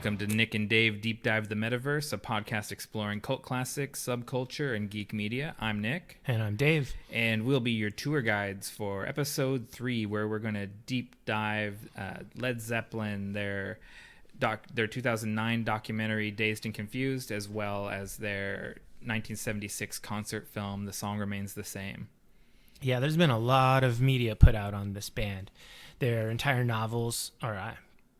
Welcome to Nick and Dave Deep Dive the Metaverse, a podcast exploring cult classics, subculture, and geek media. I'm Nick. And I'm Dave. And we'll be your tour guides for episode 3, where we're going to deep dive Led Zeppelin, their 2009 documentary Dazed and Confused, as well as their 1976 concert film, The Song Remains the Same. Yeah, there's been a lot of media put out on this band. Their entire novels, or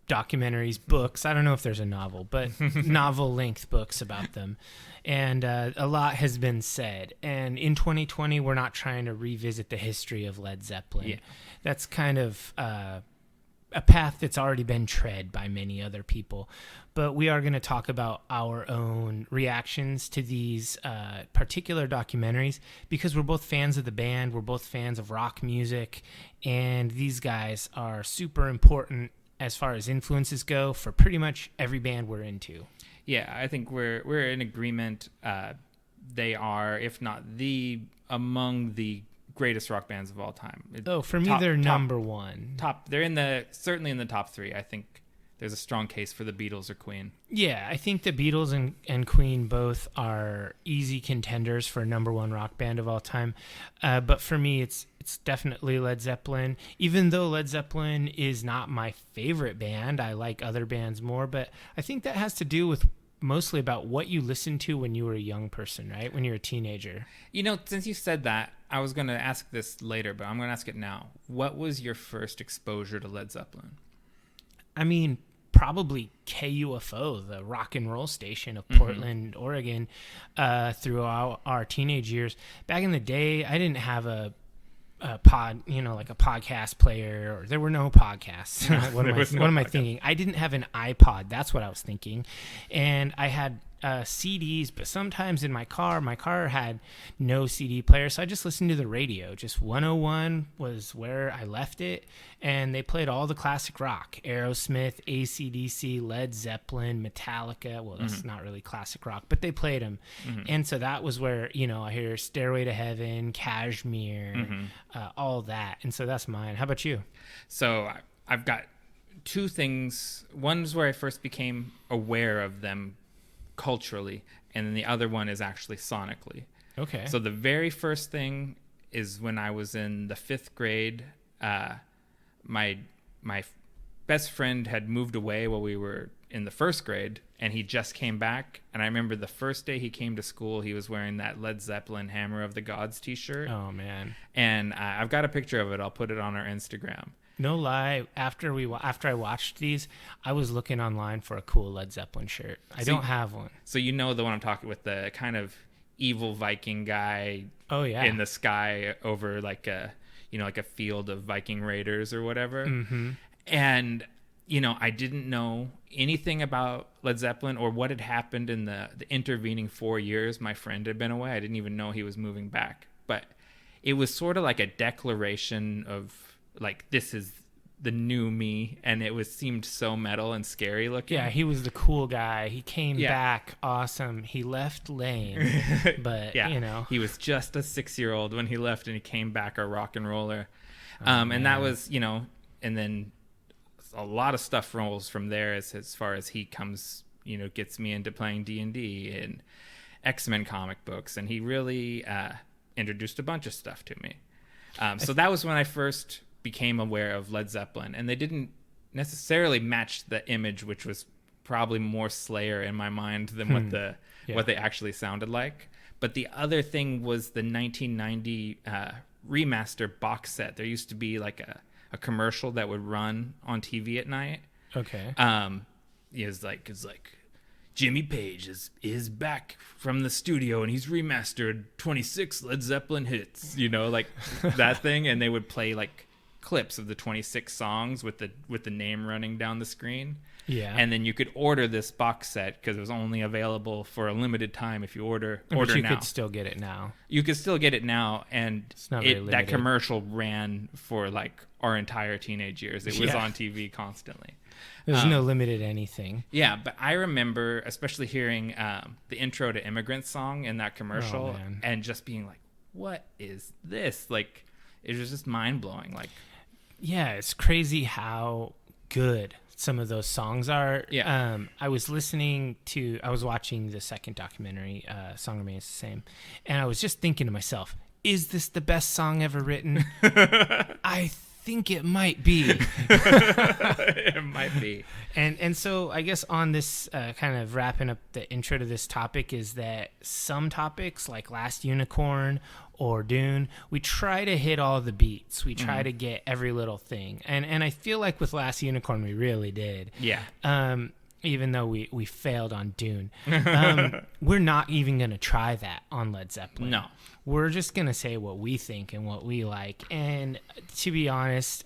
documentaries, books. I don't know if there's a novel, but novel-length books about them. And a lot has been said. And in 2020, we're not trying to revisit the history of Led Zeppelin. Yeah. That's kind of a path that's already been tread by many other people. But we are going to talk about our own reactions to these particular documentaries because we're both fans of the band. We're both fans of rock music. And these guys are super important as far as influences go for pretty much every band we're into. Yeah, I think we're in agreement. They are, if not among the greatest rock bands of all time. For me, they're number one. They're certainly in the top 3. I think there's a strong case for the Beatles or Queen. Yeah, I think the Beatles and Queen both are easy contenders for number one rock band of all time. But for me, it's definitely Led Zeppelin. Even though Led Zeppelin is not my favorite band, I like other bands more. But I think that has to do with mostly about what you listened to when you were a young person, right? When you're a teenager. You know, since you said that, I was going to ask this later, but I'm going to ask it now. What was your first exposure to Led Zeppelin? I mean, probably KUFO, the rock and roll station of Portland, Oregon, throughout our teenage years. Back in the day, I didn't have a podcast player, or there were no podcasts. What am I thinking? I didn't have an iPod. That's what I was thinking. And I had CDs, but sometimes in my car had no CD player, so I just listened to the radio. Just 101 was where I left it, and they played all the classic rock: Aerosmith, AC/DC, Led Zeppelin, Metallica. Well, that's not really classic rock, but they played them. And so that was where, I hear Stairway to Heaven, Kashmir, all that. And so that's mine. How about you? So I've got 2 things. One's where I first became aware of them culturally, and then the other one is actually sonically. Okay. So the very first thing is when I was in the 5th grade. My best friend had moved away while we were in the 1st grade, and he just came back. And I remember the first day he came to school, he was wearing that Led Zeppelin Hammer of the Gods t-shirt. Oh, man. And I've got a picture of it. I'll put it on our Instagram. No lie, after I watched these, I was looking online for a cool Led Zeppelin shirt. I don't have one. So you know the one I'm talking with, the kind of evil Viking guy. Oh, yeah. In the sky over like a field of Viking raiders or whatever. And I didn't know anything about Led Zeppelin or what had happened in the intervening 4 years my friend had been away. I didn't even know he was moving back. But it was sort of like a declaration of, like, this is the new me, and it seemed so metal and scary looking. Yeah, he was the cool guy. He came back awesome. He left lame, but he was just a 6-year-old when he left, and he came back a rock and roller. And that was, and then a lot of stuff rolls from there as far as he comes, gets me into playing D&D and X-Men comic books, and he really introduced a bunch of stuff to me. So that was when I first became aware of Led Zeppelin, and they didn't necessarily match the image, which was probably more Slayer in my mind than what they actually sounded like. But the other thing was the 1990 remaster box set. There used to be like a commercial that would run on TV at night. Okay. It's like Jimmy Page is back from the studio, and he's remastered 26 Led Zeppelin hits, like that thing. And they would play like clips of the 26 songs with the name running down the screen. Yeah. And then you could order this box set because it was only available for a limited time if you order now. You could still get it now. You could still get it now, and it's not very that commercial ran for like our entire teenage years. It was on TV constantly. There's no limited anything. Yeah, but I remember especially hearing the intro to Immigrant Song in that commercial, and just being like, what is this? Like, it was just mind-blowing. Like, yeah, it's crazy how good some of those songs are. Yeah. I was watching the second documentary, Song Remains the Same, and I was just thinking to myself, is this the best song ever written? I think it might be. It might be. And so I guess on this kind of wrapping up the intro to this topic is that some topics like Last Unicorn or Dune, we try to hit all the beats. We try to get every little thing. And I feel like with Last Unicorn, we really did. Yeah. Even though we failed on Dune. We're not even going to try that on Led Zeppelin. No. We're just going to say what we think and what we like. And to be honest,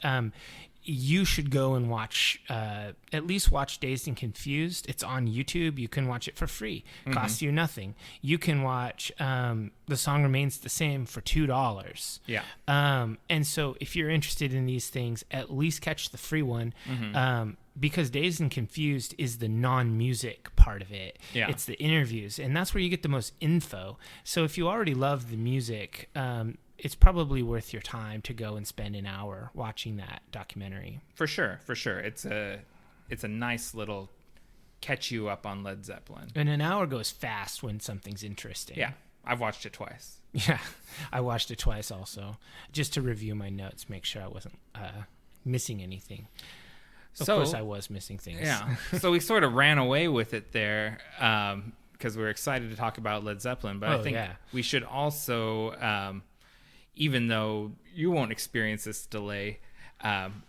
you should go and watch, at least watch Dazed and Confused. It's on YouTube. You can watch it for free. Costs you nothing. You can watch The Song Remains the Same for $2. Yeah. And so if you're interested in these things, at least catch the free one. Because Dazed and Confused is the non-music part of it. Yeah. It's the interviews, and that's where you get the most info. So if you already love the music, it's probably worth your time to go and spend an hour watching that documentary. For sure. It's a nice little catch you up on Led Zeppelin. And an hour goes fast when something's interesting. Yeah. I've watched it twice. Yeah. I watched it twice also, just to review my notes, make sure I wasn't missing anything. Of course, I was missing things. Yeah. So we sort of ran away with it there because we were excited to talk about Led Zeppelin. But I think we should also, even though you won't experience this delay,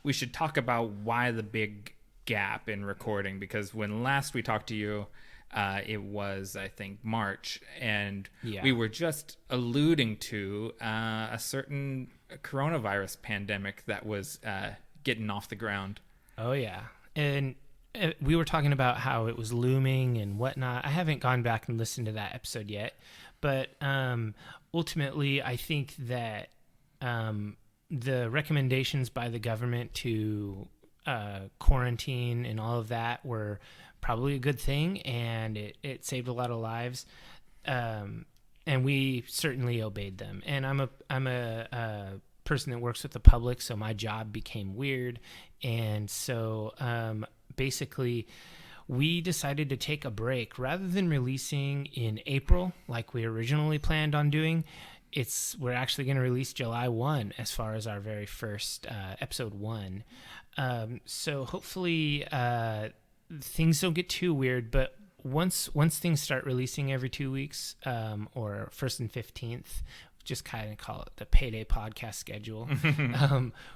we should talk about why the big gap in recording. Because when last we talked to you, it was, I think, March. And we were just alluding to a certain coronavirus pandemic that was getting off the ground. Oh, yeah. And we were talking about how it was looming and whatnot. I haven't gone back and listened to that episode yet. But ultimately, I think that the recommendations by the government to quarantine and all of that were probably a good thing. And it saved a lot of lives. And we certainly obeyed them. And I'm a person that works with the public, so my job became weird. And so basically we decided to take a break rather than releasing in April like we originally planned on doing. We're actually going to release July 1 as far as our very first episode 1. So hopefully things don't get too weird, but once things start releasing every 2 weeks, or 1st and 15th, just kind of call it the payday podcast schedule.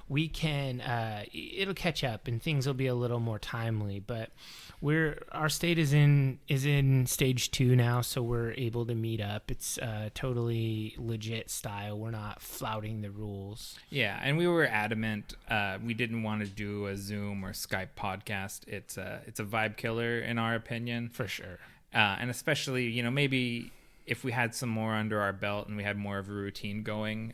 We can, it'll catch up and things will be a little more timely, but our state is in stage 2 now. So we're able to meet up. It's totally legit style. We're not flouting the rules. Yeah. And we were adamant. We didn't want to do a Zoom or Skype podcast. It's a vibe killer in our opinion. For sure. And especially, maybe if we had some more under our belt and we had more of a routine going,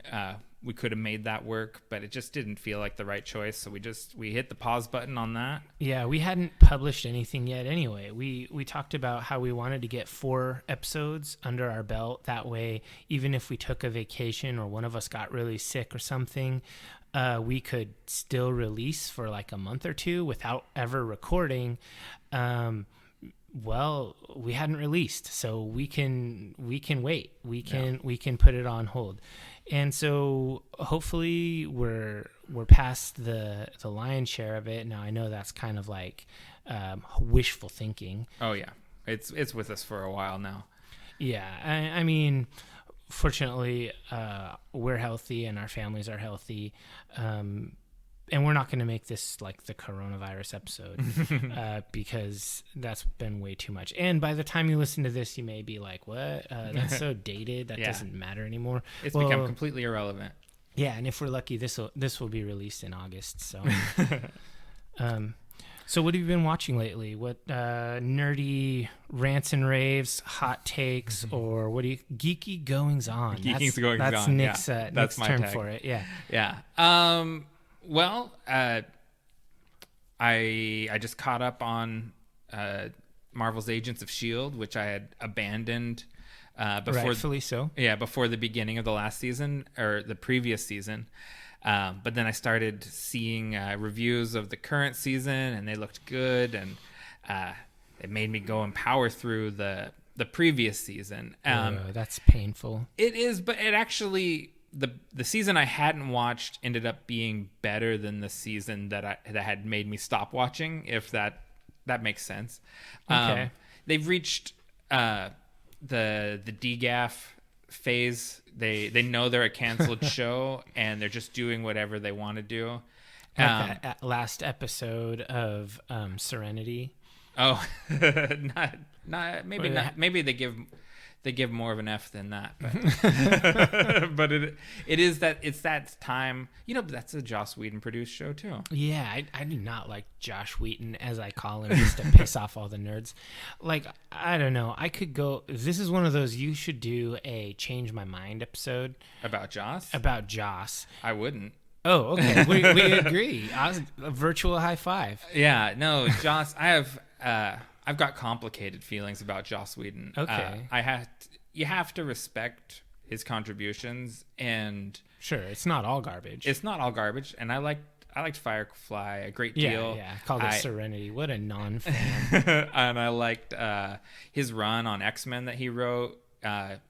we could have made that work, but it just didn't feel like the right choice. So we hit the pause button on that. Yeah, we hadn't published anything yet anyway. We talked about how we wanted to get 4 episodes under our belt. That way, even if we took a vacation or one of us got really sick or something, we could still release for like a month or 2 without ever recording. Well, we hadn't released, so we can wait. We can put it on hold. And so hopefully we're past the lion's share of it. Now I know that's kind of like wishful thinking. Oh yeah. It's with us for a while now. Yeah. I mean, fortunately, we're healthy and our families are healthy. And we're not going to make this like the coronavirus episode because that's been way too much. And by the time you listen to this, you may be like, what? That's so dated. That doesn't matter anymore. It's become completely irrelevant. Yeah. And if we're lucky, this will be released in August. So, so what have you been watching lately? What nerdy rants and raves, hot takes, or what do you geeky goings on? That's Nick's, that's Nick's my term tag for it. Yeah. Yeah. Well, I just caught up on Marvel's Agents of S.H.I.E.L.D., which I had abandoned before. Rightfully so. Yeah, before the beginning of the last season or the previous season. But then I started seeing reviews of the current season, and they looked good, and it made me go and power through the previous season. That's painful. It is, but it actually the season I hadn't watched ended up being better than the season that had made me stop watching. If that makes sense. Okay. They've reached the DGAF phase. They know they're a canceled show, and they're just doing whatever they want to do. That last episode of Serenity. Oh, not maybe not. Maybe they give more of an F than that, but but it's that time. That's a Joss Whedon produced show too. Yeah, I do not like Josh Wheaton, as I call him, just to piss off all the nerds. Like, I don't know. I could go. This is one of those you should do a change my mind episode about Joss. About Joss. I wouldn't. Oh, okay. We agree. A virtual high five. Yeah, no, Joss. I've got complicated feelings about Joss Whedon. Okay. You have to respect his contributions, and sure, it's not all garbage. It's not all garbage, and I liked Firefly a great deal. Yeah, called it Serenity. What a non-fan. And I liked his run on X-Men that he wrote.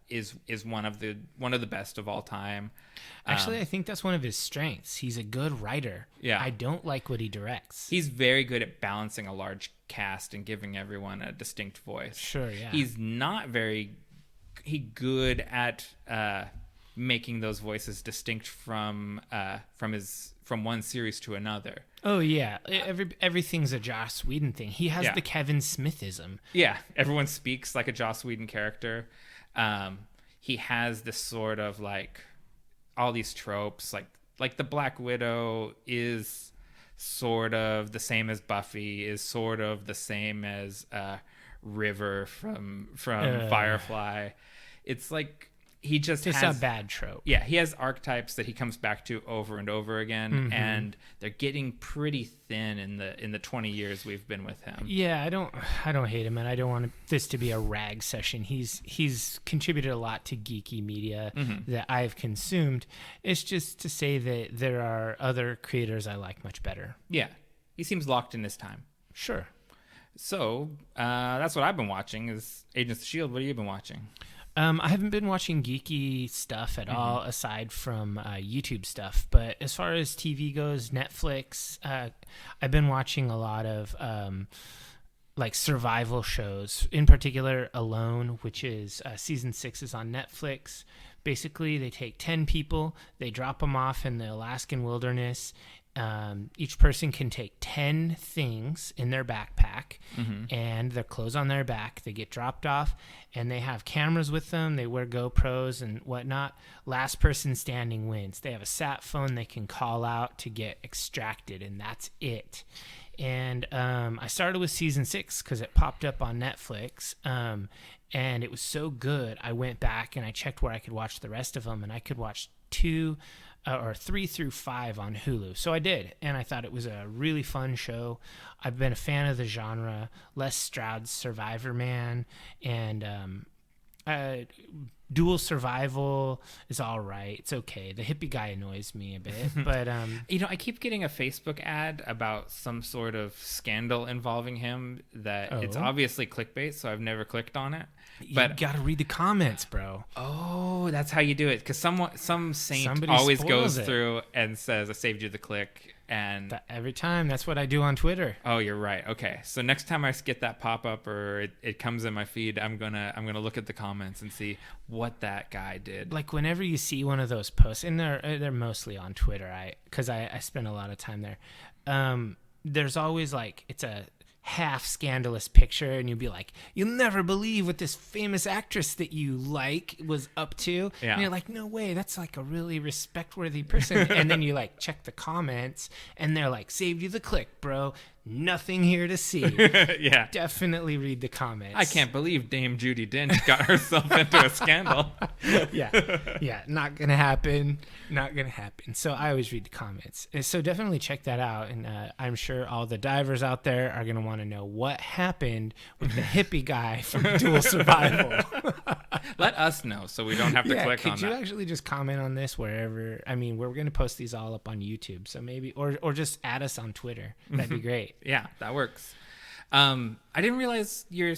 Is one of the best of all time. Actually, I think that's one of his strengths. He's a good writer. Yeah. I don't like what he directs. He's very good at balancing a large cast and giving everyone a distinct voice. Sure, yeah. He's not very good at making those voices distinct from one series to another. Oh yeah, everything's a Joss Whedon thing. He has the Kevin Smithism. Yeah, everyone speaks like a Joss Whedon character. He has this sort of like all these tropes, like the Black Widow is sort of the same as Buffy, is sort of the same as River from Firefly. It's like he just it's has a bad trope. Yeah, he has archetypes that he comes back to over and over again, and they're getting pretty thin in the 20 years we've been with him. Yeah, I don't hate him, and I don't want this to be a rag session. He's contributed a lot to geeky media that I've consumed. It's just to say that there are other creators I like much better. Yeah, he seems locked in his time. Sure. So that's what I've been watching is Agents of S.H.I.E.L.D. What have you been watching? I haven't been watching geeky stuff at all, aside from YouTube stuff. But as far as TV goes, Netflix, I've been watching a lot of like survival shows. In particular, Alone, which is season 6 is on Netflix. Basically, they take 10 people, they drop them off in the Alaskan wilderness. Each person can take 10 things in their backpack and their clothes on their back. They get dropped off, and they have cameras with them. They wear GoPros and whatnot. Last person standing wins. They have a sat phone they can call out to get extracted, and that's it. And I started with season 6 because it popped up on Netflix, and it was so good. I went back and I checked where I could watch the rest of them, and I could watch 2 or 3 through 5 on Hulu. So I did, and I thought it was a really fun show. I've been a fan of the genre. Les Stroud's Survivor Man, and Dual Survival is all right. It's okay. The hippie guy annoys me a bit, but I keep getting a Facebook ad about some sort of scandal involving him that it's obviously clickbait, so I've never clicked on it. But you gotta read the comments, bro. Oh, that's how you do it. Because some saint Somebody always spoils goes it. through and says, "I saved you the click." And Every time, that's what I do on Twitter. oh, you're right. Okay, so next time I get that pop up or it comes in my feed, I'm gonna look at the comments and see what that guy did. Like whenever you see one of those posts, and they're mostly on Twitter, because I spend a lot of time there. There's always like it's a half scandalous picture, and you'll be like, you'll never believe what this famous actress that you like was up to. Yeah. And you're like, no way, that's like a really respect-worthy person. And then you like check the comments, and they're like, saved you the click, bro. nothing here to see. Yeah. Definitely read the comments. I can't believe Dame Judi Dench got herself into a scandal. Yeah, not gonna happen. So I always read the comments. And so definitely check that out. And I'm sure all the divers out there are gonna want to know what happened with the hippie guy from Dual Survival. Let us know so we don't have to click on that. Could you actually just comment on this wherever? I mean, we're gonna post these all up on YouTube, so maybe or just add us on Twitter. That'd be great. Yeah, that works. I didn't realize your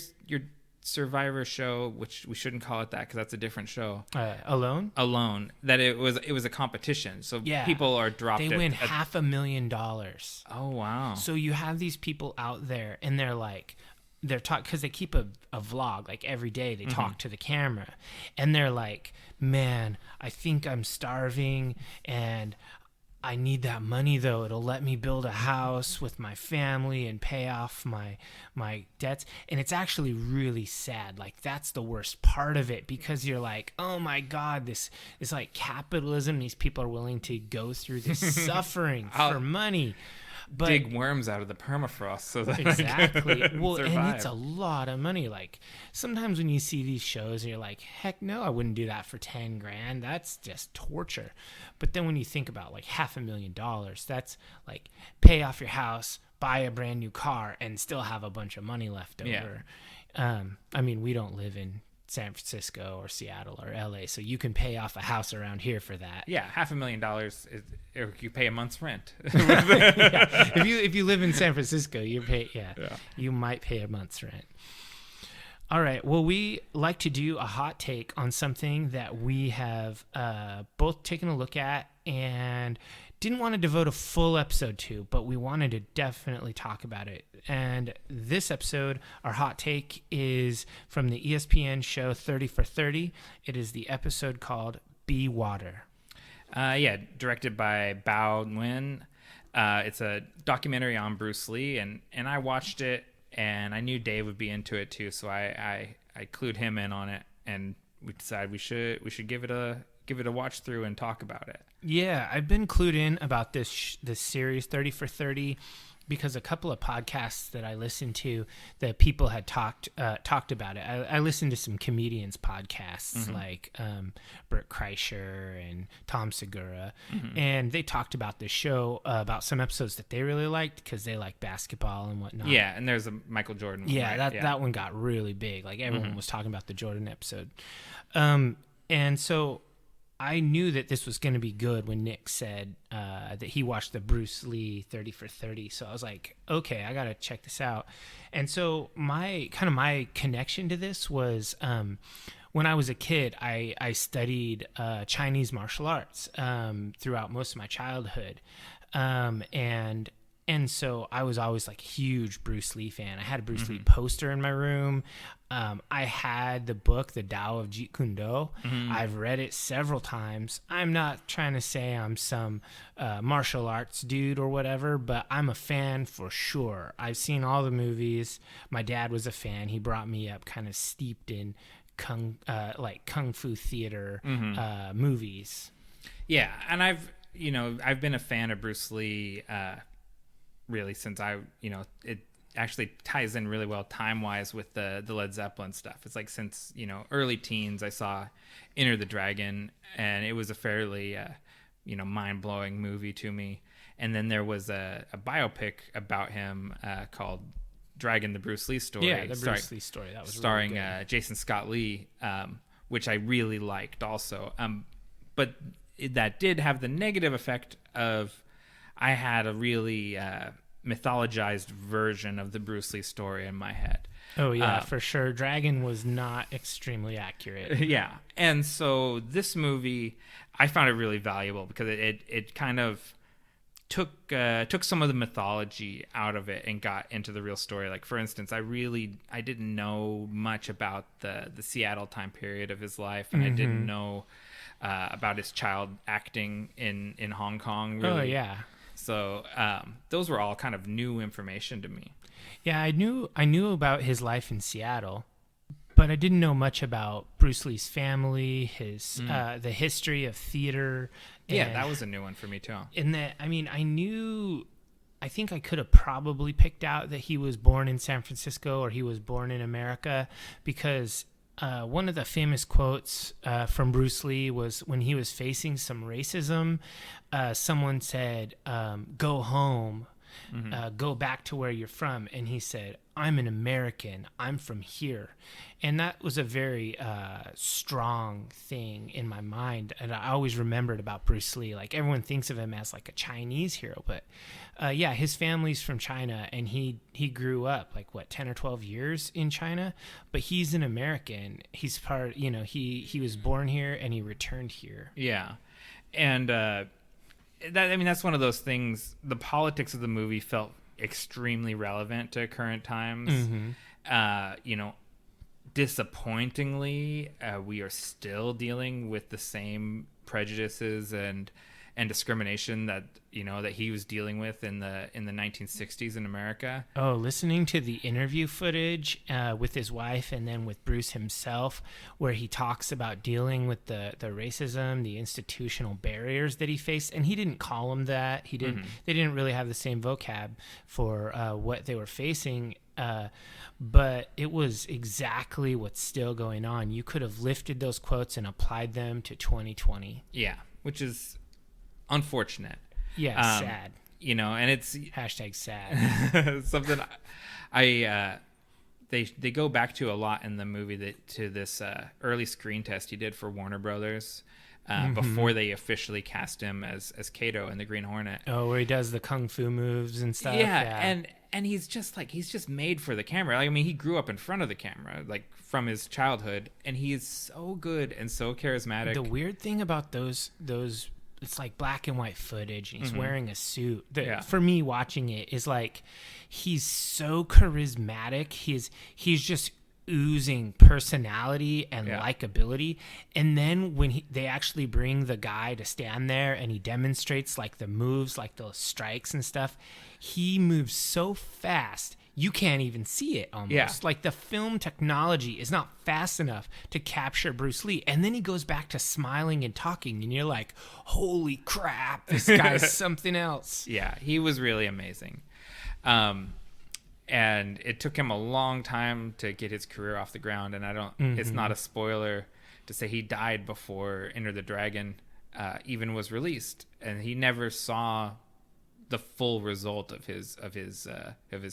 Survivor show, which we shouldn't call it that because that's a different show. Alone. That it was a competition. So people are dropped. They win $500,000. Oh wow! So you have these people out there, and they're talking because they keep a vlog like every day. They talk to the camera, and they're like, "Man, I think I'm starving, and I need that money though. It'll let me build a house with my family and pay off my debts." And it's actually really sad. Like that's the worst part of it because you're like, oh my God, this is like capitalism. These people are willing to go through this suffering for money. But dig worms out of the permafrost so that exactly. Well, survive. And it's a lot of money. Like sometimes when you see these shows, you're like, heck no, I wouldn't do that for $10,000. That's just torture. But then when you think about like $500,000, that's like pay off your house, buy a brand new car, and still have a bunch of money left over. Yeah. I mean, we don't live in San Francisco or Seattle or LA, so you can pay off a house around here for that. Yeah, $500,000 is you pay a month's rent. Yeah. If you live in San Francisco, you might pay a month's rent. All right. Well, we like to do a hot take on something that we have both taken a look at and didn't want to devote a full episode to, but we wanted to definitely talk about it. And this episode, our hot take is from the ESPN show 30 for 30. It is the episode called Be Water. Directed by Bao Nguyen. It's a documentary on Bruce Lee, and I watched it, and I knew Dave would be into it too, so I clued him in on it, and we decided we should give it a watch through and talk about it. Yeah, I've been clued in about this series 30 for 30 because a couple of podcasts that I listened to, that people had talked about it. I listened to some comedians podcasts like Bert Kreischer and Tom Segura, and they talked about this show, about some episodes that they really liked because they like basketball and whatnot. Yeah, and there's a Michael Jordan one. Yeah, right? that one got really big. Like everyone was talking about the Jordan episode. And so I knew that this was going to be good when Nick said that he watched the Bruce Lee 30 for 30. So I was like, okay, I got to check this out. And so my connection to this was when I was a kid, I studied Chinese martial arts throughout most of my childhood. And so I was always like a huge Bruce Lee fan. I had a Bruce Lee poster in my room. I had the book, The Tao of Jeet Kune Do. I've read it several times. I'm not trying to say I'm some martial arts dude or whatever, but I'm a fan for sure. I've seen all the movies. My dad was a fan. He brought me up kind of steeped in kung fu theater movies. Yeah, and I've been a fan of Bruce Lee really since it actually ties in really well time-wise with the Led Zeppelin stuff. It's like since early teens I saw Enter the Dragon, and it was a fairly mind-blowing movie to me. And then there was a biopic about him called Dragon: The Bruce Lee Story. Yeah, the Bruce Lee story. That was starring really good. Jason Scott Lee, which I really liked also. But that did have the negative effect of I had a really mythologized version of the Bruce Lee story in my head. Oh yeah, for sure. Dragon was not extremely accurate. Yeah, and so this movie, I found it really valuable because it kind of took some of the mythology out of it and got into the real story. Like for instance, I didn't know much about the Seattle time period of his life, and I didn't know about his child acting in Hong Kong. Really. Oh yeah. So those were all kind of new information to me. Yeah, I knew about his life in Seattle, but I didn't know much about Bruce Lee's family, his the history of theater. Yeah, that was a new one for me too. In that, I mean, I knew I think I could have probably picked out that he was born in San Francisco or he was born in America, because one of the famous quotes from Bruce Lee was when he was facing some racism, someone said, "Go home, go back to where you're from," and he said, "I'm an American. I'm from here." And that was a very strong thing in my mind, and I always remembered about Bruce Lee. Like, everyone thinks of him as like a Chinese hero, but yeah, his family's from China, and he grew up like 10 or 12 years in China, but he's an American. He's part, he was born here and he returned here. Yeah. And that's one of those things. The politics of the movie felt extremely relevant to current times. Disappointingly, we are still dealing with the same prejudices and discrimination that he was dealing with in the 1960s in America. Oh, listening to the interview footage with his wife and then with Bruce himself, where he talks about dealing with the racism, the institutional barriers that he faced, and he didn't call them that. He didn't. They didn't really have the same vocab for what they were facing. But it was exactly what's still going on. You could have lifted those quotes and applied them to 2020. Yeah, which is unfortunate. Yeah, sad. And it's #sad. something they go back to a lot in the movie, to this early screen test he did for Warner Brothers before they officially cast him as Kato in the Green Hornet. Oh, where he does the kung fu moves and stuff. Yeah. And he's just made for the camera. I mean, he grew up in front of the camera, like, from his childhood, and he is so good and so charismatic. The weird thing about those it's like black and white footage, and he's wearing a suit. For me, watching it is like, he's so charismatic. He's just oozing personality and likability. And then when they actually bring the guy to stand there and he demonstrates like the moves, like those strikes and stuff, he moves so fast you can't even see it almost. Yeah. Like, the film technology is not fast enough to capture Bruce Lee. And then he goes back to smiling and talking, and you're like, holy crap, this guy's something else. Yeah, he was really amazing. And it took him a long time to get his career off the ground. And it's not a spoiler to say he died before Enter the Dragon even was released. And he never saw the full result of his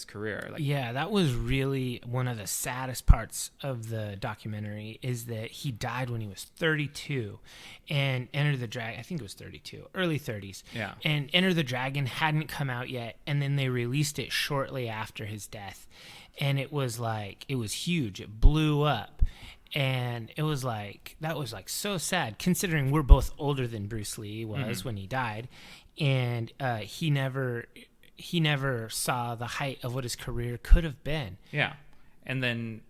career. Yeah, that was really one of the saddest parts of the documentary, is that he died when he was 32, and Enter the Dragon, I think it was 32, early 30s. Yeah. And Enter the Dragon hadn't come out yet, and then they released it shortly after his death, and it was huge. It blew up. And it was that was so sad, considering we're both older than Bruce Lee was when he died. And he never saw the height of what his career could have been. Yeah. And then,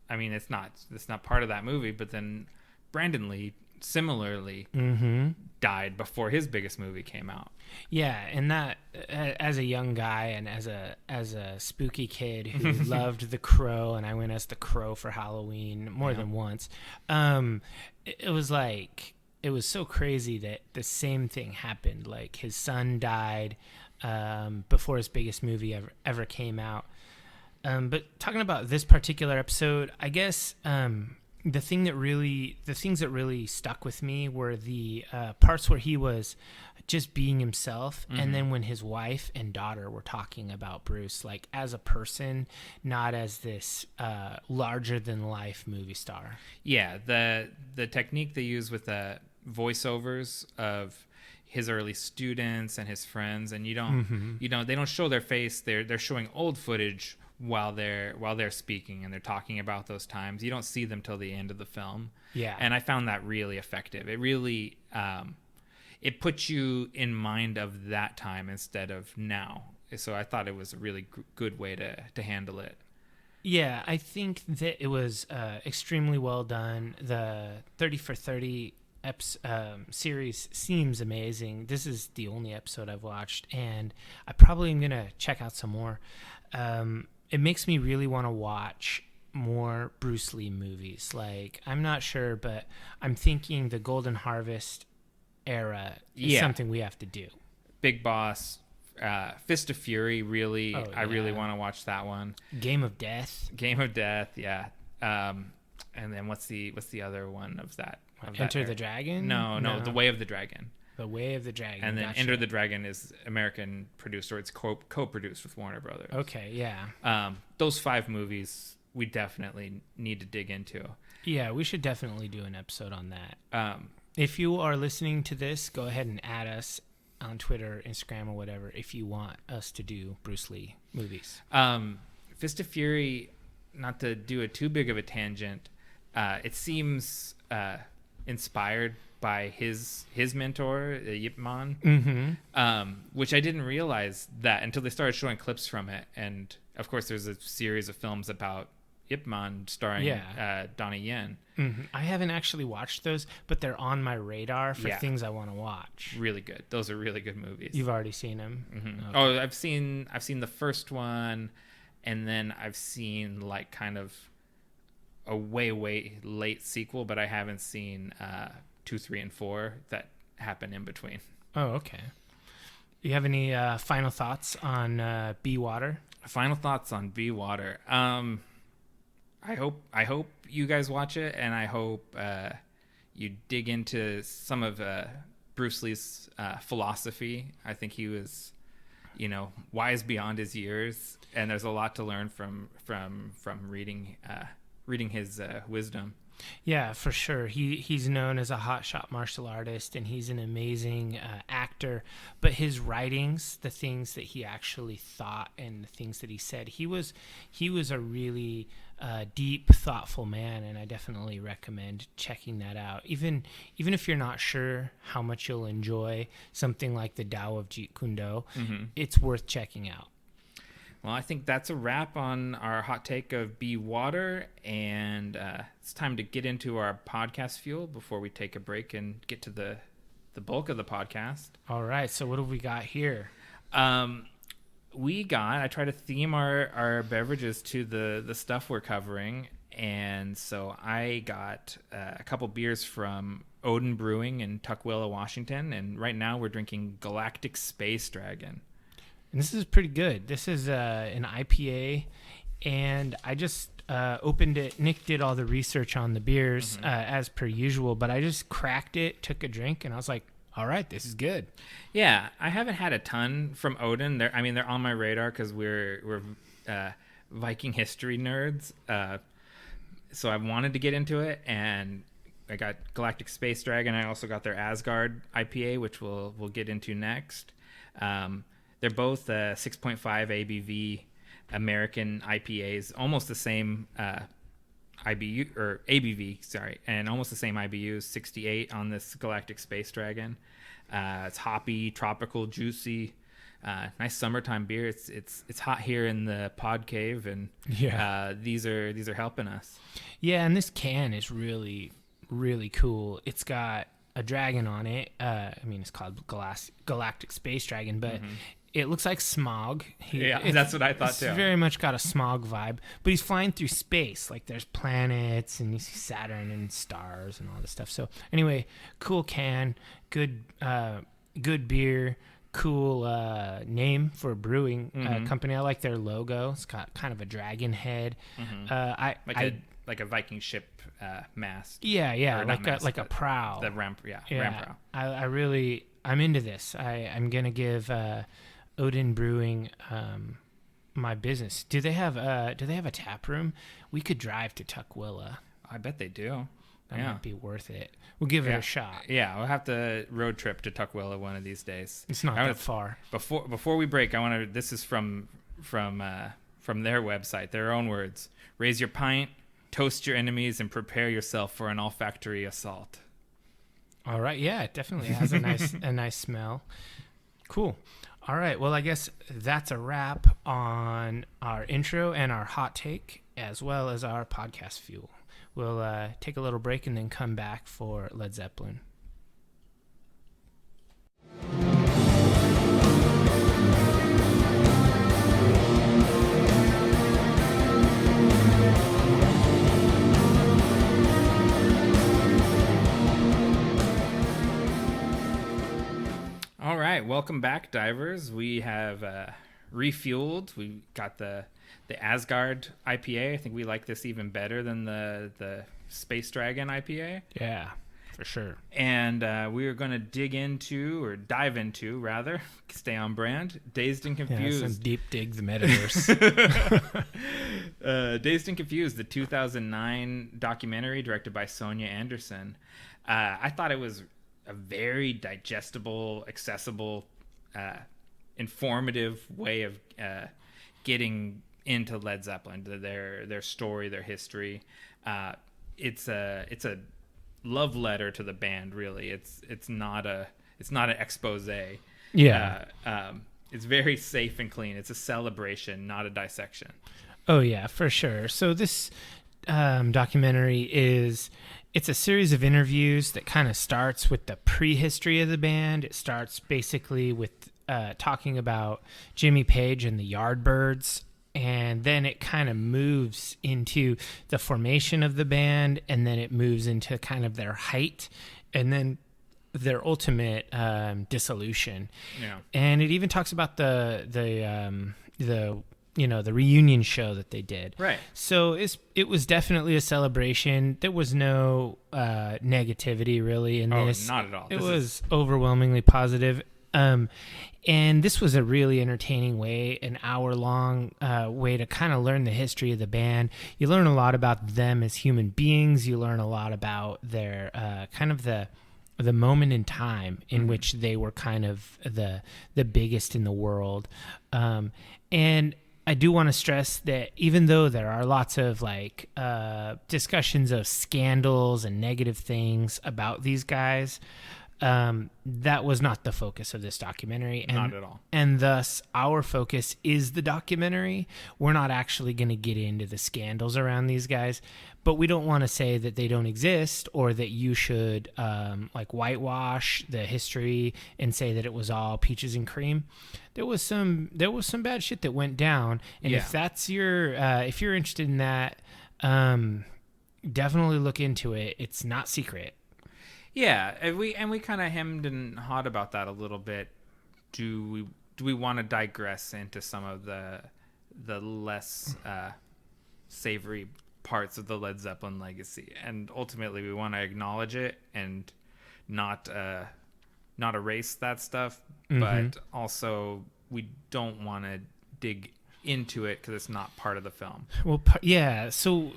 I mean, it's not part of that movie, but then Brandon Lee similarly died before his biggest movie came out. Yeah, and that, as a young guy and as a spooky kid who loved The Crow, and I went as the Crow for Halloween more than once, it was so crazy that the same thing happened. Like, his son died before his biggest movie ever came out. But talking about this particular episode, I guess the things that really stuck with me were the parts where he was just being himself, and then when his wife and daughter were talking about Bruce, like, as a person, not as this larger than life movie star. Yeah, the technique they use with the voiceovers of his early students and his friends, and they don't show their face. They're showing old footage while they're speaking, and they're talking about those times. You don't see them till the end of the film. Yeah. And I found that really effective. It really it puts you in mind of that time instead of now. So I thought it was a really good way to handle it. Yeah, I think that it was extremely well done. The 30 for 30 series seems amazing. This is the only episode I've watched, and I probably am going to check out some more. It makes me really want to watch more Bruce Lee movies. Like, I'm not sure, but I'm thinking the Golden Harvest era is something we have to do. Big Boss, Fist of Fury, really, Oh, I really yeah. want to watch that one. Game of Death. Game of Death, yeah. And then what's the other one of that? Enter the Dragon? No, The Way of the Dragon. The Way of the Dragon. And then Gotcha. Enter the Dragon is American produced, or it's co-produced with Warner Brothers. Okay, yeah. Those 5 movies we definitely need to dig into. Yeah, we should definitely do an episode on that. If you are listening to this, go ahead and add us on Twitter, Instagram, or whatever if you want us to do Bruce Lee movies. Fist of Fury, not to do it too big of a tangent, it seems inspired by his mentor, Yip Man, which I didn't realize that until they started showing clips from it. And of course, there's a series of films about Yip Man starring Donnie Yen. I haven't actually watched those, but they're on my radar for things I want to watch. Really good. Those are really good movies. You've already seen them? Mm-hmm. Okay. Oh, I've seen the first one, and then I've seen like kind of a way late sequel, but I haven't seen 2, 3, and 4 that happen in between. Oh, okay. You have any final thoughts on Be Water? Final thoughts on Be Water. I hope you guys watch it, and I hope you dig into some of Bruce Lee's philosophy. I think he was, wise beyond his years, and there's a lot to learn from reading his wisdom. Yeah, for sure. He's known as a hotshot martial artist, and he's an amazing actor. But his writings, the things that he actually thought, and the things that he said, he was a really deep, thoughtful man, and I definitely recommend checking that out. Even if you're not sure how much you'll enjoy something like the Tao of Jeet Kune Do, it's worth checking out. Well, I think that's a wrap on our hot take of Be Water, and it's time to get into our podcast fuel before we take a break and get to the bulk of the podcast. All right, so what have we got here? I try to theme our beverages to the stuff we're covering, and so I got a couple beers from Odin Brewing in Tukwila, Washington, and right now we're drinking Galactic Space Dragon. And this is pretty good. This is an IPA, and I just opened it. Nick did all the research on the beers as per usual, but I just cracked it, took a drink, and I was like, all right, this is good. Yeah, I haven't had a ton from Odin. They're on my radar because we're Viking history nerds. So I wanted to get into it, and I got Galactic Space Dragon. I also got their Asgard IPA, which we'll get into next. They're both 6.5 ABV American IPAs, almost the same IBU or ABV, sorry, and almost the same IBU, 68 on this Galactic Space Dragon. It's hoppy, tropical, juicy, nice summertime beer. It's hot here in the pod cave, and these are helping us. Yeah, and this can is really, really cool. It's got a dragon on it. It's called Galactic Space Dragon, but it looks like Smog. That's what I thought too. It's very much got a Smog vibe, but he's flying through space. Like there's planets and you see Saturn and stars and all this stuff. So anyway, cool can, good beer, cool name for a brewing company. I like their logo. It's got kind of a dragon head. Like a Viking ship mast. Yeah, mast, like a prow. The ram prow. I'm into this. I'm gonna give Odin Brewing my business. Do they have a tap room? We could drive to Tukwila. I bet they do. That might be worth it. We'll give it a shot. Yeah, we'll have to road trip to Tukwila one of these days. It's not that far. Before we break, I want to. This is from their website, their own words. Raise your pint, toast your enemies, and prepare yourself for an olfactory assault. All right, yeah, it definitely has a nice smell. Cool. All right, well, I guess that's a wrap on our intro and our hot take, as well as our podcast fuel. We'll take a little break and then come back for Led Zeppelin. right, welcome back, divers. We have refueled. We got the Asgard IPA. I think we like this even better than the Space Dragon IPA. Yeah, for sure. And we are going to dive into, stay on brand, Dazed and Confused. Yeah, some deep dig the metaverse. Dazed and Confused, the 2009 documentary directed by Sonia Anderson. I thought it was a very digestible, accessible, informative way of getting into Led Zeppelin, their story, their history. It's a love letter to the band, really. It's not an expose. Yeah. It's very safe and clean. It's a celebration, not a dissection. Oh yeah, for sure. So this documentary it's a series of interviews that kind of starts with the prehistory of the band. It starts basically with talking about Jimmy Page and the Yardbirds, and then it kind of moves into the formation of the band, and then it moves into kind of their height, and then their ultimate dissolution. Yeah. And it even talks about the reunion show that they did. Right. So it was definitely a celebration. There was no negativity really in this. Not at all. It was overwhelmingly positive. And this was a really entertaining way, an hour-long way to kind of learn the history of the band. You learn a lot about them as human beings. You learn a lot about their kind of the moment in time in which they were kind of the biggest in the world. And I do want to stress that even though there are lots of discussions of scandals and negative things about these guys, that was not the focus of this documentary. Not at all. And thus, our focus is the documentary. We're not actually going to get into the scandals around these guys, but we don't want to say that they don't exist or that you should whitewash the history and say that it was all peaches and cream. There was some bad shit that went down, and if that's if you're interested in that, definitely look into it. It's not secret. Yeah, and we kind of hemmed and hawed about that a little bit. Do we want to digress into some of the less savory parts of the Led Zeppelin legacy? And ultimately, we want to acknowledge it and not erase that stuff, but also we don't want to dig into it because it's not part of the film. Well, yeah. So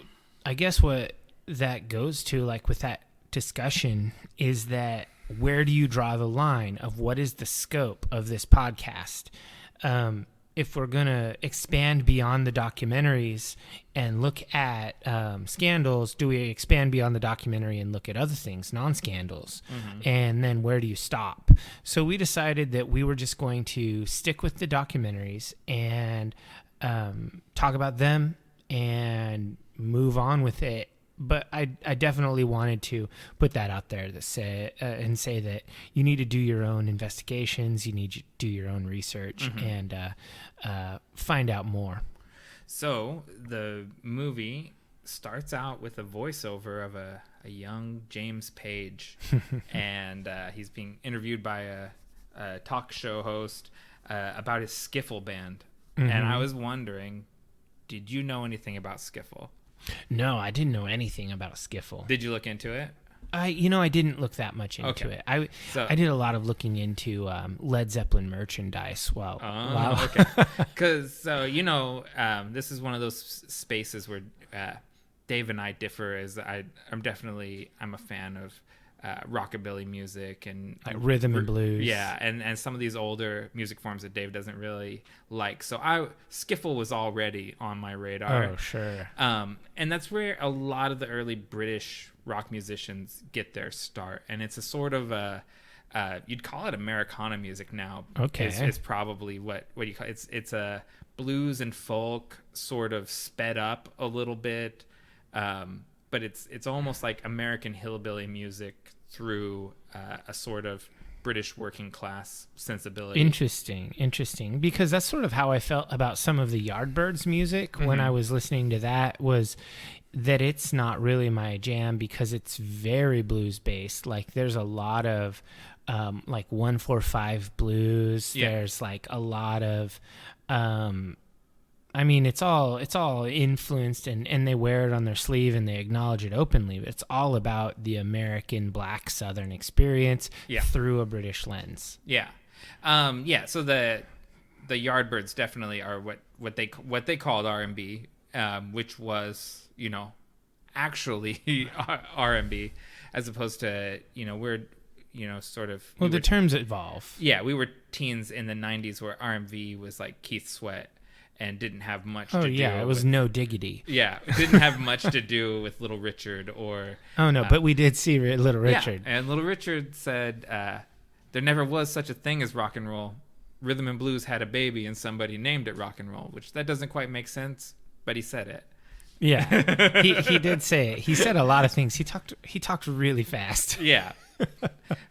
I guess what that goes to, with that discussion, is that where do you draw the line of what is the scope of this podcast? If we're going to expand beyond the documentaries and look at scandals, do we expand beyond the documentary and look at other things, non-scandals? And then where do you stop? So we decided that we were just going to stick with the documentaries and talk about them and move on with it. But I definitely wanted to put that out there to say that you need to do your own investigations, you need to do your own research, and find out more. So the movie starts out with a voiceover of a young James Page, and he's being interviewed by a talk show host about his skiffle band. And I was wondering, did you know anything about skiffle? No, I didn't know anything about skiffle. Did you look into it? I didn't look that much into it. I did a lot of looking into Led Zeppelin merchandise. Wow. Okay. Because this is one of those spaces where Dave and I differ. I'm a fan of rockabilly music and rhythm and blues. Yeah, and some of these older music forms that Dave doesn't really like. So skiffle was already on my radar. Oh, sure. And that's where a lot of the early British rock musicians get their start. And it's a sort of you'd call it Americana music now. Okay. It's probably what you call it. It's a blues and folk sort of sped up a little bit. But it's almost like American hillbilly music through a sort of British working class sensibility. Interesting. Because that's sort of how I felt about some of the Yardbirds music when I was listening to that, was that it's not really my jam because it's very blues based. Like there's a lot of like 145 blues. Yeah. There's like a lot of I mean, it's all influenced, and they wear it on their sleeve and they acknowledge it openly. But it's all about the American black Southern experience through a British lens. Yeah. So the Yardbirds definitely are what they called R&B, which was, actually R&B, as opposed to, we're, sort of. Well, the terms evolve. Yeah, we were teens in the 90s where R&B was like Keith Sweat. And didn't have much to do. Oh, yeah, it was No Diggity. Yeah, it didn't have much to do with Little Richard or... Oh, no, but we did see Little Richard. Yeah, and Little Richard said, there never was such a thing as rock and roll. Rhythm and blues had a baby and somebody named it rock and roll, which that doesn't quite make sense, but he said it. Yeah, he did say it. He said a lot of things. He talked really fast. Yeah.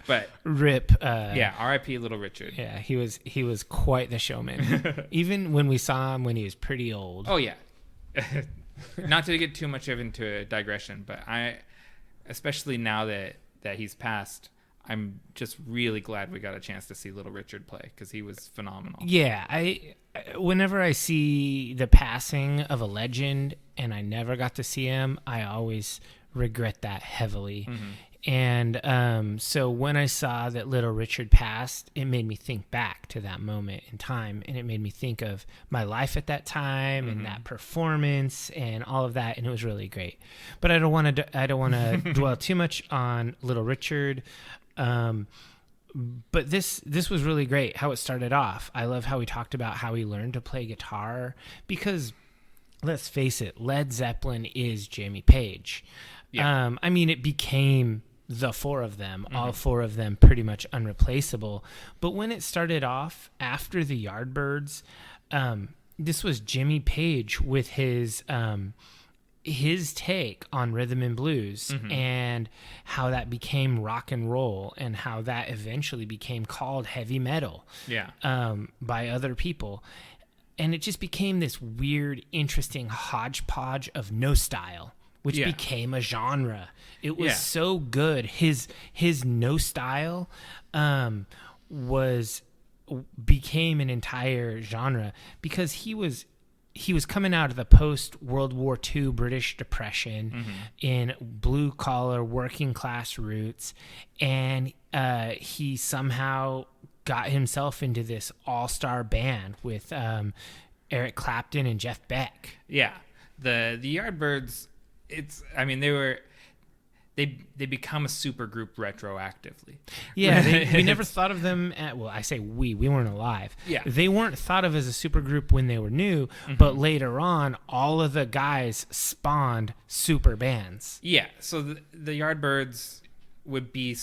But rip R.I.P. Little Richard. Yeah, he was quite the showman. Even when we saw him when he was pretty old. Oh yeah. Not to get too much into a digression, but especially now that he's passed, I'm just really glad we got a chance to see Little Richard play because he was phenomenal. Yeah, whenever I see the passing of a legend and I never got to see him, I always regret that heavily. Mm-hmm. And so when I saw that Little Richard passed, it made me think back to that moment in time, and it made me think of my life at that time and that performance and all of that, and it was really great. But I don't want to dwell too much on Little Richard. But this was really great how it started off. I love how he talked about how he learned to play guitar because, let's face it, Led Zeppelin is Jimmy Page. Yeah. I mean, it became the four of them, all four of them pretty much unreplaceable. But when it started off after the Yardbirds, this was Jimmy Page with his take on rhythm and blues and how that became rock and roll and how that eventually became called heavy metal by other people. And it just became this weird, interesting hodgepodge of no style, which became a genre. It was so good. His no style became an entire genre because he was coming out of the post World War II British Depression in blue collar working class roots, and he somehow got himself into this all-star band with Eric Clapton and Jeff Beck. Yeah, the Yardbirds. They become a super group retroactively. Yeah, we never thought of them I say we weren't alive. Yeah. They weren't thought of as a super group when they were new, but later on, all of the guys spawned super bands. Yeah, so the Yardbirds would be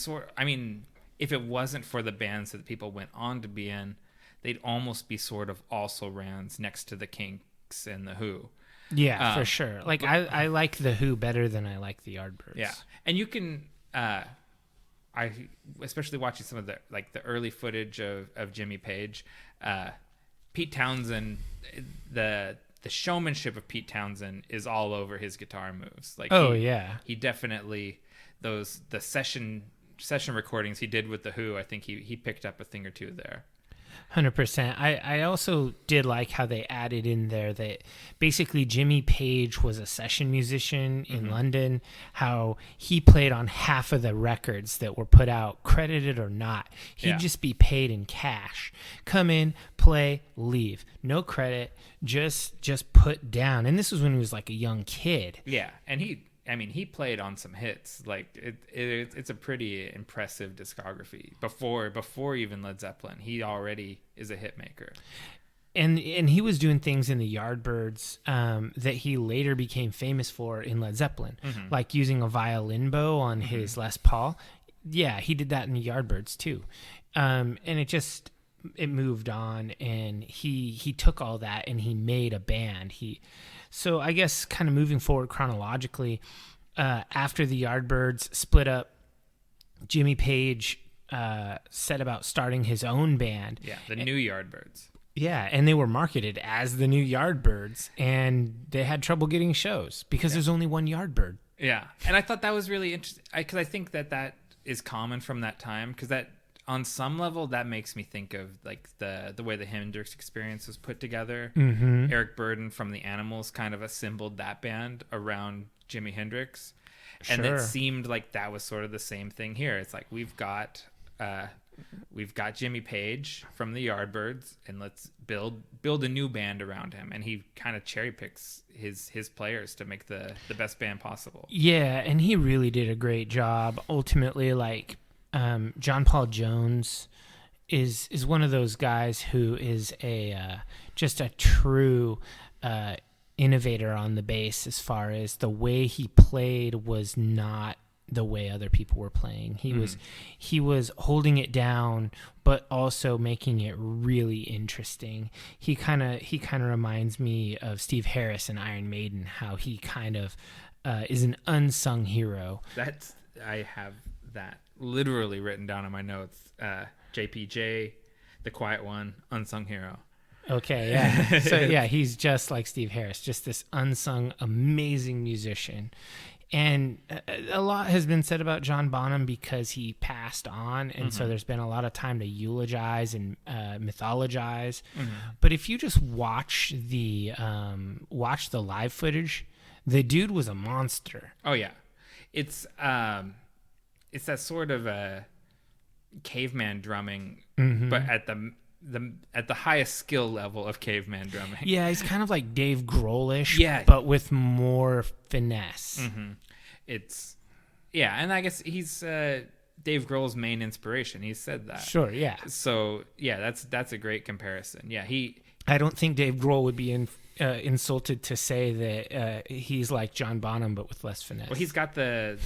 if it wasn't for the bands that people went on to be in, they'd almost be sort of also rans next to the Kinks and the Who. Yeah, for sure. Like I like the Who better than I like the Yardbirds. Yeah, and you can, especially watching some of the early footage of Jimmy Page, Pete Townsend, the showmanship of Pete Townsend is all over his guitar moves. He definitely the session recordings he did with the Who. I think he picked up a thing or two there. 100%. I also did like how they added in there that basically Jimmy Page was a session musician in London, how he played on half of the records that were put out, credited or not. He'd just be paid in cash. Come in, play, leave. No credit, just put down. And this was when he was like a young kid. Yeah, and he played on some hits. It's a pretty impressive discography. Before even Led Zeppelin, he already is a hit maker. And he was doing things in the Yardbirds that he later became famous for in Led Zeppelin, like using a violin bow on his Les Paul. Yeah, he did that in the Yardbirds too. And it moved on, and he took all that and he made a band. So I guess kind of moving forward chronologically, after the Yardbirds split up, Jimmy Page set about starting his own band. Yeah, the New Yardbirds. Yeah, and they were marketed as the New Yardbirds, and they had trouble getting shows because there's only one Yardbird. Yeah, and I thought that was really interesting because I think that is common from that time, because that on some level that makes me think of like the way the Hendrix Experience was put together. Mm-hmm. Eric Burdon from the Animals kind of assembled that band around Jimi Hendrix, and Sure. it seemed like that was sort of the same thing here. It's like we've got Jimmy Page from the Yardbirds, and let's build a new band around him. And he kind of cherry picks his players to make the best band possible. Yeah, and he really did a great job. Ultimately, like John Paul Jones is one of those guys who is a just a true innovator on the bass, as far as the way he played was not the way other people were playing. He was holding it down, but also making it really interesting. He kind of reminds me of Steve Harris in Iron Maiden, how he kind of is an unsung hero. I have that literally written down in my notes. JPJ, the quiet one, unsung hero. Okay, yeah. So yeah, he's just like Steve Harris, just this unsung, amazing musician. And a lot has been said about John Bonham because he passed on, and so there's been a lot of time to eulogize and mythologize. But if you just watch the live footage, the dude was a monster. Oh yeah, it's that sort of a caveman drumming, but at the highest skill level of caveman drumming. Yeah, he's kind of like Dave Grohl-ish, Yeah, but with more finesse. It's and I guess he's Dave Grohl's main inspiration. He said that. Sure, yeah. So yeah, that's a great comparison. Yeah, I don't think Dave Grohl would be insulted to say that he's like John Bonham, but with less finesse. Well, he's got the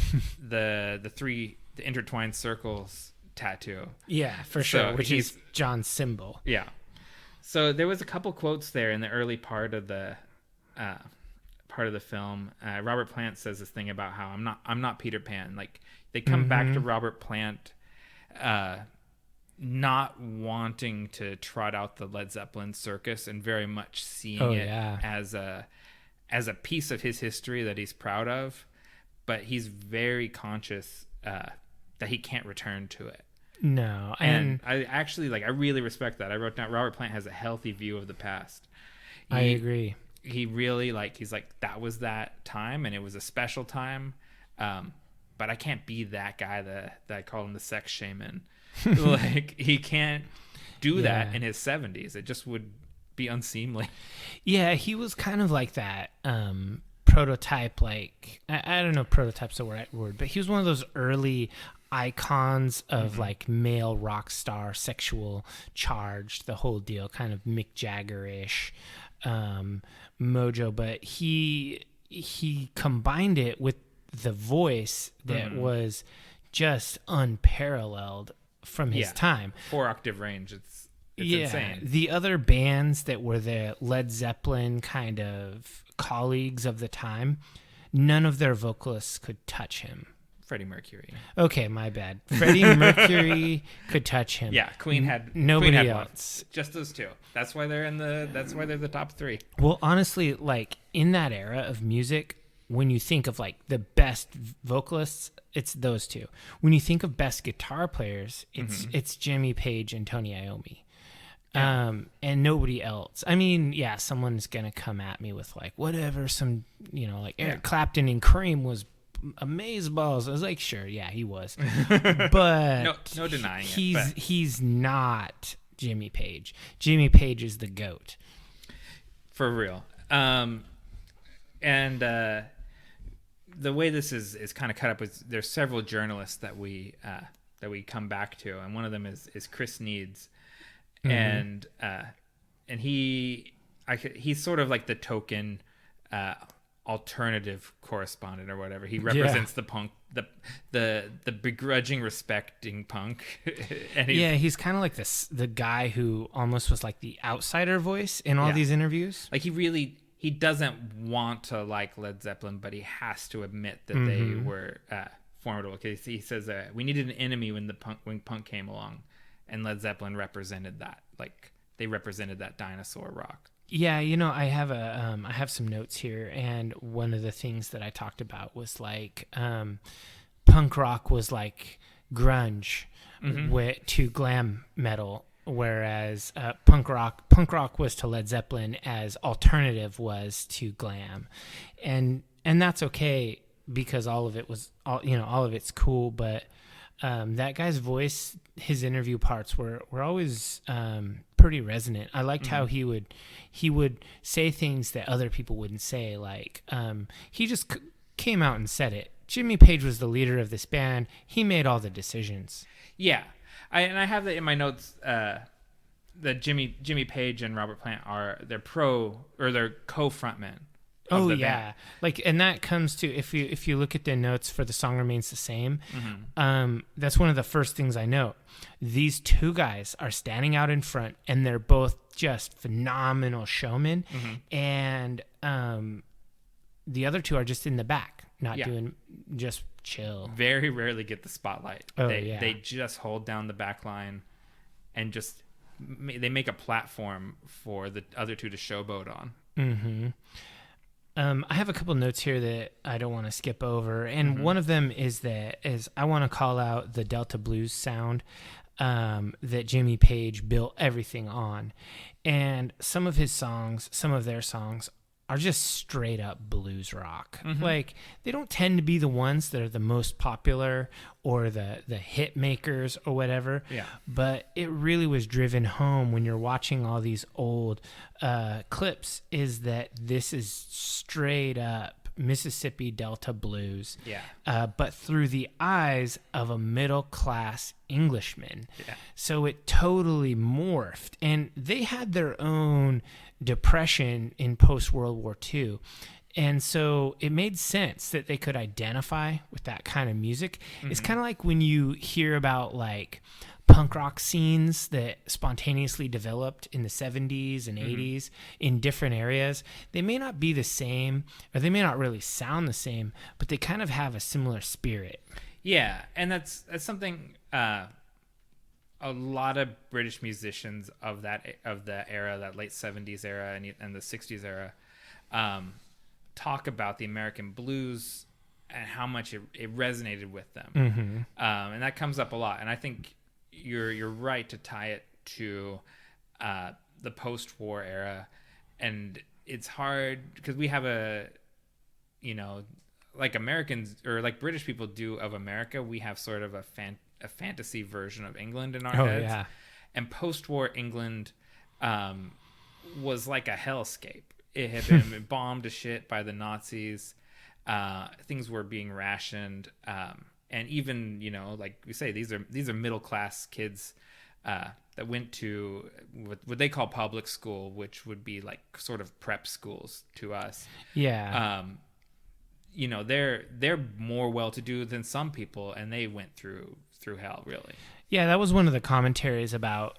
intertwined circles tattoo. Yeah, for sure, So which is John's symbol. Yeah. So there was a couple quotes there in the early part of the film. Robert Plant says this thing about how I'm not Peter Pan. Like they come back to Robert Plant not wanting to trot out the Led Zeppelin circus and very much seeing it as a piece of his history that he's proud of, but he's very conscious that he can't return to it. No, and I actually I really respect that. I wrote down Robert Plant has a healthy view of the past. I agree. He really he's like, that was that time and it was a special time, but I can't be that guy that I call him the sex shaman. Like he can't do that in his 70s. It just would be unseemly. Yeah, he was kind of like that prototype. Like I don't know if prototype's the right word, but he was one of those early icons of like male rock star, sexual charged, the whole deal, kind of Mick Jagger-ish mojo. But he combined it with the voice that was just unparalleled from his time. 4-octave range. It's insane. The other bands that were the Led Zeppelin kind of colleagues of the time, none of their vocalists could touch him. Freddie Mercury. Okay, my bad. Freddie Mercury could touch him. Yeah, Queen had nobody Queen had else. One. Just those two. That's why they're the top 3. Well, honestly, like in that era of music, when you think of like the best vocalists, it's those two. When you think of best guitar players, it's Jimmy Page and Tony Iommi. Yeah. And nobody else. I mean, yeah, someone's gonna come at me with like whatever, some like Eric Clapton in Cream was amazeballs. I was like, sure, yeah, he was, but no denying he's not Jimmy Page. Jimmy Page is the GOAT for real. And the way this is kind of cut up is there's several journalists that we come back to, and one of them is Chris Needs. And he's sort of like the token alternative correspondent or whatever. He represents the punk, the begrudging, respecting punk. And he's kind of like the guy who almost was like the outsider voice in all these interviews. Like he doesn't want to like Led Zeppelin, but he has to admit that they were formidable. Because he says that we needed an enemy when punk came along, and Led Zeppelin represented that. Like they represented that dinosaur rock. Yeah, I have some notes here, and one of the things that I talked about was like punk rock was like grunge to glam metal, whereas punk rock was to Led Zeppelin as alternative was to glam, and that's okay because all of it's cool, but that guy's voice, his interview parts were always pretty resonant. I liked how he would say things that other people wouldn't say. Like he just came out and said it. Jimmy Page was the leader of this band. He made all the decisions. Yeah, I have that in my notes. That Jimmy Page and Robert Plant they're co-frontmen. Oh yeah, like, and that comes to if you look at the notes for The Song Remains the Same, that's one of the first things I note. These two guys are standing out in front, and they're both just phenomenal showmen, and the other two are just in the back, not doing, just chill. Very rarely get the spotlight. Oh, they just hold down the back line, and just they make a platform for the other two to showboat on. I have a couple notes here that I don't want to skip over, and one of them is I want to call out the Delta blues sound that Jimmy Page built everything on, and some of their songs are just straight up blues rock. Like, they don't tend to be the ones that are the most popular or the hit makers or whatever. Yeah. But it really was driven home when you're watching all these old clips, is that this is straight up Mississippi Delta blues. Yeah. But through the eyes of a middle class Englishman. Yeah. So it totally morphed, and they had their own depression in post-World War II. And so it made sense that they could identify with that kind of music. It's kind of like when you hear about like punk rock scenes that spontaneously developed in the 70s and 80s in different areas. They may not be the same, or they may not really sound the same, but they kind of have a similar spirit. Yeah, and that's something a lot of British musicians of the era, that late 70s era and the 60s era, talk about the American blues and how much it resonated with them. And that comes up a lot. And I think you're right to tie it to the post-war era. And it's hard because we have like Americans, or like British people do of America, we have sort of a fantasy version of England in our heads. Yeah. And post-war England was like a hellscape. It had been bombed to shit by the Nazis. Things were being rationed, and even like we say, these are middle-class kids that went to what they call public school, which would be like sort of prep schools to us. Yeah. They're more well-to-do than some people, and they went through hell, really. Yeah, that was one of the commentaries about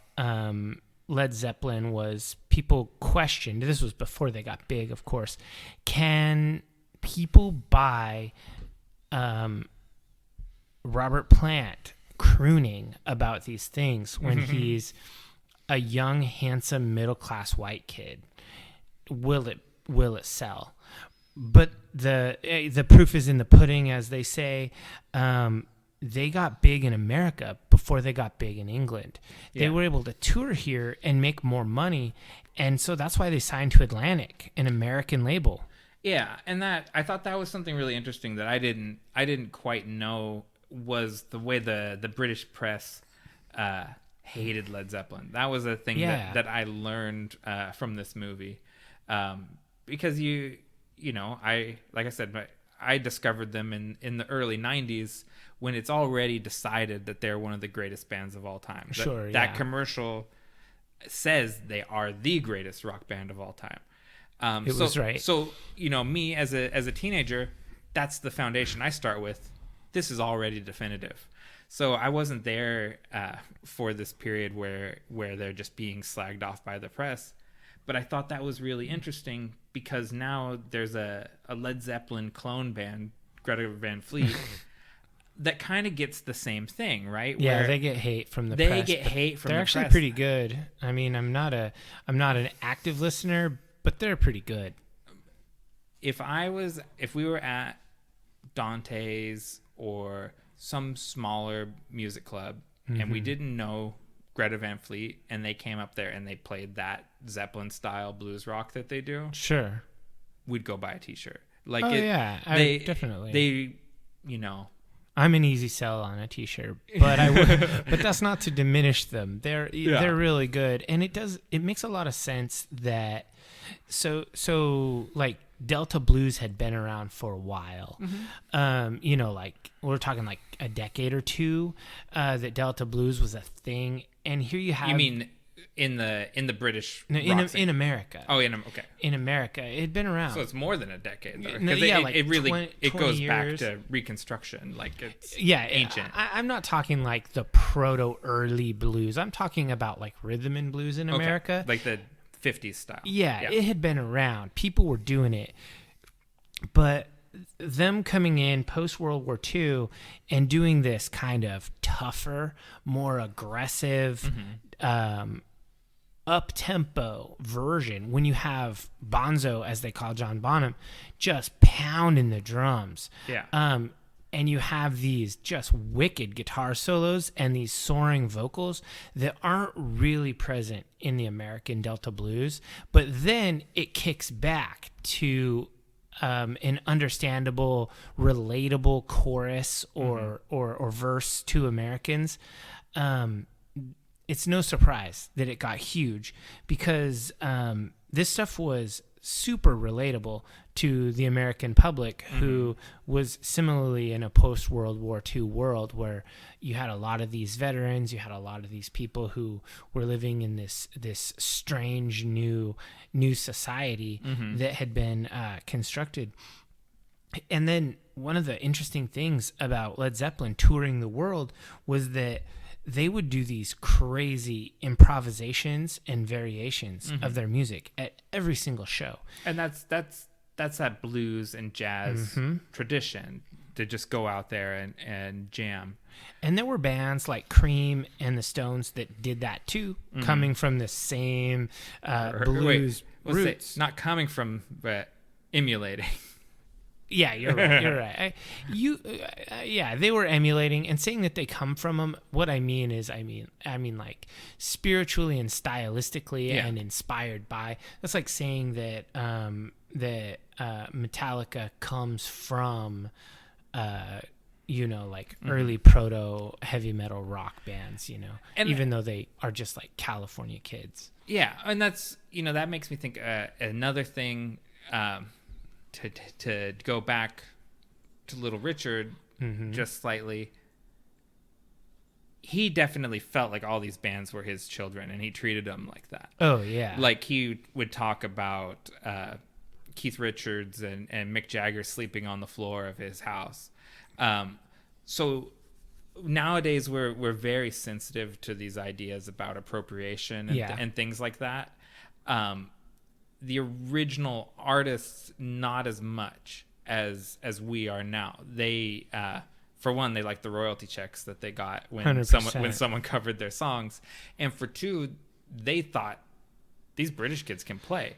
Led Zeppelin. Was people questioned, this was before they got big, of course, can people buy Robert Plant crooning about these things when he's a young, handsome, middle-class white kid? Will it sell? But the proof is in the pudding, as they say. They got big in America before they got big in England. They were able to tour here and make more money, and so that's why they signed to Atlantic, an American label. Yeah, and that I thought that was something really interesting that I didn't quite know, was the way the British press hated Led Zeppelin. That was a thing that I learned from this movie, because I discovered them in the early 90s, when it's already decided that they're one of the greatest bands of all time. That commercial says they are the greatest rock band of all time. It was right. So, me as a teenager, that's the foundation I start with. This is already definitive. So I wasn't there for this period where they're just being slagged off by the press. But I thought that was really interesting, because now there's a Led Zeppelin clone band, Greta Van Fleet, that kind of gets the same thing, right? Yeah, Where they get hate from the they press. get hate from the They're actually press. pretty good. I mean, I'm not an active listener, but they're pretty good. If we were at Dante's or some smaller music club and we didn't know Greta Van Fleet and they came up there and they played that Zeppelin style blues rock that they do, Sure. we'd go buy a t-shirt. Like, definitely. They, you know, I'm an easy sell on a t-shirt, but I would, but that's not to diminish them. They're really good, and it makes a lot of sense that so like Delta blues had been around for a while. You know, like we're talking like a decade or two that Delta blues was a thing, and here you have. You mean in the British in scene? America? Oh, okay. In America, it had been around. So it's more than a decade, though. No, Because it really 20 it goes years. back to Reconstruction, like it's ancient. I'm not talking like the proto early blues. I'm talking about like rhythm and blues in America, like the 50s style. Yeah, it had been around. People were doing it, but them coming in post World War II and doing this kind of tougher, more aggressive, up-tempo version, when you have Bonzo, as they call John Bonham, just pounding the drums. Yeah. And you have these just wicked guitar solos and these soaring vocals that aren't really present in the American Delta blues. But then it kicks back to an understandable, relatable chorus or verse to Americans. It's no surprise that it got huge because this stuff was super relatable to the American public who was similarly in a post-World War II world where you had a lot of these veterans, you had a lot of these people who were living in this strange new society that had been constructed. And then one of the interesting things about Led Zeppelin touring the world was that they would do these crazy improvisations and variations of their music at every single show. And that's that blues and jazz tradition to just go out there and jam. And there were bands like Cream and the Stones that did that too, coming from the same blues roots. Not coming from, but emulating. Yeah, you're right. You're right. Yeah, they were emulating and saying that they come from them. What I mean is, I mean like spiritually and stylistically and inspired by. That's like saying that Metallica comes from, like early proto heavy metal rock bands. And even though they are just like California kids. Yeah, and that's that makes me think another thing. To go back to Little Richard just slightly, he definitely felt like all these bands were his children, and he treated them like that. Oh, yeah. Like he would talk about Keith Richards and Mick Jagger sleeping on the floor of his house. So nowadays we're very sensitive to these ideas about appropriation and things like that. The original artists, not as much as we are now. They, for one, they like the royalty checks that they got when 100%. someone covered their songs, and for two, they thought these British kids can play.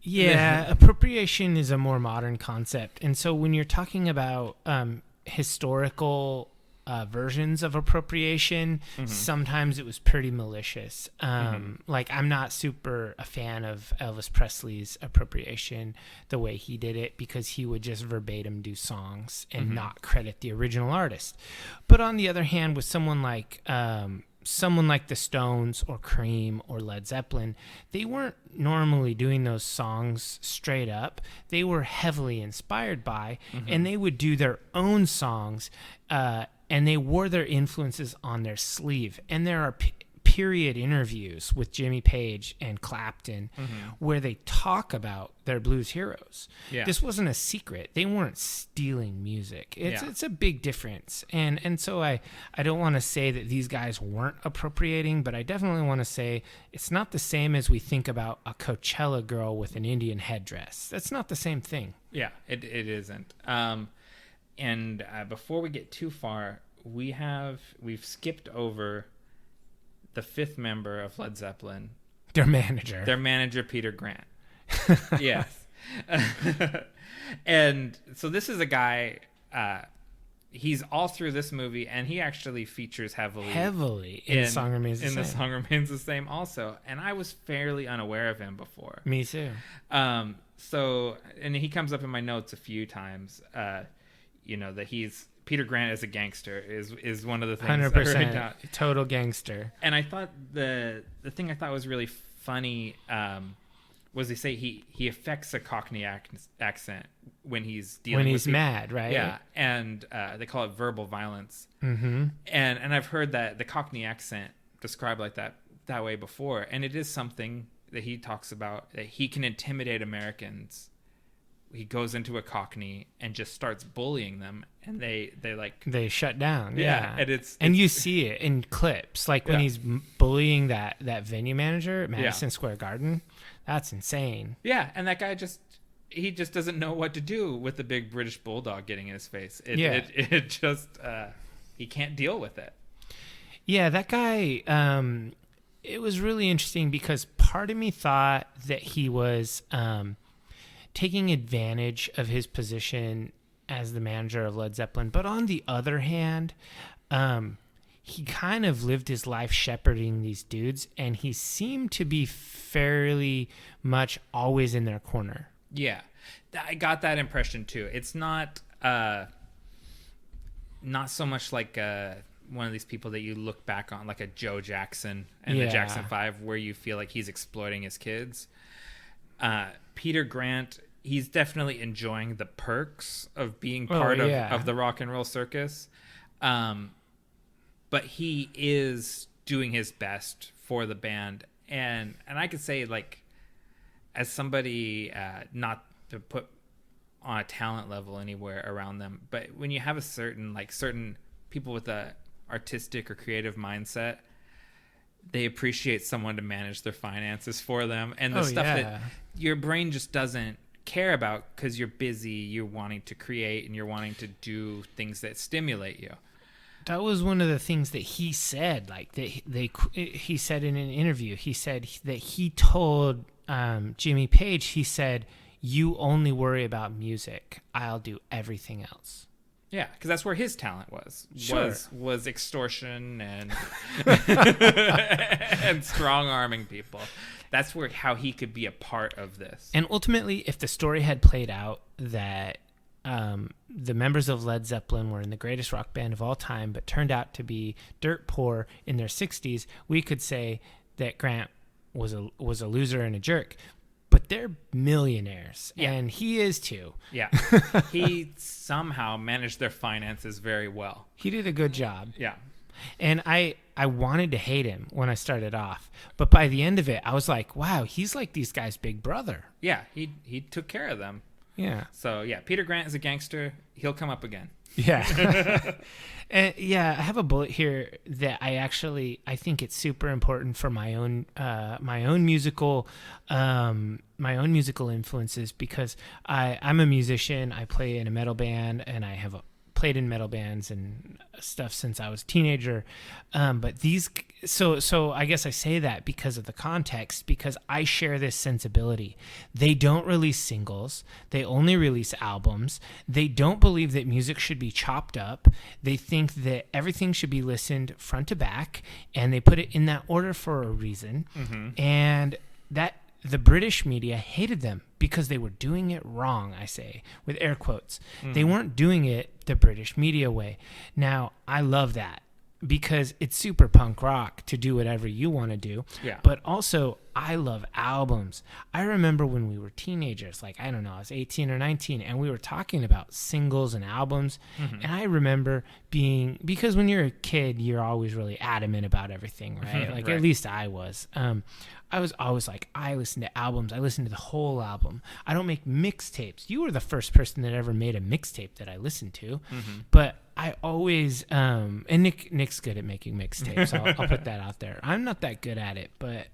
Yeah, appropriation is a more modern concept, and so when you're talking about historical versions of appropriation, sometimes it was pretty malicious. Like I'm not super a fan of Elvis Presley's appropriation the way he did it, because he would just verbatim do songs and not credit the original artist. But on the other hand, with someone like the Stones or Cream or Led Zeppelin, they weren't normally doing those songs straight up. They were heavily inspired by, and they would do their own songs, and they wore their influences on their sleeve. And there are period interviews with Jimmy Page and Clapton where they talk about their blues heroes. Yeah. This wasn't a secret. They weren't stealing music. It's a big difference. And so I don't want to say that these guys weren't appropriating, but I definitely want to say it's not the same as we think about a Coachella girl with an Indian headdress. That's not the same thing. Yeah, it isn't. And before we get too far, we've skipped over the fifth member of Led Zeppelin, their manager Peter Grant. Yes. And so this is a guy, he's all through this movie, and he actually features heavily in The Song Remains the Same also. And I was fairly unaware of him before. Me too. So, and he comes up in my notes a few times, that Peter Grant as a gangster is one of the things. 100% total gangster. And I thought the thing I thought was really funny was they say he affects a Cockney accent when he's dealing when with he's mad, right? Yeah, and they call it verbal violence. Mm-hmm. And I've heard that the Cockney accent described like that way before, and it is something that he talks about, that he can intimidate Americans. He goes into a Cockney and just starts bullying them, and they shut down. Yeah. And you see it in clips, like when he's bullying that venue manager at Madison Square Garden. That's insane. Yeah, and that guy just doesn't know what to do with the big British bulldog getting in his face. It just he can't deal with it. Yeah, that guy. It was really interesting because part of me thought that he was taking advantage of his position as the manager of Led Zeppelin. But on the other hand, he kind of lived his life shepherding these dudes, and he seemed to be fairly much always in their corner. Yeah, I got that impression too. It's not so much like one of these people that you look back on, like a Joe Jackson and the Jackson 5, where you feel like he's exploiting his kids. Peter Grant, he's definitely enjoying the perks of being part of the rock and roll circus. But he is doing his best for the band. And I could say, like, as somebody, not to put on a talent level anywhere around them, but when you have certain people with a artistic or creative mindset, they appreciate someone to manage their finances for them, and the stuff that your brain just doesn't care about because you're busy, you're wanting to create and you're wanting to do things that stimulate you. That was one of the things that he said. Like he said in an interview, he said that he told Jimmy Page, he said, "You only worry about music. I'll do everything else." Yeah, because that's where his talent was. Sure. Was extortion and and strong arming people. That's how he could be a part of this. And ultimately, if the story had played out that the members of Led Zeppelin were in the greatest rock band of all time, but turned out to be dirt poor in their 60s, we could say that Grant was a loser and a jerk. But they're millionaires, and he is too. Yeah, he somehow managed their finances very well. He did a good job. Yeah. And I wanted to hate him when I started off, but by the end of it, I was like, wow, he's like these guys' big brother. Yeah, he took care of them. Yeah. So, yeah, Peter Grant is a gangster. He'll come up again. Yeah. And I have a bullet here that I think it's super important for my own musical influences, because I'm a musician. I play in a metal band, and I have played in metal bands and stuff since I was a teenager. But so I guess I say that because of the context, because I share this sensibility. They don't release singles. They only release albums. They don't believe that music should be chopped up. They think that everything should be listened front to back, and they put it in that order for a reason. Mm-hmm. And that the British media hated them because they were doing it wrong, I say, with air quotes. Mm-hmm. They weren't doing it the British media way. Now, I love that because it's super punk rock to do whatever you want to do. Yeah. But also, I love albums. I remember when we were teenagers, like, I don't know, I was 18 or 19, and we were talking about singles and albums. Mm-hmm. And I remember because when you're a kid, you're always really adamant about everything, right? Like, right. At least I was. I was always like, I listen to albums. I listen to the whole album. I don't make mixtapes. You were the first person that ever made a mixtape that I listened to. Mm-hmm. But I always, and Nick's good at making mixtapes. I'll put that out there. I'm not that good at it, but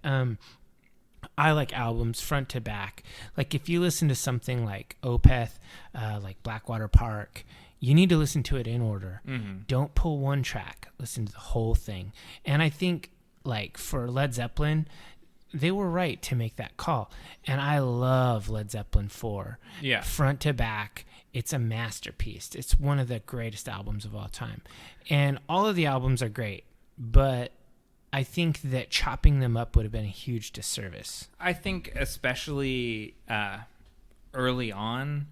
I like albums front to back. Like if you listen to something like Opeth, like Blackwater Park, you need to listen to it in order. Mm-hmm. Don't pull one track. Listen to the whole thing. And I think, like, for Led Zeppelin, they were right to make that call. And I love Led Zeppelin 4. Yeah. Front to back, it's a masterpiece. It's one of the greatest albums of all time. And all of the albums are great, but I think that chopping them up would have been a huge disservice. I think especially early on,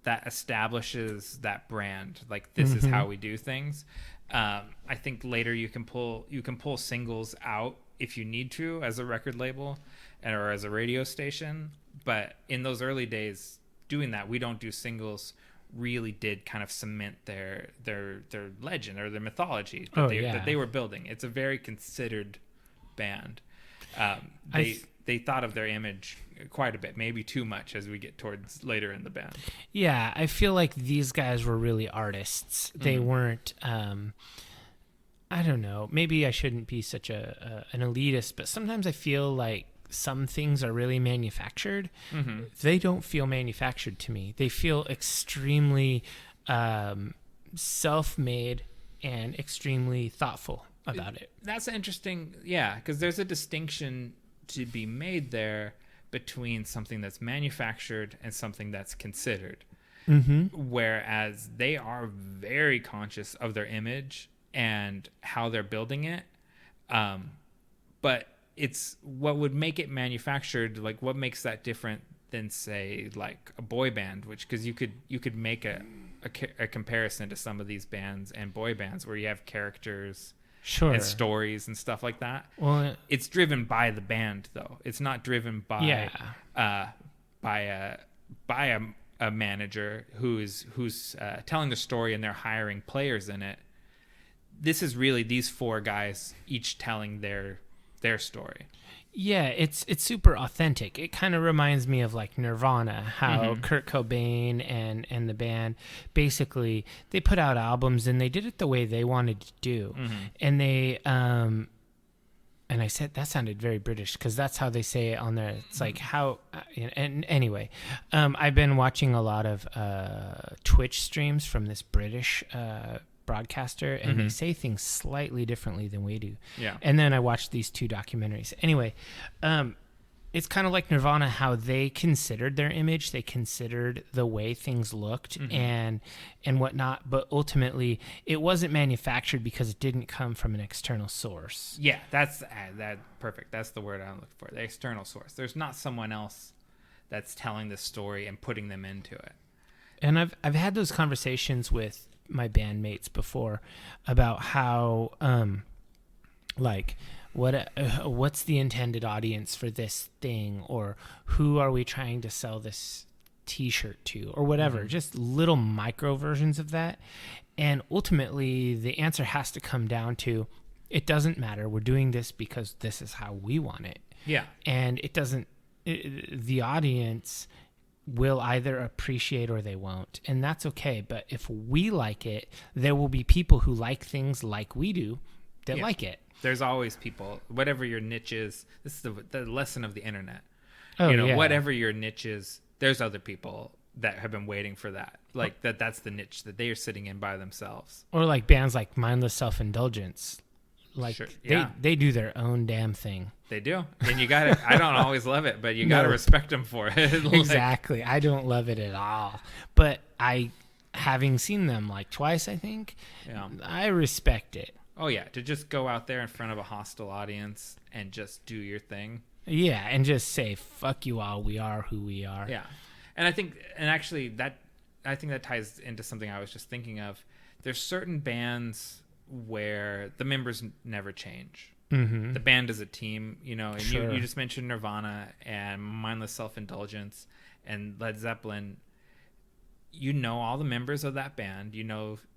that establishes that brand. Like, this is how we do things. I think later you can pull singles out if you need to as a record label or as a radio station. But in those early days, doing that, we don't do singles, really did kind of cement their legend or their mythology that they were building. It's a very considered band. They thought of their image quite a bit, maybe too much as we get towards later in the band. Yeah, I feel like these guys were really artists. They weren't, I don't know, maybe I shouldn't be such an elitist, but sometimes I feel like some things are really manufactured. Mm-hmm. They don't feel manufactured to me. They feel extremely self-made and extremely thoughtful about it. That's interesting, yeah, because there's a distinction to be made there between something that's manufactured and something that's considered. Mm-hmm. Whereas they are very conscious of their image and how they're building it. But it's what would make it manufactured, like what makes that different than, say, like a boy band, which, because you could make a comparison to some of these bands and boy bands where you have characters, sure, and stories and stuff like that. Well, it's driven by the band, though. It's not driven by a manager who's telling the story and they're hiring players in it. This is really these four guys each telling their story. Yeah, it's super authentic. It kind of reminds me of like Nirvana, how Kurt Cobain and the band, basically they put out albums and they did it the way they wanted to do. And they and I said that sounded very British because that's how they say it on there. It's like how and anyway, I've been watching a lot of Twitch streams from this British broadcaster, and they say things slightly differently than we do. Yeah. And then I watched these two documentaries. Anyway, it's kind of like Nirvana, how they considered their image, they considered the way things looked and whatnot, but ultimately it wasn't manufactured because it didn't come from an external source. Yeah, that's that perfect. That's the word I'm looking for. The external source. There's not someone else that's telling the story and putting them into it. And I've had those conversations with my bandmates before about how like what's the intended audience for this thing, or who are we trying to sell this t-shirt to, or whatever, just little micro versions of that. And ultimately the answer has to come down to, it doesn't matter, we're doing this because this is how we want it. Yeah. And the audience will either appreciate or they won't, and that's okay. But if we like it, there will be people who like things like we do that like it. There's always people, whatever your niche is. This is the lesson of the internet. Whatever your niche is, there's other people that have been waiting for that. Like that's the niche that they are sitting in by themselves. Or like bands like Mindless Self-Indulgence. Like, sure. They do their own damn thing. They do. And you got to, I don't always love it, but you got to respect them for it. Like, exactly. I don't love it at all. But having seen them like twice, I think, I respect it. Oh, yeah. To just go out there in front of a hostile audience and just do your thing. Yeah. And just say, fuck you all. We are who we are. Yeah. And I think that ties into something I was just thinking of. There's certain bands where the members never change. The band is a team, and sure. you just mentioned Nirvana and Mindless Self-Indulgence and Led Zeppelin. All the members of that band.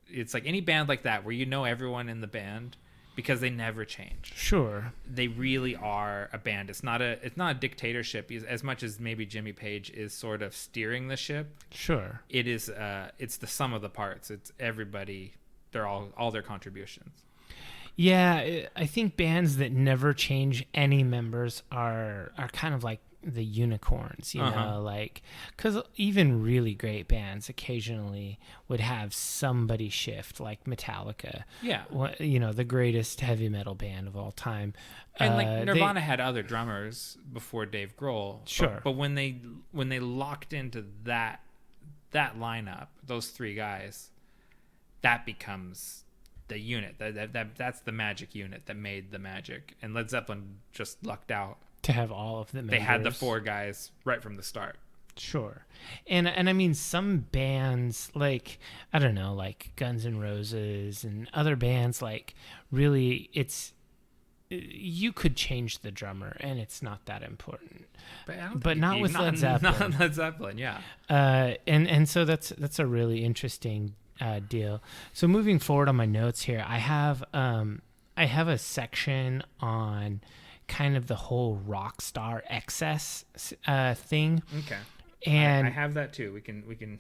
It's like any band like that where everyone in the band because they never change. Sure. They really are a band. It's not a dictatorship as much as maybe Jimmy Page is sort of steering the ship. Sure. It is it's the sum of the parts. It's everybody. They're all their contributions. Yeah, I think bands that never change any members are kind of like the unicorns, you know, like, because even really great bands occasionally would have somebody shift, like Metallica. Yeah. You know, the greatest heavy metal band of all time. And like Nirvana had other drummers before Dave Grohl. Sure. But when they locked into that lineup, those three guys, that becomes the unit. That's the magic unit that made the magic. And Led Zeppelin just lucked out to have all of the members. They had the four guys right from the start. Sure. And I mean, some bands, like, I don't know, like Guns N' Roses and other bands, like, really, you could change the drummer and it's not that important. But not with Led Zeppelin. Not Led Zeppelin, yeah. And so that's a really interesting deal. So moving forward on my notes here, I have a section on kind of the whole rock star excess thing. Okay. And I have that too. We can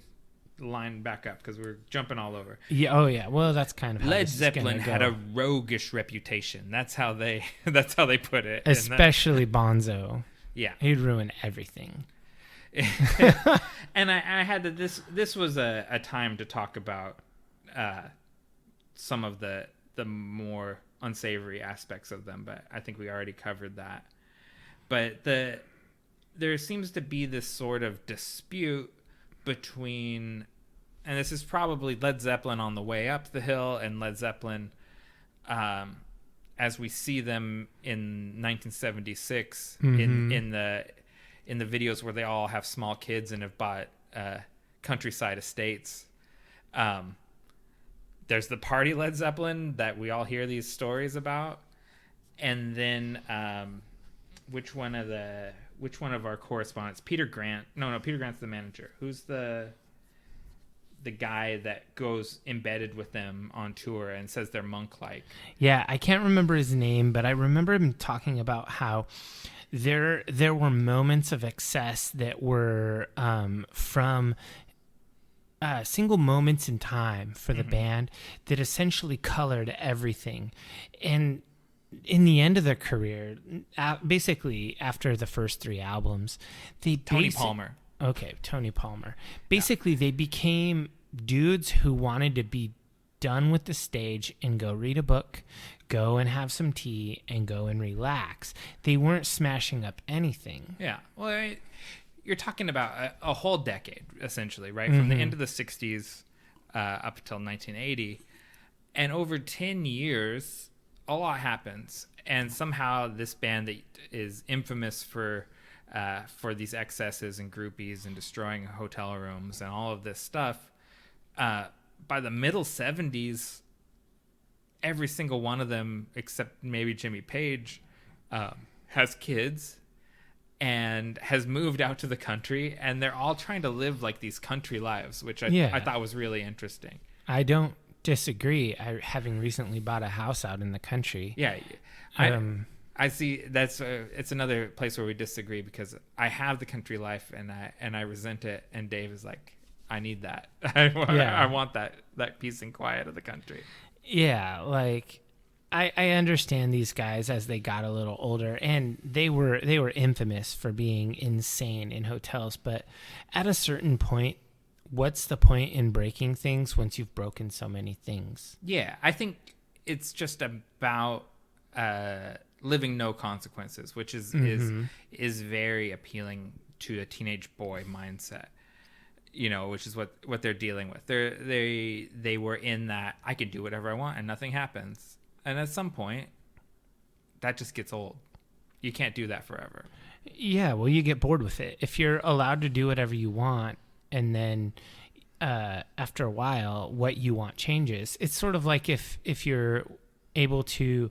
line back up because we're jumping all over. Yeah. Oh yeah. Well, that's kind of how Led Zeppelin had a roguish reputation. That's how they put it. Especially Bonzo. Yeah. He'd ruin everything. And I had to, this was a time to talk about some of the more unsavory aspects of them, but I think we already covered that. But there seems to be this sort of dispute between, and this is probably Led Zeppelin on the way up the hill and Led Zeppelin as we see them in 1976 in the videos where they all have small kids and have bought countryside estates. There's the party Led Zeppelin that we all hear these stories about, and then which one of our correspondents? Peter Grant. No, Peter Grant's the manager. Who's the guy that goes embedded with them on tour and says they're monk-like? Yeah, I can't remember his name, but I remember him talking about how there were moments of excess that were from single moments in time for the band that essentially colored everything. And in the end of their career, basically after the first three albums, Tony Palmer. Okay, Tony Palmer. Basically, they became dudes who wanted to be done with the stage and go read a book, go and have some tea, and go and relax. They weren't smashing up anything. Yeah. Well, you're talking about a whole decade, essentially, right? From the end of the 60s up until 1980. And over 10 years, a lot happens. And somehow this band that is infamous for these excesses and groupies and destroying hotel rooms and all of this stuff, by the middle 70s, every single one of them, except maybe Jimmy Page, has kids and has moved out to the country, and they're all trying to live like these country lives, which I thought was really interesting. I don't disagree. Having recently bought a house out in the country. Yeah. I see it's another place where we disagree, because I have the country life and I resent it, and Dave is like, I need that. I want that peace and quiet of the country. Yeah, like I understand these guys as they got a little older, and they were infamous for being insane in hotels, but at a certain point, what's the point in breaking things once you've broken so many things? Yeah, I think it's just about living no consequences, which is very appealing to a teenage boy mindset. You know, which is what they're dealing with. They were in that I can do whatever I want and nothing happens. And at some point, that just gets old. You can't do that forever. Yeah, well, you get bored with it. If you're allowed to do whatever you want, and then after a while, what you want changes. It's sort of like if you're able to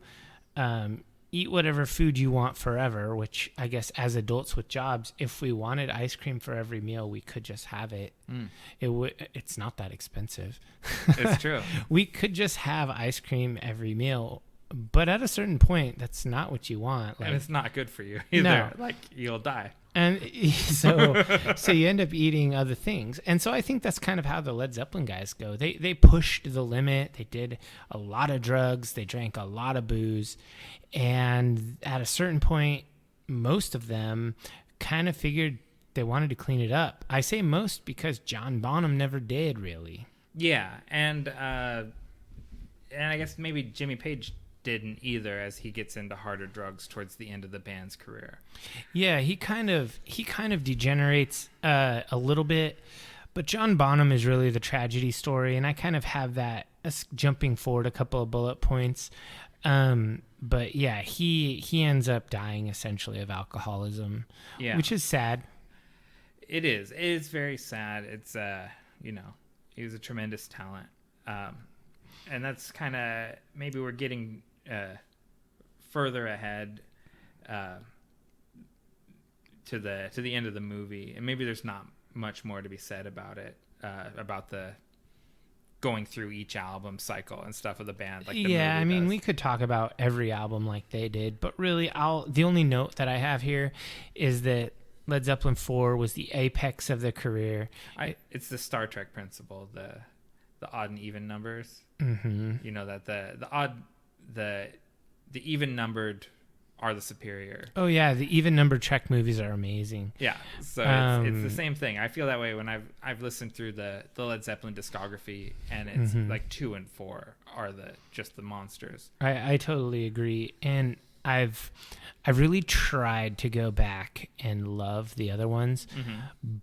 eat whatever food you want forever, which I guess as adults with jobs, if we wanted ice cream for every meal, we could just have it. It's not that expensive. It's true. We could just have ice cream every meal, but at a certain point, that's not what you want. And it's not good for you either. No. Like, you'll die. And so you end up eating other things. And so I think that's kind of how the Led Zeppelin guys go. They pushed the limit. They did a lot of drugs. They drank a lot of booze. And at a certain point, most of them kind of figured they wanted to clean it up. I say most because John Bonham never did, really. Yeah, and I guess maybe Jimmy Page didn't either, as he gets into harder drugs towards the end of the band's career. Yeah, he kind of degenerates a little bit, but John Bonham is really the tragedy story, and I kind of have that jumping forward a couple of bullet points. But yeah, he ends up dying essentially of alcoholism, which is sad. It is. It is very sad. It's he was a tremendous talent, and that's kind of maybe we're getting further ahead to the end of the movie, and maybe there's not much more to be said about it, about the going through each album cycle and stuff of the band. Like I mean, we could talk about every album like they did, but really, the only note that I have here is that Led Zeppelin 4 was the apex of their career. It's the Star Trek principle, the odd and even numbers. Mm-hmm. You know that the even numbered are the superior. Oh yeah, the even numbered Trek movies are amazing. Yeah, so it's the same thing. I feel that way when I've listened through the Led Zeppelin discography, and it's like 2 and 4 are just the monsters. I totally agree, and I've really tried to go back and love the other ones,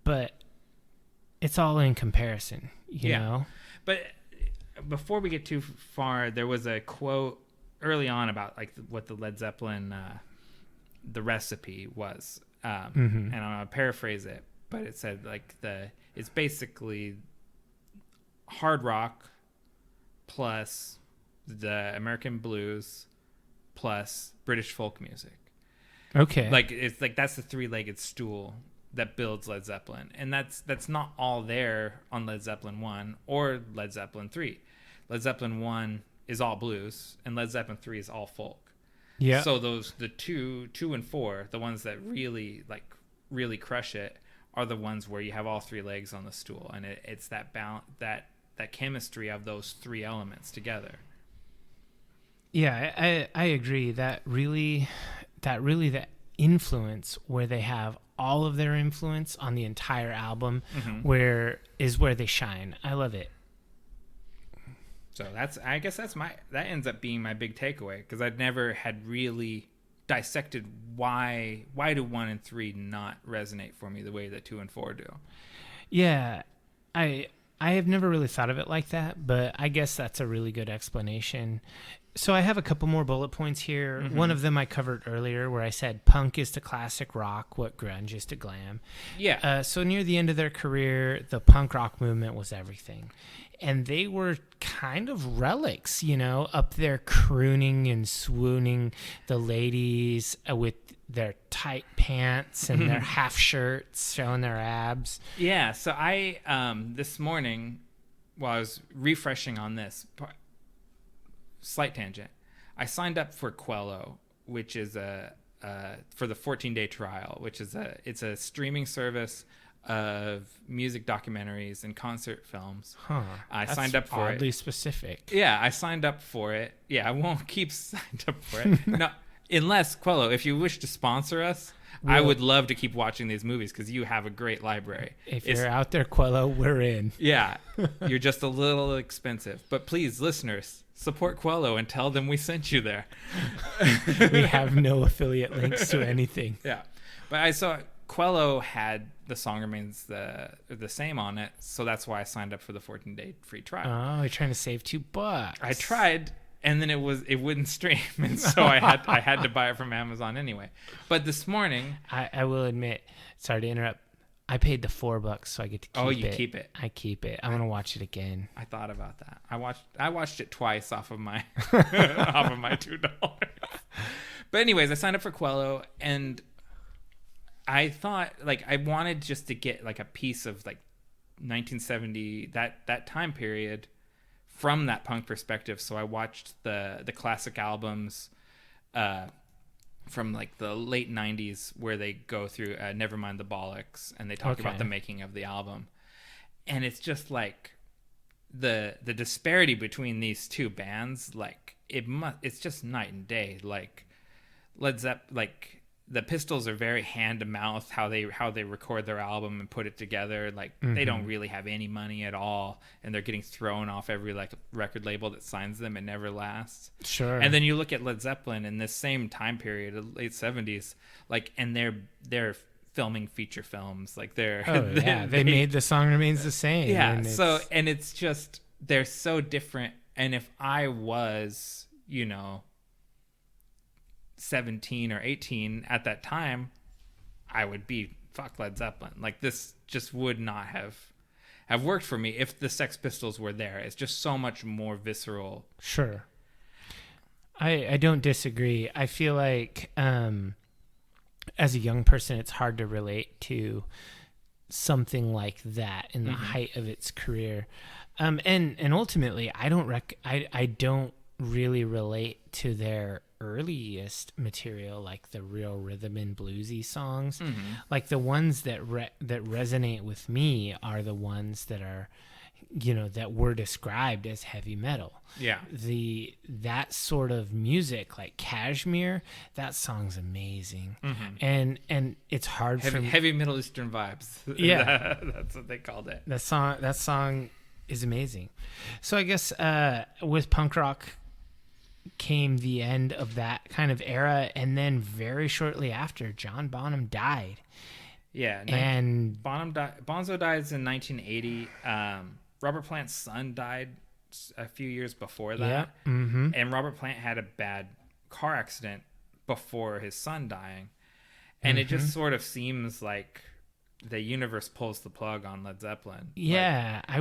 but it's all in comparison, you know? But before we get too far, there was a quote early on about like what the Led Zeppelin, the recipe was. And I'm going to paraphrase it, but it said like it's basically hard rock plus the American blues plus British folk music. Okay. Like it's like that's the three-legged stool that builds Led Zeppelin. And that's not all there on Led Zeppelin 1 or Led Zeppelin 3. Led Zeppelin 1 is all blues and Led Zeppelin 3 is all folk. Yeah. So the two and 4, the ones that really crush it, are the ones where you have all three legs on the stool, and it's that that chemistry of those three elements together. Yeah, I agree. That really the influence where they have all of their influence on the entire album, where they shine. I love it. So that ends up being my big takeaway, because I'd never had really dissected why do 1 and 3 not resonate for me the way that 2 and 4 do. Yeah, I have never really thought of it like that, but I guess that's a really good explanation. So I have a couple more bullet points here. One of them I covered earlier, where I said punk is to classic rock what grunge is to glam. Yeah. So near the end of their career, the punk rock movement was everything. And they were kind of relics, up there crooning and swooning the ladies with their tight pants and their half shirts showing their abs. Yeah. So I, this morning, while I was refreshing on this, slight tangent, I signed up for Quello, which is for the 14-day trial, which is it's a streaming service of music documentaries and concert films. I signed up for it. Oddly specific. Yeah, I signed up for it. Yeah, I won't keep signed up for it. No, unless Quello, if you wish to sponsor us, I would love to keep watching these movies because you have a great library. If you're out there, Quello, we're in. Yeah, you're just a little expensive. But please, listeners, support Quello and tell them we sent you there. We have no affiliate links to anything. Yeah, but I saw Quello had The Song Remains the Same on it, so that's why I signed up for the 14-day free trial. Oh, you're trying to save $2. I tried, and then it wouldn't stream, and so I had to buy it from Amazon anyway. But this morning, I will admit, sorry to interrupt, I paid the $4, so I get to keep it. Oh, you keep it. I keep it. I'm gonna watch it again. I thought about that. I watched it twice off of my off of my $2. But anyways, I signed up for Quello, and I thought I wanted just to get a piece of 1970, that time period from that punk perspective. So I watched the classic albums from the late 90s, where they go through Nevermind the Bollocks, and they talk about the making of the album. And it's just the disparity between these two bands, it's just night and day. Led Zeppelin, the Pistols are very hand to mouth how they record their album and put it together. Like they don't really have any money at all, and they're getting thrown off every like record label that signs them. It never lasts. Sure. And then you look at Led Zeppelin in this same time period, the late 70s, like, and they're filming feature films. Like they made The Song Remains the Same. Yeah. And And it's just, they're so different. And if I was, 17 or 18 at that time, I would be fuck Led Zeppelin. Like, this just would not have worked for me if the Sex Pistols were there. It's just so much more visceral. Sure. I don't disagree. I feel like as a young person, it's hard to relate to something like that in the height of its career. And ultimately, I don't really relate to their earliest material, like the real rhythm and bluesy songs. Like the ones that resonate with me are the ones that are, that were described as heavy metal. Yeah. That sort of music, like Kashmir, that song's amazing. And it's hard for me. Heavy Middle Eastern vibes. Yeah. That's what they called it. That song is amazing. So I guess with punk rock came the end of that kind of era, and then very shortly after, John Bonham died. Yeah. And Bonzo dies in 1980. Robert Plant's son died a few years before that. Yeah. And Robert Plant had a bad car accident before his son dying. And it just sort of seems like the universe pulls the plug on Led Zeppelin. Yeah. I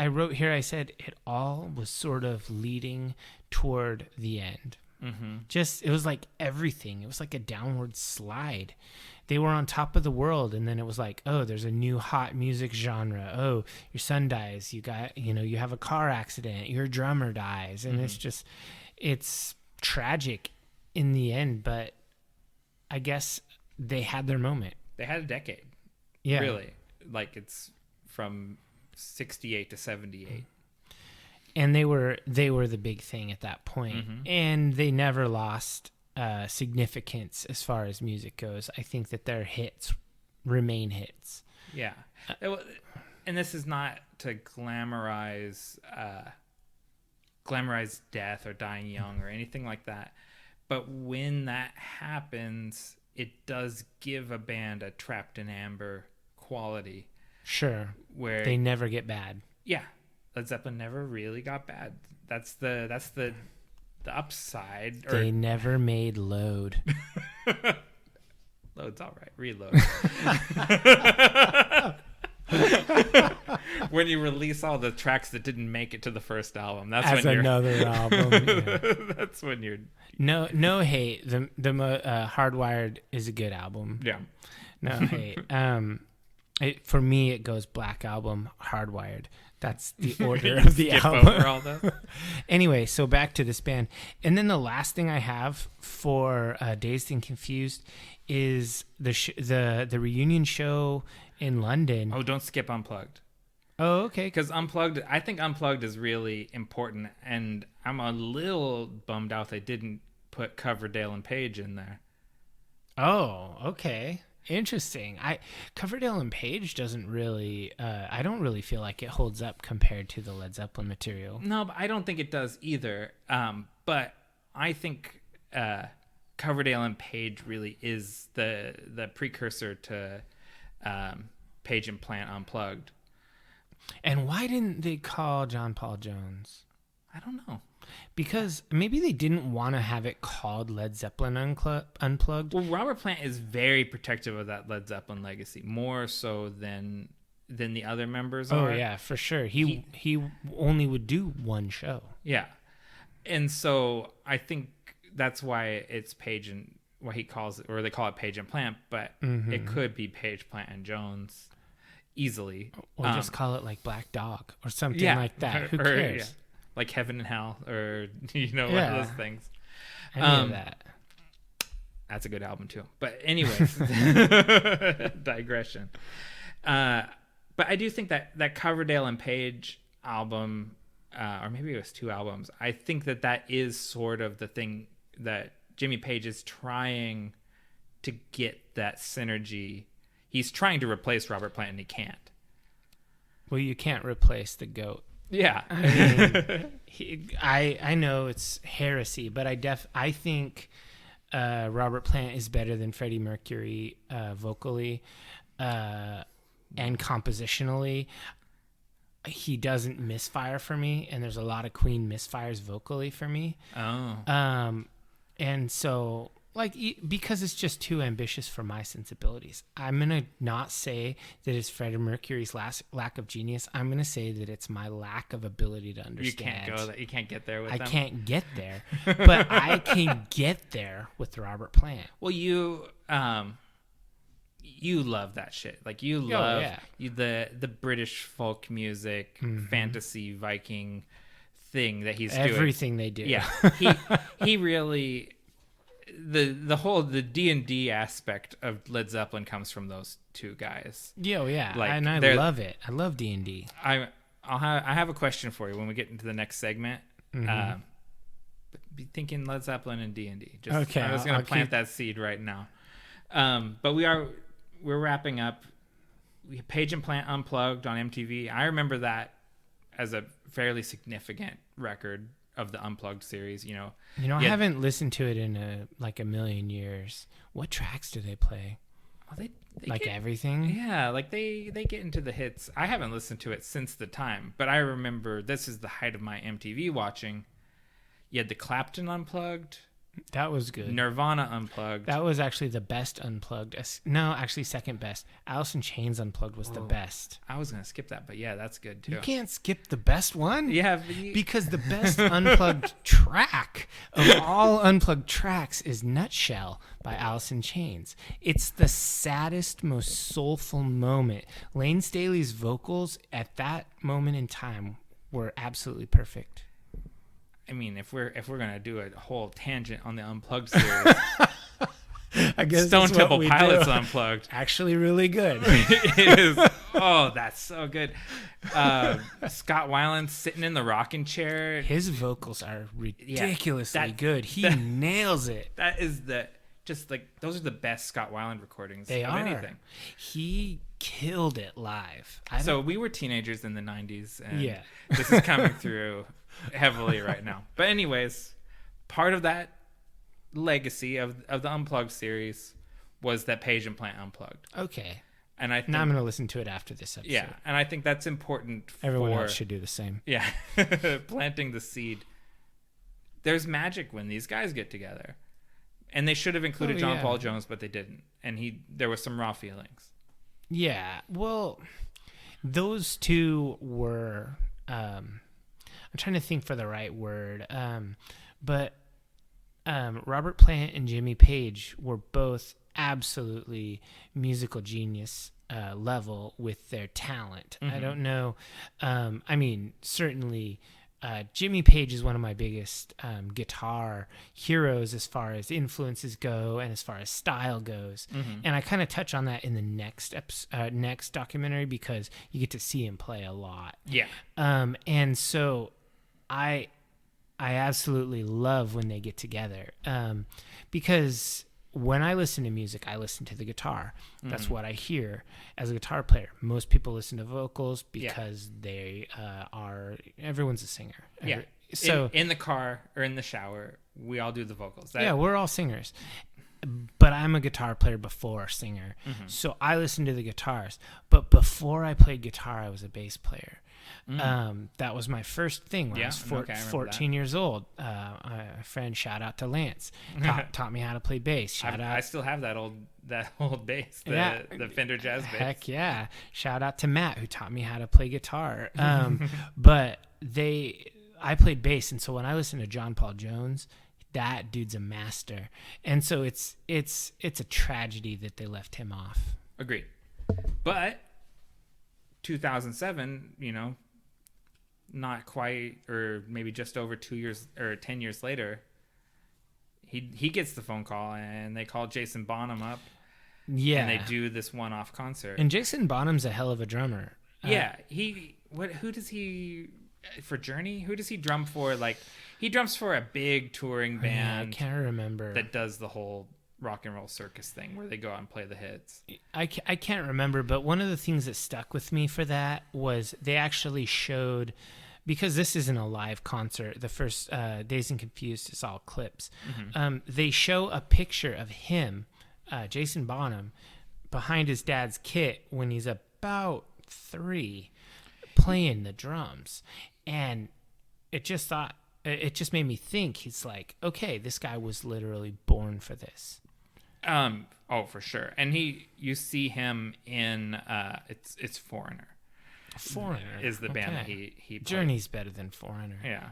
wrote here, I said it all was sort of leading toward the end. It was like everything. It was like a downward slide. They were on top of the world, and then it was like, oh, there's a new hot music genre. Oh, your son dies. You have a car accident. Your drummer dies. And it's tragic in the end, but I guess they had their moment. They had a decade. Yeah. Really. Like, it's from 68 to 78. And they were the big thing at that point. And they never lost significance as far as music goes. I think that their hits remain hits. Yeah. And this is not to glamorize death or dying young or anything like that. But when that happens, it does give a band a Trapped in Amber quality. Sure. Where they never get bad. Yeah. Led Zeppelin never really got bad. That's the upside. They never made Load. Load's all right. Reload. When you release all the tracks that didn't make it to the first album, that's when another album. Yeah. That's when you're no hate. The Hardwired is a good album. Yeah. No hate. For me, it goes Black Album, Hardwired. That's the order of the album. Over all that. Anyway, so back to this band. And then the last thing I have for Dazed and Confused is the reunion show in London. Oh, don't skip Unplugged. Oh, okay. Because I think Unplugged is really important, and I'm a little bummed out they didn't put Coverdale and Page in there. Oh, okay. Interesting. Coverdale and Page doesn't really. I don't really feel like it holds up compared to the Led Zeppelin material. No, but I don't think it does either. But I think Coverdale and Page really is the precursor to Page and Plant Unplugged. And why didn't they call John Paul Jones? I don't know. Because maybe they didn't want to have it called Led Zeppelin Unplugged. Well, Robert Plant is very protective of that Led Zeppelin legacy, more so than the other members are. Oh, yeah, for sure. He only would do one show. Yeah. And so I think that's why it's Page and what he calls it, or they call it Page and Plant, but it could be Page, Plant, and Jones easily. Or just call it like Black Dog or something like that. Who cares? Yeah. Like Heaven and Hell, or one of those things. Any of that. That's a good album too. But anyways, digression. But I do think that Coverdale and Page album, or maybe it was 2 albums, I think that is sort of the thing that Jimmy Page is trying to get that synergy. He's trying to replace Robert Plant, and he can't. Well, you can't replace the GOAT. Yeah. I mean, I know it's heresy, but I think Robert Plant is better than Freddie Mercury vocally and compositionally. He doesn't misfire for me, and there's a lot of Queen misfires vocally for me. Oh. And so, like, because it's just too ambitious for my sensibilities, I'm going to not say that it's Freddie Mercury's lack of genius. I'm going to say that it's my lack of ability to understand. You can't get there with them. I can't get there, but I can get there with Robert Plant. Well, you love that shit. Like, you love the British folk music, fantasy Viking thing that he's doing. Everything they do. Yeah. He really... the D&D aspect of Led Zeppelin comes from those two guys. Yeah. Like, and I love it. I love D&D. I have a question for you when we get into the next segment. Be thinking Led Zeppelin and D&D. Okay. I was going to plant that seed right now. But we're wrapping up. We Page and Plant Unplugged on MTV. I remember that as a fairly significant record of the Unplugged series. I haven't listened to it in a million years. What tracks do they play? Well, they like get, everything. Yeah, like they get into the hits. I haven't listened to it since the time, but I remember this is the height of my MTV watching. You had the Clapton Unplugged. That was good. Nirvana Unplugged. That was actually the best Unplugged. No, actually second best. Alice in Chains Unplugged was the best. I was going to skip that, but yeah, that's good too. You can't skip the best one? Yeah. Because the best Unplugged track of all Unplugged tracks is Nutshell by Alice in Chains. It's the saddest, most soulful moment. Lane Staley's vocals at that moment in time were absolutely perfect. I mean, if we're gonna do a whole tangent on the Unplugged series, I guess Stone Temple Pilots Unplugged, actually really good. It is. Oh, that's so good. Scott Weiland sitting in the rocking chair. His vocals are ridiculously good. He nails it. That is those are the best Scott Weiland recordings of anything. He killed it live. So we were teenagers in the 90s, and this is coming through heavily right now. But anyways, part of that legacy of the Unplugged series was that Page and Plant Unplugged. Okay. And I think, now I'm going to listen to it after this episode. Yeah, and I think that's important. Everyone else should do the same. Yeah, planting the seed. There's magic when these guys get together, and they should have included John Paul Jones, but they didn't. And there was some raw feelings. Yeah, well, those two were. I'm trying to think for the right word, but Robert Plant and Jimmy Page were both absolutely musical genius level with their talent. I don't know. I mean, certainly Jimmy Page is one of my biggest guitar heroes as far as influences go and as far as style goes. And I kind of touch on that in the next documentary because you get to see him play a lot. Yeah. And so I absolutely love when they get together because when I listen to music, I listen to the guitar. That's what I hear as a guitar player. Most people listen to vocals because they everyone's a singer. Yeah. So in the car or in the shower, we all do the vocals. We're all singers. But I'm a guitar player before a singer. So I listen to the guitars. But before I played guitar, I was a bass player. That was my first thing when I was 14 years old. A friend, shout out to Lance, taught me how to play bass. I still have that old bass, the Fender Jazz bass. Heck yeah. Shout out to Matt, who taught me how to play guitar. But I played bass, and so when I listen to John Paul Jones, that dude's a master. And so it's a tragedy that they left him off. Agreed. But 2007, not quite, or maybe just over 2 years or 10 years later, he gets the phone call, and they call Jason Bonham up. Yeah. And they do this one-off concert. And Jason Bonham's a hell of a drummer. Yeah. Who does he, for Journey? Who does he drum for? Like, he drums for a big touring band. I can't remember. That does the whole rock and roll circus thing where they go out and play the hits. I can't remember, but one of the things that stuck with me for that was they actually showed, because this isn't a live concert, the first Dazed and Confused is all clips. They show a picture of him, Jason Bonham, behind his dad's kit when he's about 3, playing the drums. And it just made me think, he's like, okay, this guy was literally born for this. Oh, for sure. And you see him in it's Foreigner. Foreigner is the band that he played. Journey's better than Foreigner. Yeah.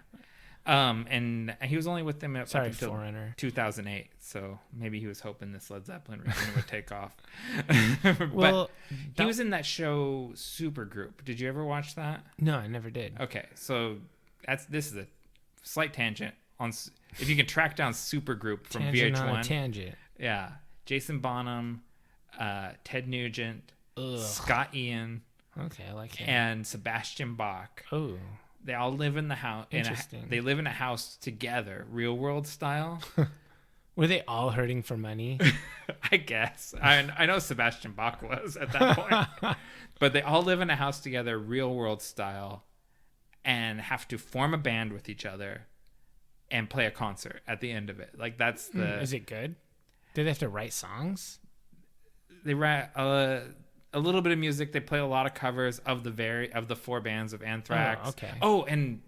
And he was only with them up until Foreigner. 2008. So maybe he was hoping this Led Zeppelin reunion would take off. Well, he was in that show Supergroup. Did you ever watch that? No, I never did. Okay, so this is a slight tangent on if you can track down Supergroup from Tangent VH1. on a tangent. Yeah, Jason Bonham, Ted Nugent, Scott Ian. Okay, I like him. And Sebastian Bach. Oh, they all live in the house. Interesting. They live in a house together, real world style. Were they all hurting for money? I guess. I know Sebastian Bach was at that point. But they all live in a house together, real world style, and have to form a band with each other and play a concert at the end of it. Like, that's the... Is it good? Do they have to write songs? They write a little bit of music. They play a lot of covers of the 4 bands of Anthrax. Oh, okay. Oh, and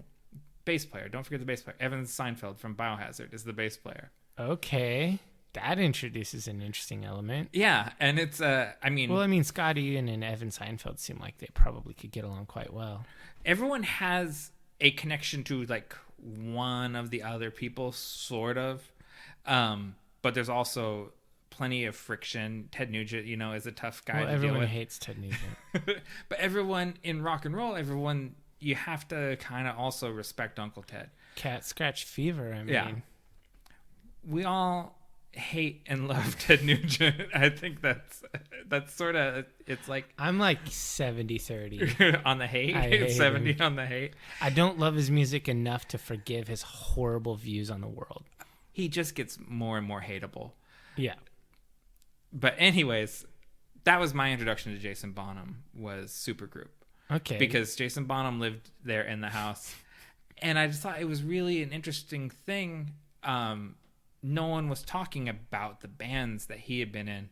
bass player. Don't forget the bass player. Evan Seinfeld from Biohazard is the bass player. Okay. That introduces an interesting element. Yeah, and it's Scott Ian and Evan Seinfeld seem like they probably could get along quite well. Everyone has a connection to like one of the other people, sort of. But there's also plenty of friction. Ted Nugent, is a tough guy to deal with. Everyone hates Ted Nugent. But everyone in rock and roll, you have to kind of also respect Uncle Ted. Cat scratch fever, I mean. Yeah. We all hate and love Ted Nugent. I think that's sort of, it's like... I'm like 70-30. On the hate? I hate 70 him. on the hate? I don't love his music enough to forgive his horrible views on the world. He just gets more and more hateable. Yeah. But anyways, that was my introduction to Jason Bonham, was Supergroup. Okay. Because Jason Bonham lived there in the house. And I just thought it was really an interesting thing. No one was talking about the bands that he had been in.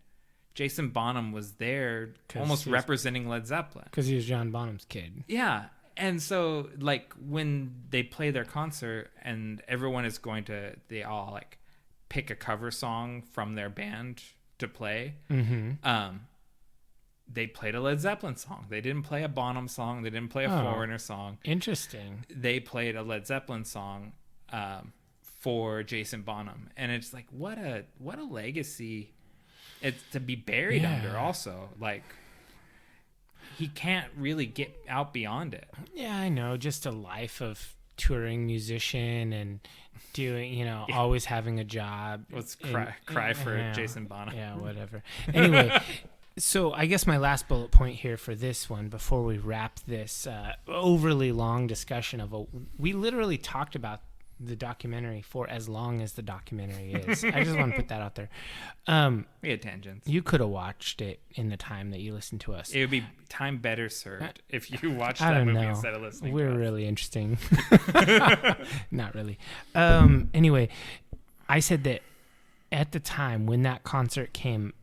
Jason Bonham was there almost representing Led Zeppelin. Because he was John Bonham's kid. Yeah. And so, like, when they play their concert and everyone is they all, like, pick a cover song from their band to play. Mm-hmm. They played a Led Zeppelin song. They didn't play a Bonham song. They didn't play a Foreigner song. Interesting. They played a Led Zeppelin song for Jason Bonham, and it's like what a legacy it's to be buried under. Also, like, he can't really get out beyond it. Yeah, I know. Just a life of touring musician and doing, always having a job. Let's cry for Jason Bonham. Yeah, whatever. Anyway. So I guess my last bullet point here for this one, before we wrap this overly long discussion we literally talked about the documentary for as long as the documentary is. I just want to put that out there. We had tangents. You could have watched it in the time that you listened to us. It would be time better served if you watched that movie instead of listening. We're really interesting. Not really. Anyway, I said that at the time when that concert came,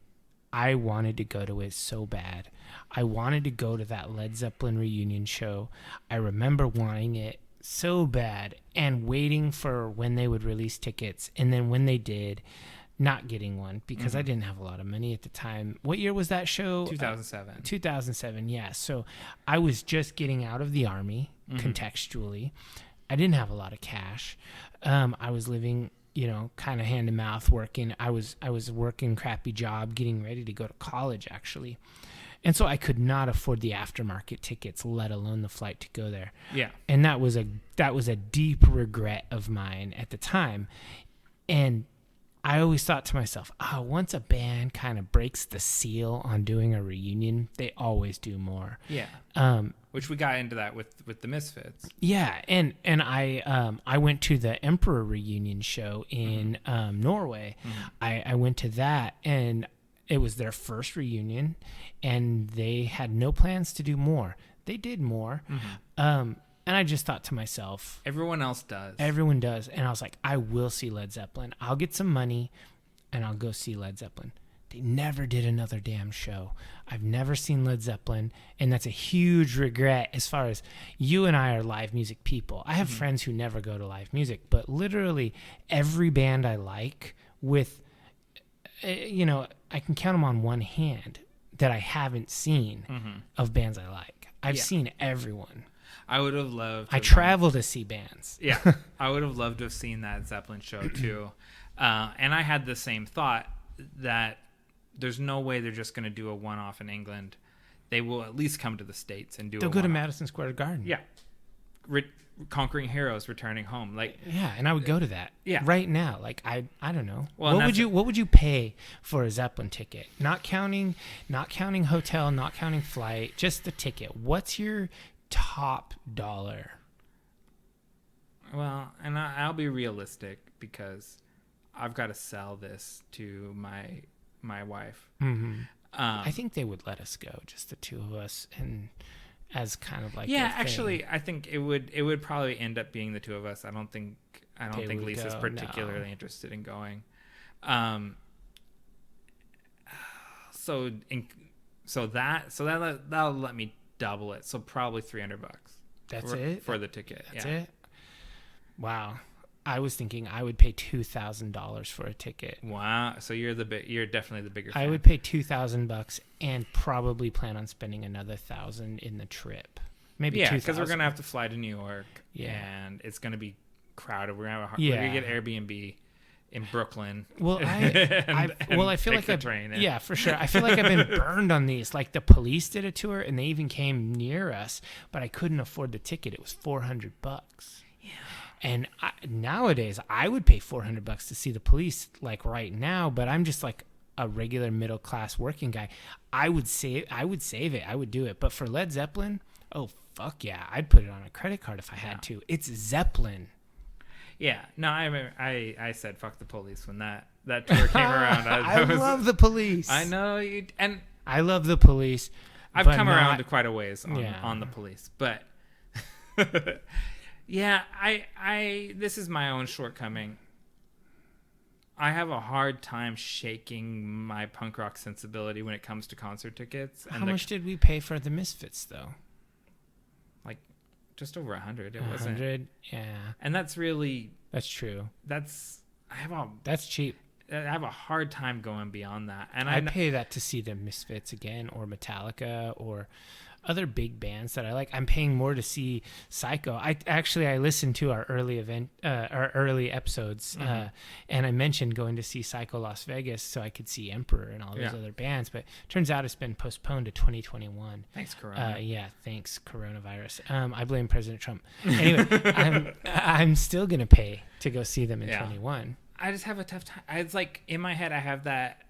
I wanted to go to it so bad. I wanted to go to that Led Zeppelin reunion show. I remember wanting it so bad and waiting for when they would release tickets. And then when they did, not getting one because I didn't have a lot of money at the time. What year was that show? 2007. 2007, yeah. So I was just getting out of the Army, contextually. I didn't have a lot of cash. I was living... kind of hand to mouth working. I was working crappy job, getting ready to go to college actually. And so I could not afford the aftermarket tickets, let alone the flight to go there. Yeah. And that was a deep regret of mine at the time. And I always thought to myself, once a band kind of breaks the seal on doing a reunion, they always do more. Yeah. Which we got into that with the Misfits. Yeah, and I went to the Emperor reunion show in Norway. I went to that, and it was their first reunion, and they had no plans to do more. They did more. And I just thought to myself, everyone else does. Everyone does. And I was like, I will see Led Zeppelin. I'll get some money and I'll go see Led Zeppelin. They never did another damn show. I've never seen Led Zeppelin. And that's a huge regret as far as you and I are live music people. I have friends who never go to live music, but literally every band I like with, I can count them on one hand that I haven't seen of bands I like. I've seen everyone. I would have loved. I travel to see bands. Yeah, I would have loved to have seen that Zeppelin show too, and I had the same thought that there's no way they're just going to do a one-off in England. They will at least come to the States and do. They'll go to Madison Square Garden. Yeah, Conquering Heroes returning home. And I would go to that. Yeah, right now. I don't know. Well, what would you pay for a Zeppelin ticket? Not counting hotel, not counting flight, just the ticket. What's your top dollar? Well, and I'll be realistic because I've got to sell this to my wife. I think they would let us go, just the two of us, and as kind of like actually, I think it would probably end up being the two of us. I don't think Lisa's particularly interested in going. That'll let me double it, so probably $300. That's it for the ticket. That's it. Wow, I was thinking I would pay $2,000 for a ticket. Wow, so you're definitely the bigger fan. I would pay $2,000 and probably plan on spending another $1,000 in the trip. Maybe $2,000 because we're gonna have to fly to New York. And it's gonna be crowded. We're gonna get Airbnb in Brooklyn. Well, I feel like train. Yeah, for sure. I feel like I've been burned on these. Like the Police did a tour, and they even came near us, but I couldn't afford the ticket. It was $400. Yeah. And nowadays, I would pay $400 to see the Police, like right now. But I'm just like a regular middle class working guy. I would save it. I would do it. But for Led Zeppelin, oh fuck yeah, I'd put it on a credit card if I had to. It's Zeppelin. Yeah, no, I said fuck the Police when that tour came around. I love the Police. I know you, and I love the Police. I've come around to quite a ways on the Police, but yeah, I this is my own shortcoming. I have a hard time shaking my punk rock sensibility when it comes to concert tickets. How much did we pay for the Misfits though? Just over 100. It 100, yeah. And that's true. That's cheap. I have a hard time going beyond that. And I'd pay that to see the Misfits again, or Metallica, or other big bands that I like. I'm paying more to see Psycho. I listened to our early episodes, and I mentioned going to see Psycho Las Vegas so I could see Emperor and all those other bands. But turns out it's been postponed to 2021. Thanks, Corona. Thanks, coronavirus. I blame President Trump. Anyway, I'm still gonna pay to go see them in 2021. I just have a tough time. It's like in my head I have that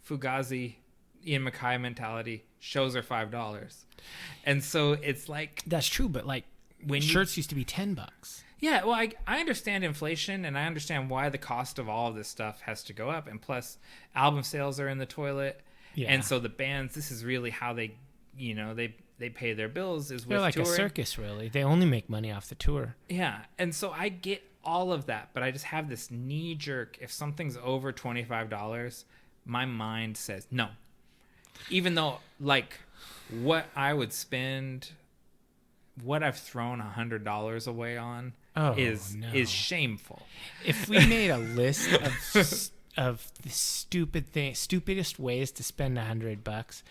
Fugazi, Ian MacKaye mentality. Shows are $5, and so it's like that's true. But like when shirts used to be $10. Yeah, well, I understand inflation, and I understand why the cost of all of this stuff has to go up, and plus album sales are in the toilet, and so the bands. This is really how they pay their bills is with they're like touring. A circus, really. They only make money off the tour. Yeah, and so I get all of that, but I just have this knee jerk. If something's over $25, my mind says no. Even though, like, what I would spend, what I've thrown $100 away on is shameful. If we made a list of the stupidest ways to spend $100,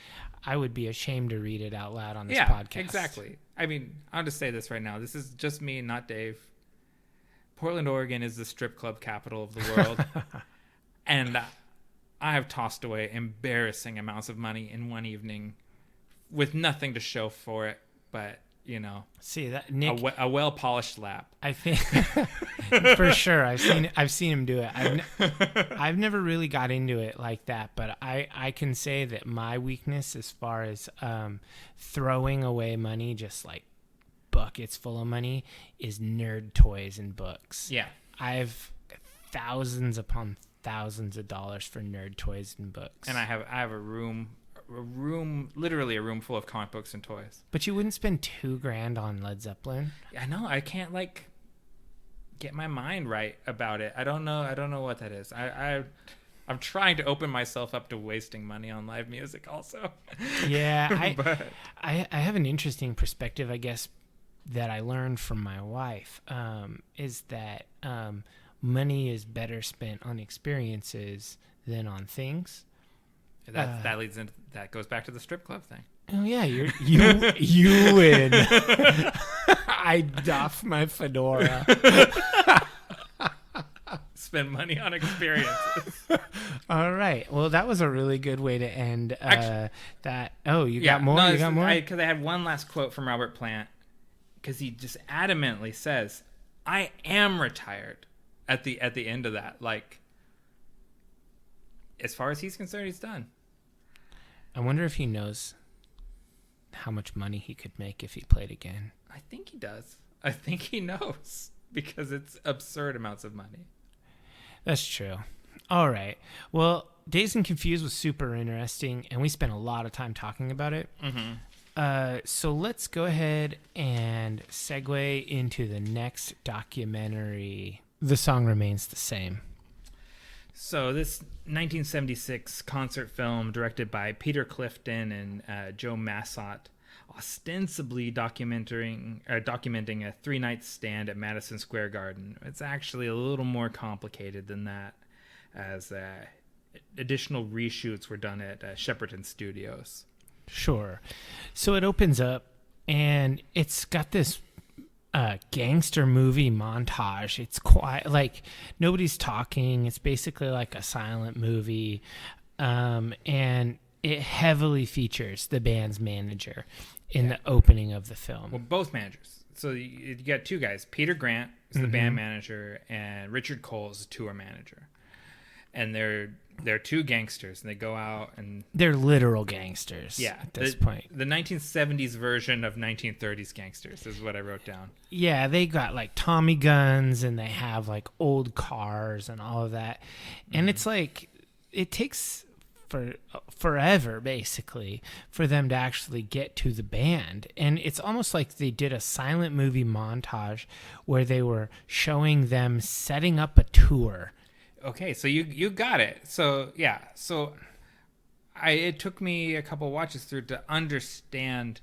I would be ashamed to read it out loud on this podcast. Yeah, exactly. I mean, I'll just say this right now. This is just me, not Dave. Portland, Oregon is the strip club capital of the world, and I have tossed away embarrassing amounts of money in one evening with nothing to show for it. But, See that Nick, a well polished lap. I think for sure. I've seen him do it. I've never really got into it like that, but I can say that my weakness as far as throwing away money, just like buckets full of money, is nerd toys and books. Yeah. I've thousands upon thousands of dollars for nerd toys and books. And I have a room, literally a room full of comic books and toys. But you wouldn't spend $2,000 on Led Zeppelin. I know. I can't get my mind right about it. I don't know what that is. I'm trying to open myself up to wasting money on live music also. Yeah. I have an interesting perspective, I guess, that I learned from my wife, is that money is better spent on experiences than on things. That goes back to the strip club thing. Oh yeah, you win. I doff my fedora. Spend money on experiences. All right. Well, that was a really good way to end that. Oh, you got more? No, you got more? Because I had one last quote from Robert Plant, because he just adamantly says, "I am retired." At the end of that, like, as far as he's concerned, he's done. I wonder if he knows how much money he could make if he played again. I think he does. I think he knows, because it's absurd amounts of money. That's true. All right. Well, Dazed and Confused was super interesting, and we spent a lot of time talking about it. Mm-hmm. So let's go ahead and segue into the next documentary. The song remains the same. So this 1976 concert film directed by Peter Clifton and Joe Massot, ostensibly documenting a three-night stand at Madison Square Garden. It's actually a little more complicated than that, as additional reshoots were done at Shepperton Studios. Sure. So it opens up, and it's got this gangster movie montage. It's quiet, like nobody's talking. It's basically like a silent movie, and it heavily features the band's manager in the opening of the film. Well, both managers. So you got two guys. Peter Grant is the band manager, and Richard Cole is the tour manager. And they're two gangsters, and they go out and they're literal gangsters. Yeah, at this point, the 1970s version of 1930s gangsters is what I wrote down. Yeah, they got like Tommy guns, and they have like old cars and all of that. And it's like it takes forever basically for them to actually get to the band, and it's almost like they did a silent movie montage where they were showing them setting up a tour. Okay, so you got it. So yeah, it took me a couple watches through to understand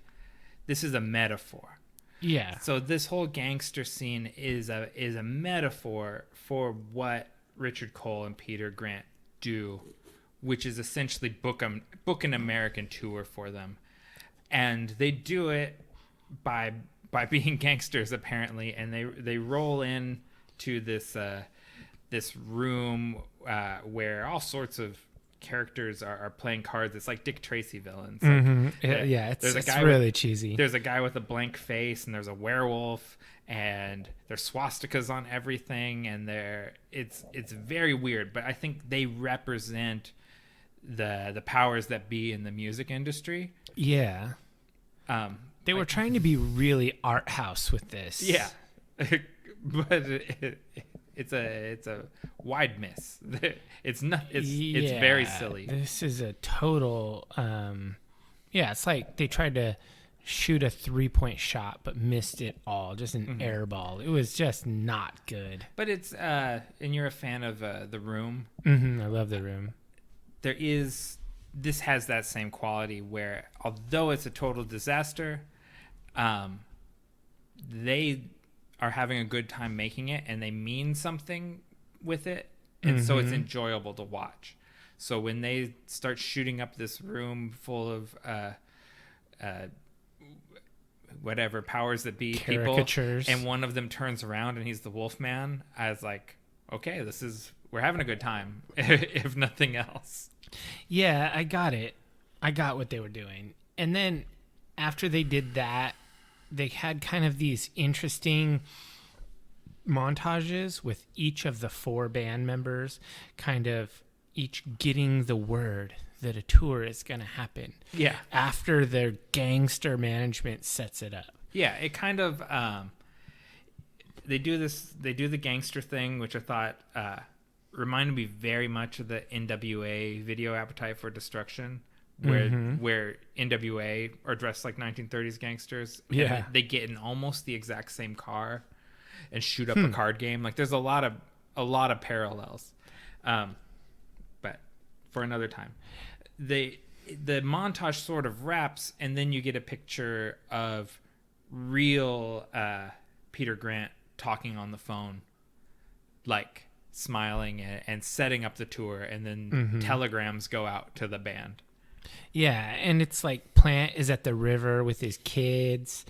this is a metaphor. Yeah. So this whole gangster scene is a metaphor for what Richard Cole and Peter Grant do, which is essentially book an American tour for them, and they do it by being gangsters apparently, and they roll in to this room where all sorts of characters are playing cards. It's like Dick Tracy villains. It's really cheesy. There's a guy with a blank face, and there's a werewolf, and there's swastikas on everything, and it's very weird. But I think they represent the powers that be in the music industry. Yeah. They were trying to be really art house with this. Yeah. But it's a wide miss. It's very silly. This is a total it's like they tried to shoot a 3-point shot but missed it all, just an air ball. It was just not good. But it's and you're a fan of The Room. I love The Room. This has that same quality where, although it's a total disaster, they are having a good time making it, and they mean something with it, and so it's enjoyable to watch. So when they start shooting up this room full of whatever powers that be caricatures, people, and one of them turns around and he's the Wolfman, I was like, okay, we're having a good time, if nothing else. Yeah, I got it. I got what they were doing. And then after they did that, they had kind of these interesting montages with each of the 4 band members kind of each getting the word that a tour is going to happen. Yeah. After their gangster management sets it up. Yeah, it kind of they do the gangster thing, which I thought reminded me very much of the NWA Video Appetite for Destruction, where NWA are dressed like 1930s gangsters. Yeah. They get in almost the exact same car and shoot up a card game. Like there's a lot of parallels. But for another time. The montage sort of wraps, and then you get a picture of real Peter Grant talking on the phone, like smiling and setting up the tour, and then telegrams go out to the band. Yeah, and it's like Plant is at the river with his kids,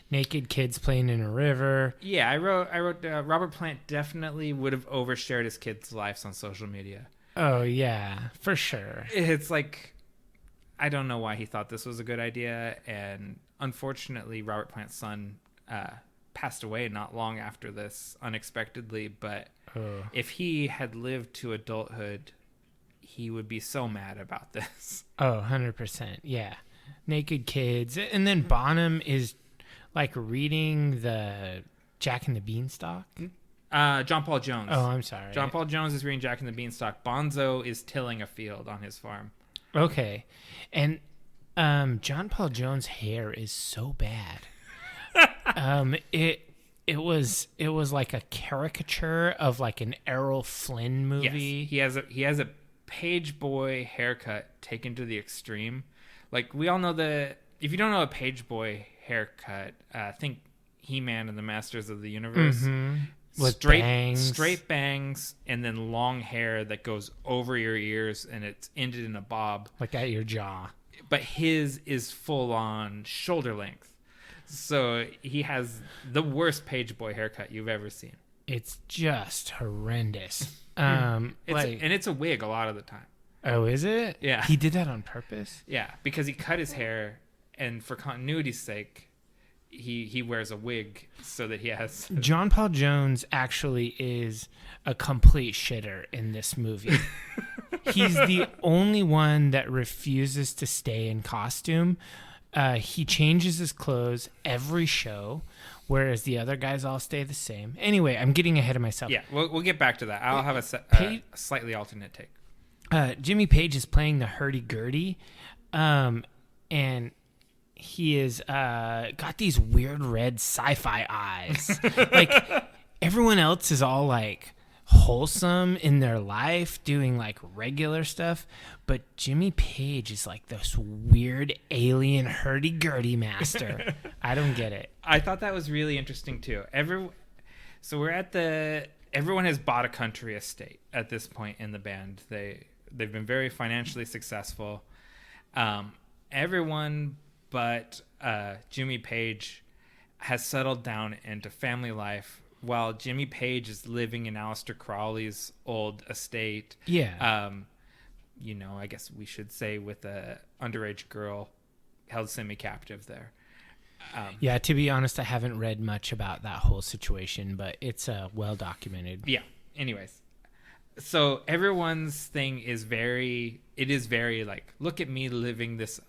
naked kids playing in a river. Yeah, I wrote Robert Plant definitely would have overshared his kids' lives on social media. Oh, yeah, for sure. It's like, I don't know why he thought this was a good idea. And unfortunately, Robert Plant's son passed away not long after this, unexpectedly. But if he had lived to adulthood, he would be so mad about this. Oh, 100%. Yeah. Naked kids. And then Bonham is like reading the Jack and the Beanstalk. John Paul Jones. Oh, I'm sorry. John Paul Jones is reading Jack and the Beanstalk. Bonzo is tilling a field on his farm. Okay. And John Paul Jones' hair is so bad. It was like a caricature of like an Errol Flynn movie. Yes, he has a page boy haircut taken to the extreme. Like we all know if you don't know a page boy haircut, think He-Man and the Masters of the Universe. Mm-hmm. With straight bangs, and then long hair that goes over your ears, and it's ended in a bob, like at your jaw. But his is full on shoulder length, so he has the worst page boy haircut you've ever seen. It's just horrendous. It's a wig a lot of the time. Oh, is it? Yeah, he did that on purpose. Yeah, because he cut his hair, and for continuity's sake, he wears a wig so that he has... John Paul Jones actually is a complete shitter in this movie. He's the only one that refuses to stay in costume. He changes his clothes every show, whereas the other guys all stay the same. Anyway, I'm getting ahead of myself. Yeah, we'll get back to that. I'll have a slightly alternate take. Jimmy Page is playing the hurdy-gurdy, and he is got these weird red sci-fi eyes. Like everyone else is all like wholesome in their life, doing like regular stuff, but Jimmy Page is like this weird alien hurdy-gurdy master. I don't get it. I thought that was really interesting too. So we're at everyone has bought a country estate at this point in the band. They've been very financially successful. Everyone but Jimmy Page has settled down into family life, while Jimmy Page is living in Aleister Crowley's old estate. Yeah. I guess we should say with a underage girl held semi-captive there. Yeah, to be honest, I haven't read much about that whole situation, but it's well documented. Yeah. Anyways, so everyone's thing is very like, look at me living this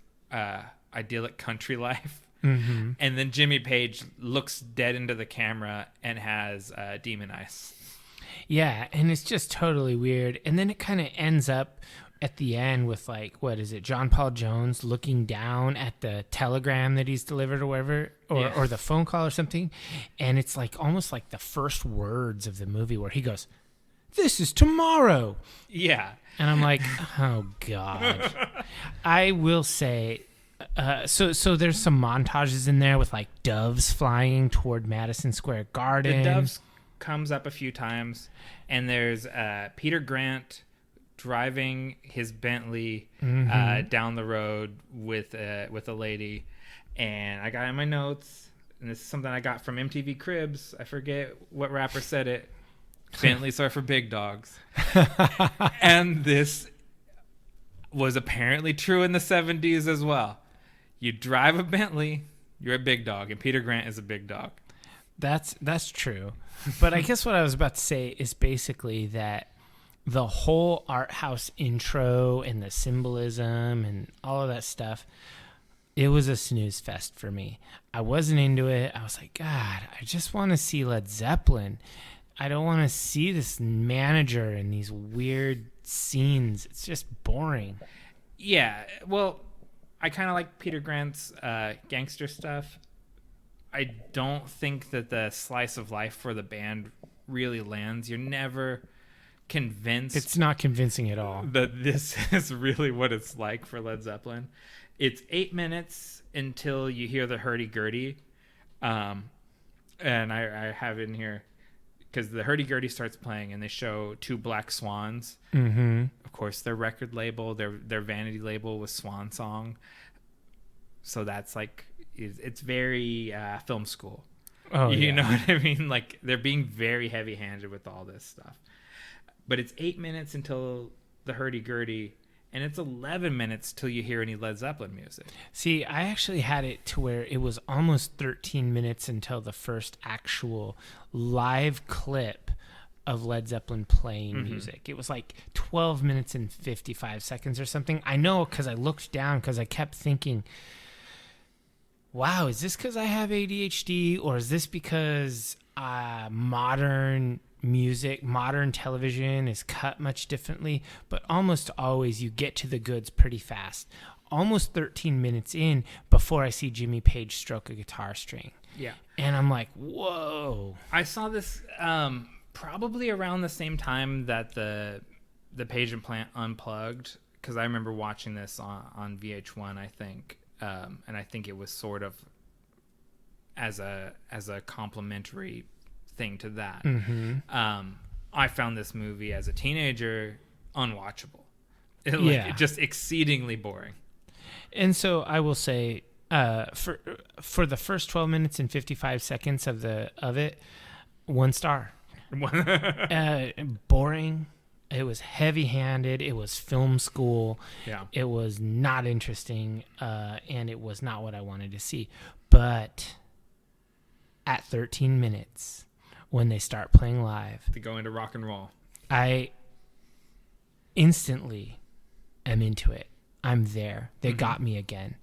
idyllic country life. Mm-hmm. And then Jimmy Page looks dead into the camera and has demon eyes. Yeah, and it's just totally weird. And then it kind of ends up at the end with like, what is it, John Paul Jones looking down at the telegram that he's delivered or whatever, or the phone call or something, and it's like almost like the first words of the movie where he goes, "This is tomorrow." Yeah. And I'm like, oh God. I will say, so there's some montages in there with like doves flying toward Madison Square Garden. The doves comes up a few times, and there's Peter Grant driving his Bentley down the road with a lady, and I got in my notes, and this is something I got from MTV Cribs. I forget what rapper said it. Bentleys are for big dogs. And this was apparently true in the 70s as well. You drive a Bentley, You're a big dog, and Peter Grant is a big dog. That's true. But I guess what I was about to say is basically that the whole art house intro and the symbolism and all of that stuff, it was a snooze fest for me. I wasn't into it. I was like, God, I just want to see Led Zeppelin. I don't want to see this manager and these weird scenes. It's just boring. Yeah, well, I kind of like Peter Grant's gangster stuff. I don't think that the slice of life for the band really lands. You're never convinced. It's not convincing at all. That this is really what it's like for Led Zeppelin. It's 8 minutes until you hear the hurdy-gurdy. And I have in here, because the hurdy-gurdy starts playing and they show two black swans. Mm-hmm. Of course, their record label, their vanity label was Swan Song. So that's like, it's very film school. Oh, you know what I mean? Like, they're being very heavy-handed with all this stuff. But it's 8 minutes until the hurdy-gurdy, and it's 11 minutes till you hear any Led Zeppelin music. See, I actually had it to where it was almost 13 minutes until the first actual live clip of Led Zeppelin playing music. It was like 12 minutes and 55 seconds or something. I know because I looked down because I kept thinking, wow, is this because I have ADHD, or is this because modern music, modern television is cut much differently? But almost always you get to the goods pretty fast. Almost 13 minutes in before I see Jimmy Page stroke a guitar string. Yeah. And I'm like, whoa. I saw this probably around the same time that the Page and Plant Unplugged, because I remember watching this on VH1, I think. And I think it was sort of as a complimentary thing to that. I found this movie as a teenager unwatchable. Just exceedingly boring. And so I will say, for the first 12 minutes and 55 seconds of it, 1 star. Boring. It was heavy-handed. It was film school. Yeah. It was not interesting, and it was not what I wanted to see. But at 13 minutes, when they start playing live, to go into rock and roll, I instantly am into it. I'm there. They got me again.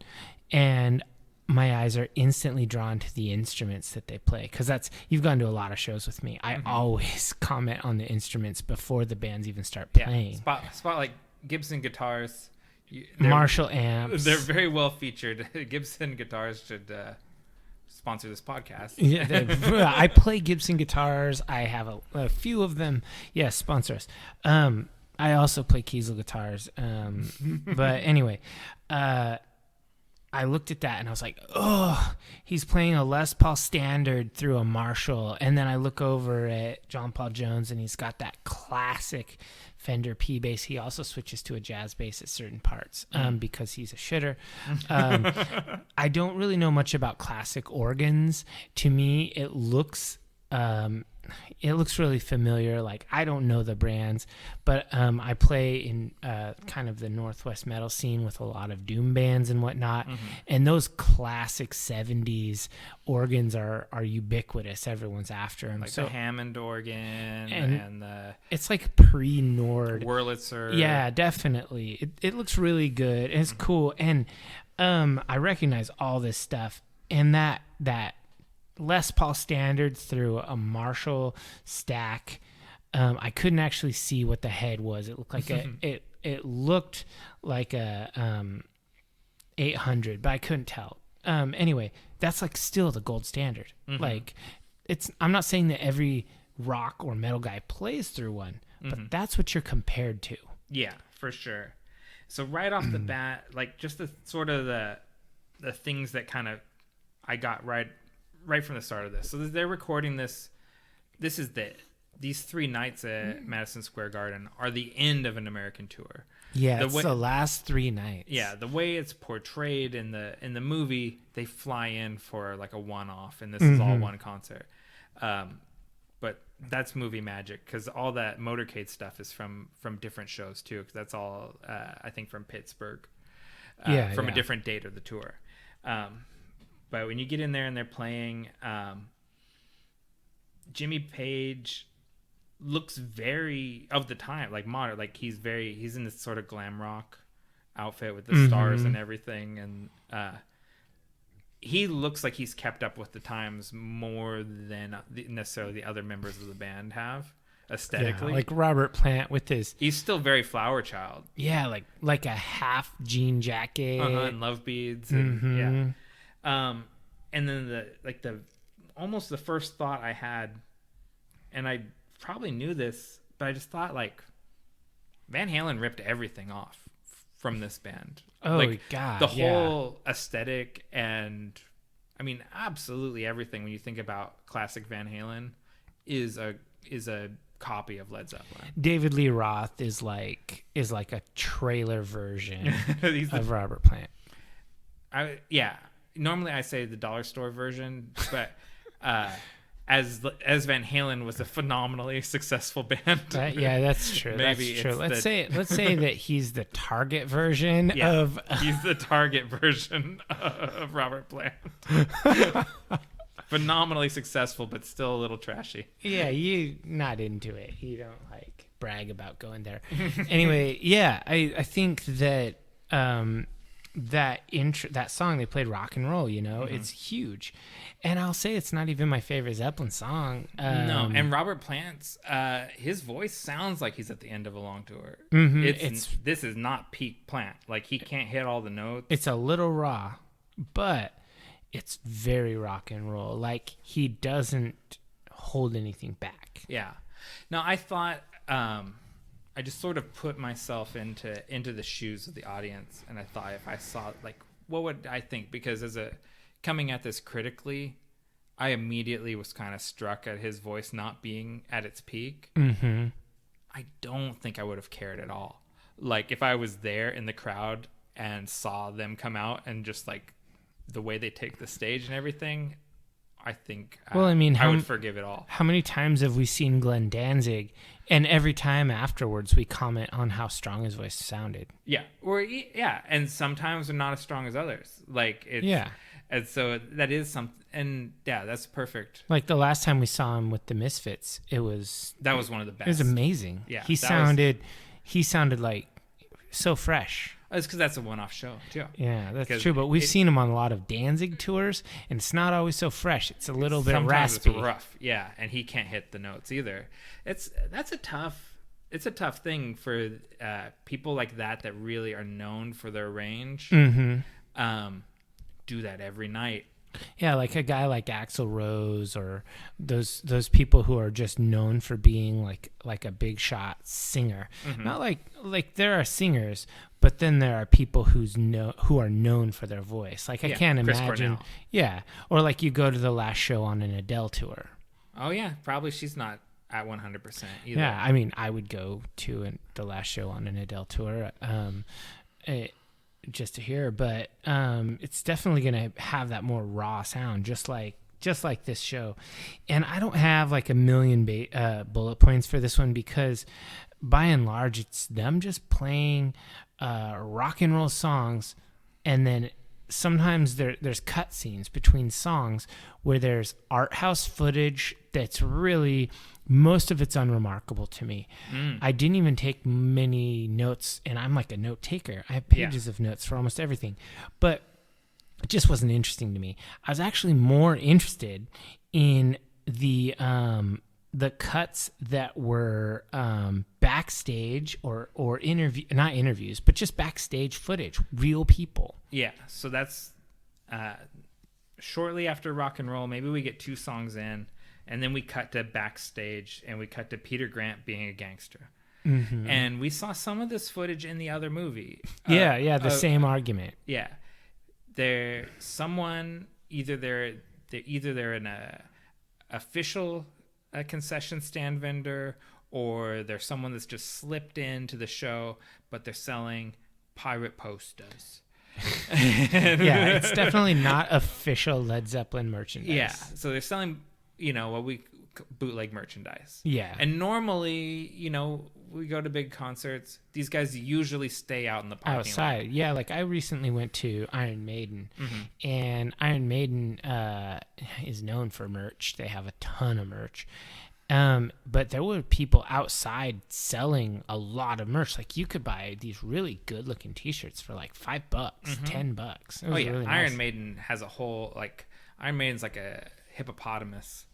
And my eyes are instantly drawn to the instruments that they play, because you've gone to a lot of shows with me. I always comment on the instruments before the bands even start playing. Spot like Gibson guitars, Marshall amps. They're very well featured. Gibson guitars should sponsor this podcast. Yeah, I play Gibson guitars. I have a few of them. Yes, sponsor us. I also play Kiesel guitars. But anyway, I looked at that and I was like, oh, he's playing a Les Paul Standard through a Marshall. And then I look over at John Paul Jones and he's got that classic Fender P bass. He also switches to a jazz bass at certain parts because he's a shitter. I don't really know much about classic organs. To me, it looks really familiar. Like, I don't know the brands, but I play in kind of the Northwest metal scene with a lot of doom bands and whatnot. And those classic 70s organs are ubiquitous. Everyone's after them. Like the Hammond organ and the... It's like pre-Nord. Wurlitzer. Yeah, definitely. It looks really good. And it's cool. And I recognize all this stuff. And that Les Paul Standard through a Marshall stack. I couldn't actually see what the head was. It looked like it looked like a 800, but I couldn't tell. Anyway, that's like still the gold standard. Like, I'm not saying that every rock or metal guy plays through one, but that's what you're compared to. Yeah, for sure. So right off the bat, like, just the sort of the things that kind of I got right from the start of this. So they're recording this. These 3 nights at Madison Square Garden are the end of an American tour. Yeah, it's the last 3 nights. Yeah, the way it's portrayed in the movie, they fly in for like a one-off, and this is all one concert. But that's movie magic, because all that motorcade stuff is from different shows too. Because that's all I think from Pittsburgh, from a different date of the tour. But when you get in there and they're playing, Jimmy Page looks very of the time, like modern. Like he's in this sort of glam rock outfit with the stars and everything, and he looks like he's kept up with the times more than necessarily the other members of the band have aesthetically. Yeah, like Robert Plant with his... He's still very Flower Child. Yeah, like a half jean jacket. And love beads. And, yeah. And then the almost the first thought I had, and I probably knew this, but I just thought like Van Halen ripped everything off from this band. Oh, like, God. The whole aesthetic and, I mean, absolutely everything when you think about classic Van Halen is a copy of Led Zeppelin. David Lee Roth is like a trailer version of Robert Plant. Normally I say the dollar store version, but as Van Halen was a phenomenally successful band. Yeah, that's true. Maybe that's true. Let's say that he's the Target version of. He's the Target version of Robert Plant. Phenomenally successful, but still a little trashy. Yeah, you not into it. You don't like brag about going there. Anyway, yeah, I think that that song they played, Rock and Roll, it's huge. And I'll say it's not even my favorite Zeppelin song. No, and Robert Plant's his voice sounds like he's at the end of a long tour. This is not peak Plant. Like he can't hit all the notes. It's a little raw, but it's very rock and roll. Like he doesn't hold anything back. Yeah. Now I thought I just sort of put myself into the shoes of the audience, and I thought if I saw like what would I think, because coming at this critically, I immediately was kind of struck at his voice not being at its peak. I don't think I would have cared at all. Like if I was there in the crowd and saw them come out and just like the way they take the stage and everything, I think I would forgive it all. How many times have we seen Glenn Danzig, and every time afterwards we comment on how strong his voice sounded? Yeah, and sometimes they're not as strong as others. Like and so that is something, and yeah, that's perfect. Like the last time we saw him with the Misfits, that was one of the best. It was amazing. Yeah, he sounded like so fresh. It's because that's a one-off show, too. Yeah, that's true. But we've seen him on a lot of Danzig tours, and it's not always so fresh. It's a little bit raspy. It's rough, yeah, and he can't hit the notes either. It's a tough thing for people like that really are known for their range. Do that every night. Yeah, like a guy like Axl Rose, or those people who are just known for being like a big shot singer. Not like there are singers, but then there are people who are known for their voice. Like I can't imagine. Cornell. Yeah, or like you go to the last show on an Adele tour. Oh yeah, probably she's not at 100% either. Yeah, I mean, I would go to the last show on an Adele tour. Just to hear, but it's definitely going to have that more raw sound, just like this show. And I don't have like a million bullet points for this one, because by and large it's them just playing rock and roll songs, and then sometimes there's cut scenes between songs where there's art house footage that's really, most of it's unremarkable to me. I didn't even take many notes, and I'm like a note taker. I have pages of notes for almost everything, but it just wasn't interesting to me. I was actually more interested in the cuts that were backstage or not interviews, but just backstage footage, real people. Yeah, so that's shortly after Rock and Roll. Maybe we get 2 songs in, and then we cut to backstage, and we cut to Peter Grant being a gangster. And we saw some of this footage in the other movie. The same argument. Yeah, they're either an official concession stand vendor, or they're someone that's just slipped into the show, but they're selling pirate posters. Yeah, it's definitely not official Led Zeppelin merchandise. Yeah, so they're selling, what we bootleg merchandise. Yeah. And normally, we go to big concerts. These guys usually stay out in the parking lot. Outside. Yeah, like I recently went to Iron Maiden, and Iron Maiden is known for merch. They have a ton of merch. But there were people outside selling a lot of merch. Like you could buy these really good looking t-shirts for like $5, $10. Oh yeah, really Iron nice. Maiden has a whole Iron Maiden's like a hippopotamus,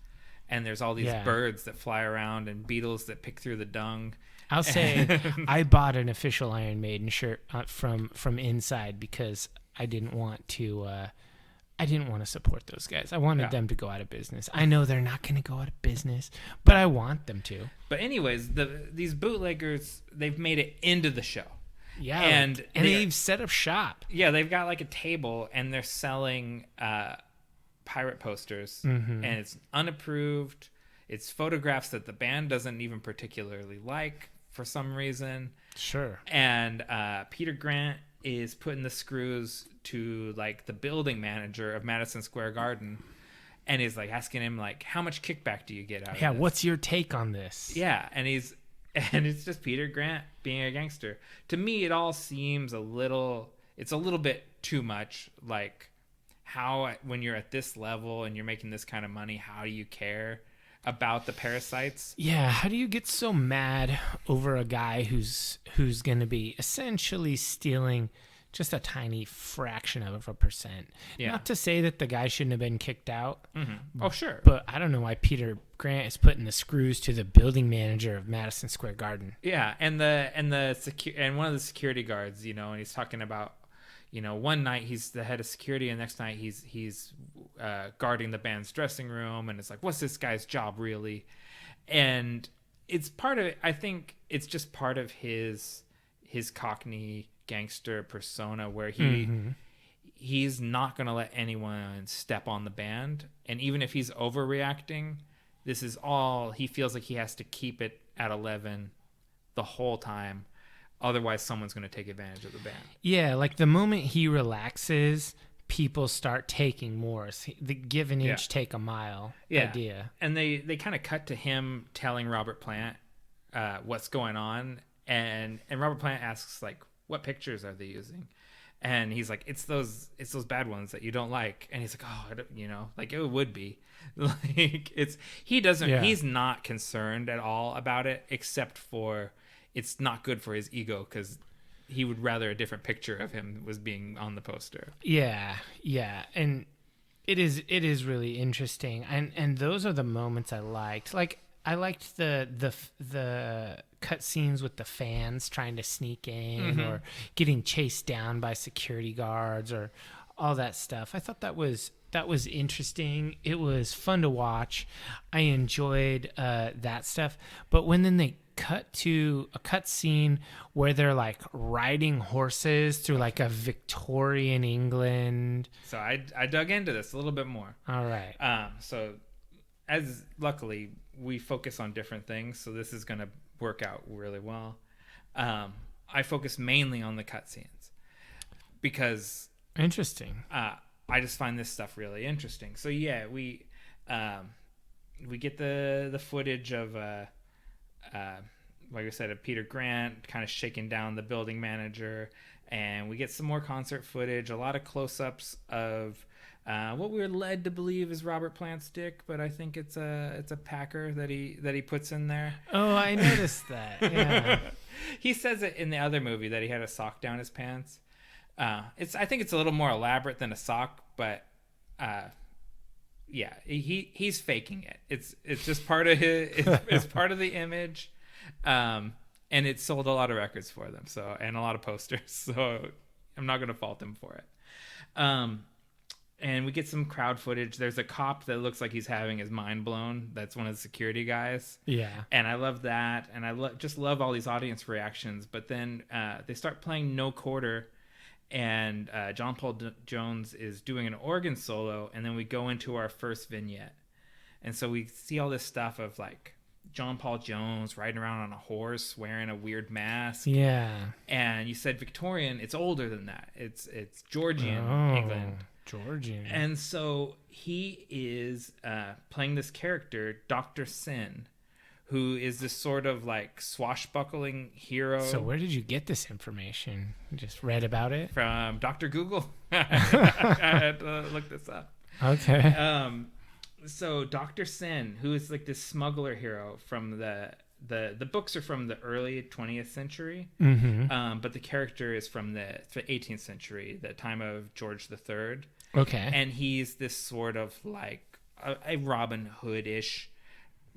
and there's all these birds that fly around and beetles that pick through the dung. I'll say I bought an official Iron Maiden shirt from Inside because I didn't want to support those guys. I wanted them to go out of business. I know they're not going to go out of business, but I want them to. But anyways, these bootleggers, they've made it into the show. Yeah, and they've set up shop. Yeah, they've got like a table, and they're selling pirate posters, and it's unapproved. It's photographs that the band doesn't even particularly like for some reason. Sure. And Peter Grant is putting the screws to like the building manager of Madison Square Garden, and he's like asking him like, how much kickback do you get out of this? What's your take on this? Yeah, and it's just Peter Grant being a gangster. To me, it all seems a little bit too much. Like, how, when you're at this level and you're making this kind of money, how do you care about the parasites? Yeah, how do you get so mad over a guy who's going to be essentially stealing just a tiny fraction of a percent? Yeah. Not to say that the guy shouldn't have been kicked out. Oh, sure. But I don't know why Peter Grant is putting the screws to the building manager of Madison Square Garden. Yeah, and one of the security guards, and he's talking about, one night he's the head of security, and next night he's guarding the band's dressing room, and it's like, what's this guy's job really? And it's part of it. I think it's just part of his Cockney gangster persona, where he's not going to let anyone step on the band, and even if he's overreacting, this is all he feels like he has to keep it at 11 the whole time. Otherwise, someone's going to take advantage of the band. Yeah, like the moment he relaxes, people start taking more. The give an inch, take a mile idea. And they kind of cut to him telling Robert Plant what's going on. And Robert Plant asks, like, what pictures are they using? And he's like, it's those bad ones that you don't like. And he's like, oh, like it would be. Like, he's not concerned at all about it, except for it's not good for his ego, because he would rather a different picture of him was being on the poster. Yeah, and it is really interesting, and those are the moments I liked. Like I liked the cut scenes with the fans trying to sneak in or getting chased down by security guards or all that stuff. I thought that was interesting. It was fun to watch. I enjoyed that stuff. But when then they cut to a cut scene where they're like riding horses through like a Victorian England. So I dug into this a little bit more. All right. So as luckily we focus on different things, so this is going to work out really well. I focus mainly on the cut scenes because interesting. I just find this stuff really interesting. So yeah, we get the footage of like I said, of Peter Grant kind of shaking down the building manager, and we get some more concert footage, a lot of close-ups of what we're led to believe is Robert Plant's dick, but I think it's a packer that he puts in there. Oh, I noticed that. Yeah. He says it in the other movie that he had a sock down his pants. I think it's a little more elaborate than a sock, but yeah, he's faking it. It's just part of it's part of the image, and it sold a lot of records for them. So, and a lot of posters. So I'm not going to fault him for it. And we get some crowd footage. There's a cop that looks like he's having his mind blown. That's one of the security guys. Yeah. And I love that. And I just love all these audience reactions. But then they start playing No Quarter, and John Paul Jones is doing an organ solo, and then we go into our first vignette. And so we see all this stuff of like John Paul Jones riding around on a horse wearing a weird mask. Yeah. And you said Victorian, it's older than that. It's Georgian England. Georgian. And so he is playing this character, Dr. Sin, who is this sort of like swashbuckling hero. So where did you get this information? You just read about it? From Dr. Google. I had to look this up. Okay. So Dr. Sin, who is like this smuggler hero from the books are from the early 20th century, but the character is from the 18th century, the time of George III. Okay. And he's this sort of like a Robin Hood-ish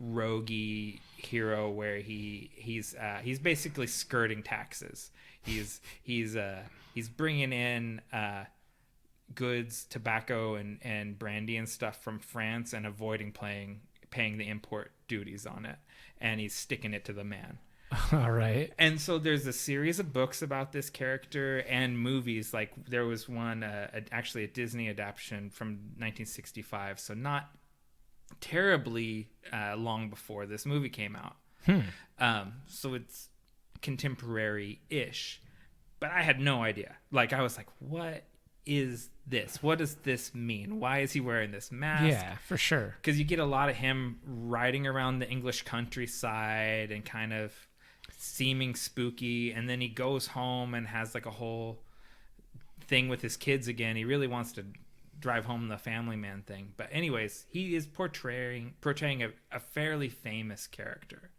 roguey hero where he's basically skirting taxes. He's bringing in goods, tobacco and brandy and stuff from France and avoiding paying the import duties on it, and he's sticking it to the man. All right. And so there's a series of books about this character and movies. Like there was one actually a Disney adaptation from 1965, so not terribly long before this movie came out. So it's contemporary-ish, but I had no idea. Like I was like, what is this? What does this mean? Why is he wearing this mask? Yeah, for sure. Because you get a lot of him riding around the English countryside and kind of seeming spooky, and then he goes home and has like a whole thing with his kids again. He really wants to drive home the family man thing. But anyways, he is portraying a fairly famous character.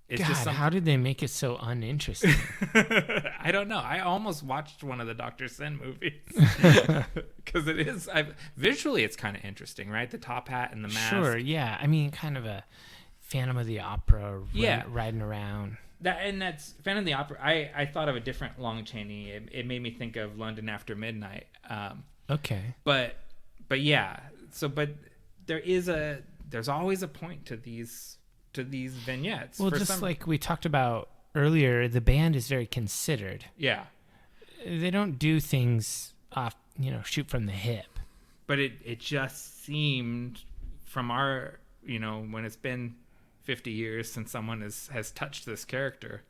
It's God, just how did they make it so uninteresting? I don't know. I almost watched one of the Dr. Sin movies because it is visually it's kind of interesting, right? The top hat and the mask. Sure, yeah. I mean, kind of a Phantom of the Opera, riding around. That's Phantom of the Opera. I thought of a different Lon Chaney. It made me think of London After Midnight. Okay. But yeah. So but there's always a point to these vignettes. Well, like we talked about earlier, the band is very considered. Yeah. They don't do things off, shoot from the hip. But it just seemed from our, when it's been 50 years since someone has touched this character,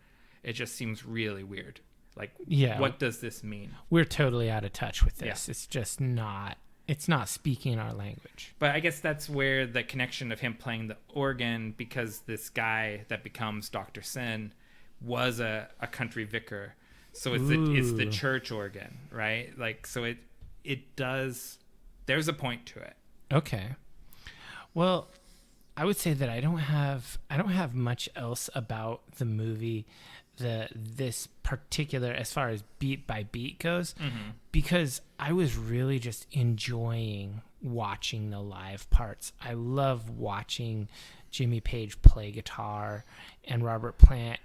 it just seems really weird. Like, what does this mean? We're totally out of touch with this. Yeah. It's just not. It's not speaking our language. But I guess that's where the connection of him playing the organ, because this guy that becomes Dr. Sin was a country vicar. So it's the church organ, right? Like, so it does, there's a point to it. Okay. Well, I would say that I don't have much else about the movie, this particular, as far as beat by beat goes, because I was really just enjoying watching the live parts. I love watching Jimmy Page play guitar and Robert Plant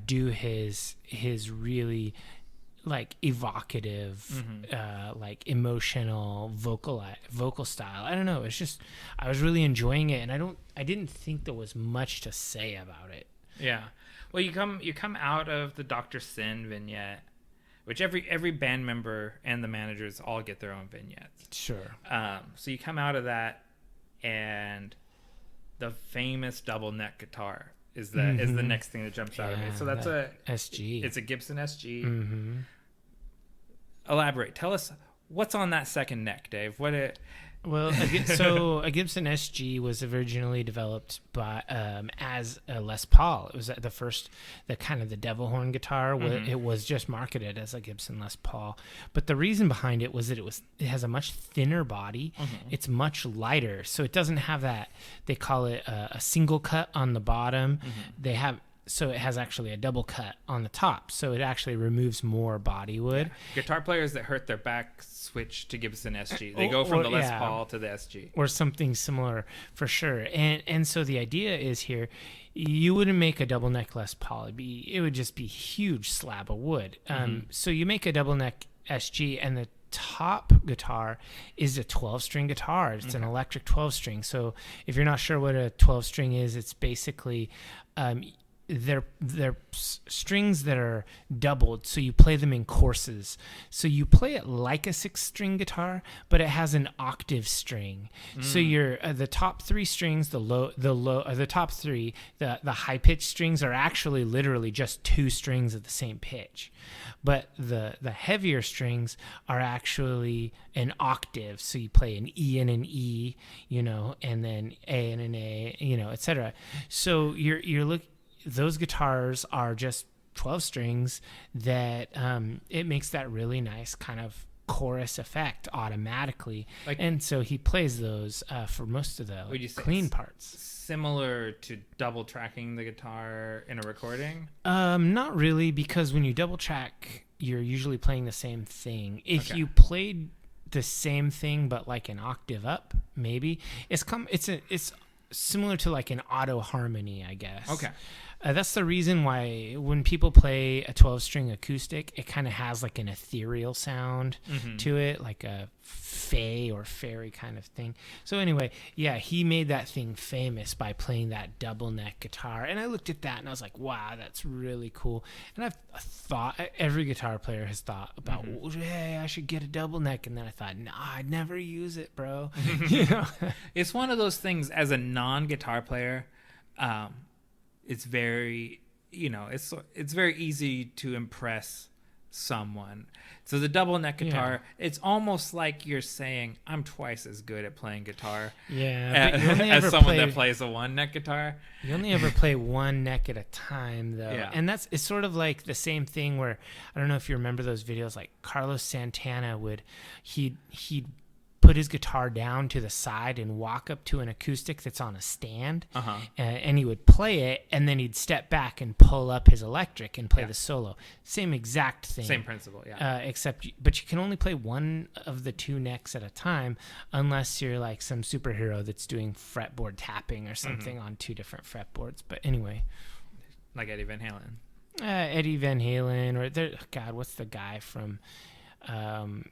do his really like evocative, like emotional vocal style. I don't know. It's just, I was really enjoying it, and I didn't think there was much to say about it. Yeah. Well, you come out of the Dr. Sin vignette, which every band member and the managers all get their own vignettes. Sure. So you come out of that, and the famous double neck guitar is the next thing that jumps out at me. So that's a SG. It's a Gibson SG. Elaborate. Tell us what's on that second neck, Dave. Well, so a Gibson SG was originally developed by as a Les Paul. It was the kind of the devil horn guitar. It was just marketed as a Gibson Les Paul. But the reason behind it was that it has a much thinner body. It's much lighter, so it doesn't have that. They call it a single cut on the bottom. So it has actually a double cut on the top, so it actually removes more body wood. Yeah. Guitar players that hurt their back switch to Gibson SG. They go from the Les Paul to the SG. Or something similar, for sure. And so the idea is here, you wouldn't make a double neck Les Paul. It would just be a huge slab of wood. So you make a double neck SG, and the top guitar is a 12-string guitar. It's an electric 12-string. So if you're not sure what a 12-string is, it's basically... they're strings that are doubled, so you play them in courses. So you play it like a 6-string guitar, but it has an octave string. So you're the top 3 strings, the top 3, the high pitched strings are actually literally just 2 strings of the same pitch, but the heavier strings are actually an octave. So you play an E and an E, and then A and an A, etc. So those guitars are just 12 strings that it makes that really nice kind of chorus effect automatically. And so he plays those for most of the clean parts. Similar to double tracking the guitar in a recording? Not really, because when you double track, you're usually playing the same thing. If you played the same thing but like an octave up, maybe it's similar to like an auto harmony, I guess. Okay. That's the reason why when people play a 12-string acoustic, it kind of has like an ethereal sound to it, like a fae or fairy kind of thing. So anyway, yeah, he made that thing famous by playing that double neck guitar. And I looked at that and I was like, wow, that's really cool. And I've thought, every guitar player has thought about, hey, I should get a double neck. And then I thought, nah, I'd never use it, bro. It's one of those things as a non-guitar player, it's very, it's very easy to impress someone. So the double neck guitar, it's almost like you're saying, I'm twice as good at playing guitar as someone that plays a one neck guitar. You only ever play one neck at a time, though. Yeah. And it's sort of like the same thing where, I don't know if you remember those videos, like Carlos Santana he'd put his guitar down to the side and walk up to an acoustic that's on a stand, and he would play it, and then he'd step back and pull up his electric and play the solo. Same exact thing. Same principle, but you can only play one of the 2 necks at a time unless you're like some superhero that's doing fretboard tapping or something on 2 different fretboards. But anyway. Like Eddie Van Halen. Eddie Van Halen, or what's the guy from...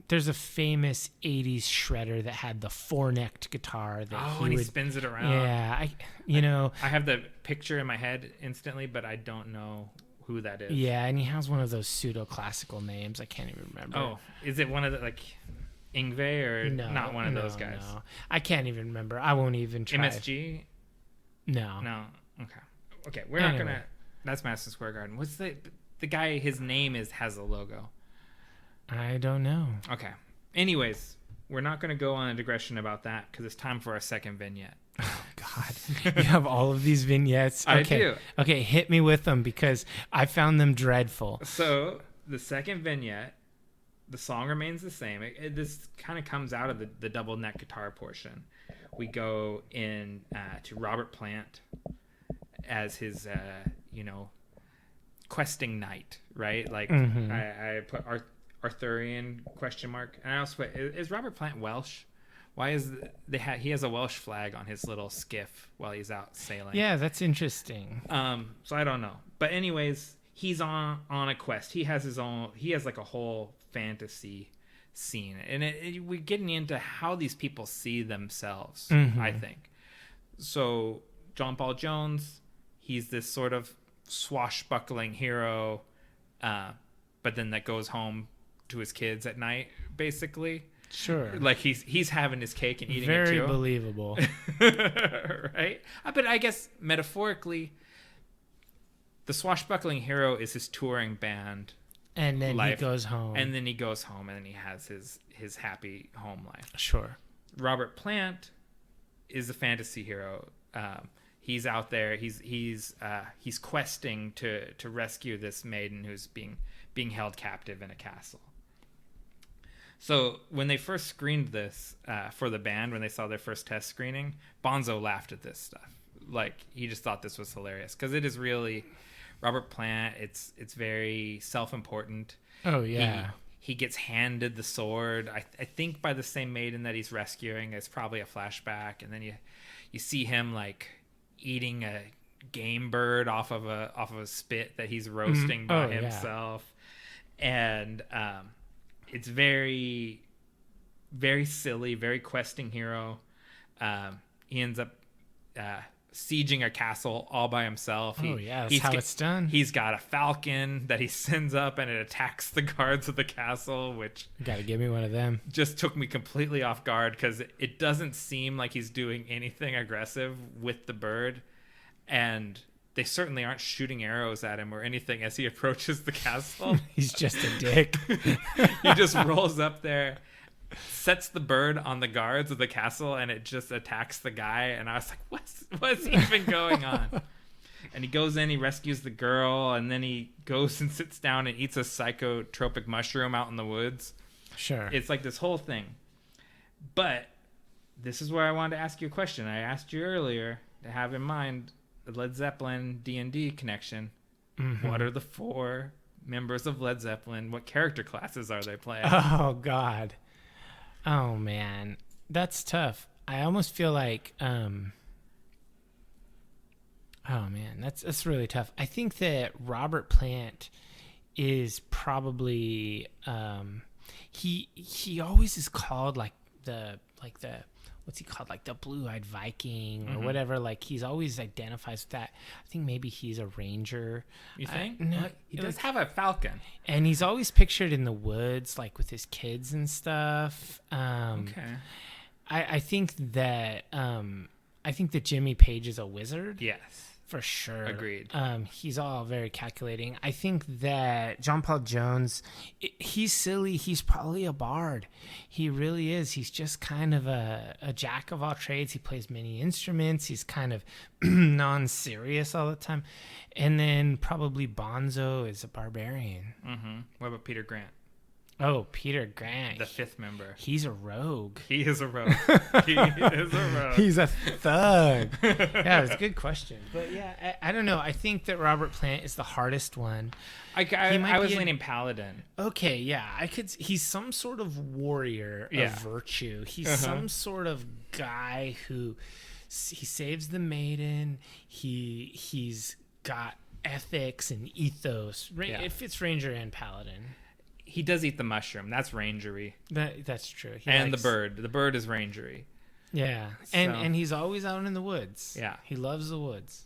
there's a famous 80s shredder that had the 4-necked guitar that he spins it around. Yeah, I have the picture in my head instantly, but I don't know who that is. Yeah, and he has one of those pseudo-classical names. I can't even remember. Oh, is it one of the, like, Yngwie or not one of those guys? No, I can't even remember. I won't even try. MSG? No. Okay, we're not gonna... That's Madison Square Garden. What's the guy, his name has a logo? I don't know. Okay. Anyways, we're not going to go on a digression about that because it's time for our second vignette. Oh, God. You have all of these vignettes? Okay. I do. Okay, hit me with them because I found them dreadful. So, the second vignette, the song remains the same. This kind of comes out of the double neck guitar portion. We go in to Robert Plant as his, questing knight, right? Like, I put Arthurian ? And I also put, is Robert Plant Welsh? Why is he has a Welsh flag on his little skiff while he's out sailing? Yeah, that's interesting. So I don't know, but anyways, he's on a quest. He has like a whole fantasy scene, and we're getting into how these people see themselves. I think so. John Paul Jones, he's this sort of swashbuckling hero, but then that goes home to his kids at night, basically. Sure. Like he's having his cake and eating it too. Very believable. Right? But I guess metaphorically, the swashbuckling hero is his touring band. And then he goes home. And then he goes home and then he has his happy home life. Sure. Robert Plant is a fantasy hero. He's out there. He's questing to rescue this maiden who's being held captive in a castle. So when they first screened this for the band, when they saw their first test screening, Bonzo laughed at this stuff. Like, he just thought this was hilarious because it is really Robert Plant. It's very self-important. Oh yeah. He gets handed the sword. I think by the same maiden that he's rescuing. It's probably a flashback, and then you see him like eating a game bird off of a spit that he's roasting by himself, and it's very, very silly, very questing hero. He ends up sieging a castle all by himself. That's how it's done. He's got a falcon that he sends up and it attacks the guards of the castle, which You gotta give me one of them. just took me completely off guard because it doesn't seem like he's doing anything aggressive with the bird, and they certainly aren't shooting arrows at him or anything as he approaches the castle. He's just a dick. He just rolls up there, sets the bird on the guards of the castle, and it just attacks the guy. And I was like, what's even going on? And he goes in, he rescues the girl, and then he goes and sits down and eats a psychotropic mushroom out in the woods. Sure. It's like this whole thing. But this is where I wanted to ask you a question. I asked you earlier to have in mind the Led Zeppelin D&D connection. Mm-hmm. What are the 4 members of Led Zeppelin? What character classes are they playing? Oh, God. Oh, man. That's tough. I almost feel like... oh, man. That's really tough. I think that Robert Plant is probably... he always is called like the what's he called, like the blue-eyed Viking or whatever. Like he's always identifies with that. I think maybe he's a ranger. You think? No, He does have a falcon. and he's always pictured in the woods, like with his kids and stuff. Okay. I think that Jimmy Page is a wizard. Yes. For sure. Agreed. He's all very calculating. I think that John Paul Jones, he's silly. He's probably a bard. He really is. He's just kind of a jack of all trades. He plays many instruments. He's kind of non-serious all the time. And then probably Bonzo is a barbarian. Mm-hmm. What about Peter Grant? Oh, Peter Grant. The 5th member. He's a rogue. He is a rogue. He is a rogue. He's a thug. Yeah, it's a good question. But yeah, I don't know. I think that Robert Plant is the hardest one. I was leaning Paladin. Okay, yeah. He's some sort of warrior of virtue. He's some sort of guy who he saves the maiden. He's got ethics and ethos. It fits Ranger and Paladin. He does eat the mushroom. That's rangery. That's true. The bird. The bird is rangery. Yeah. And he's always out in the woods. Yeah. He loves the woods.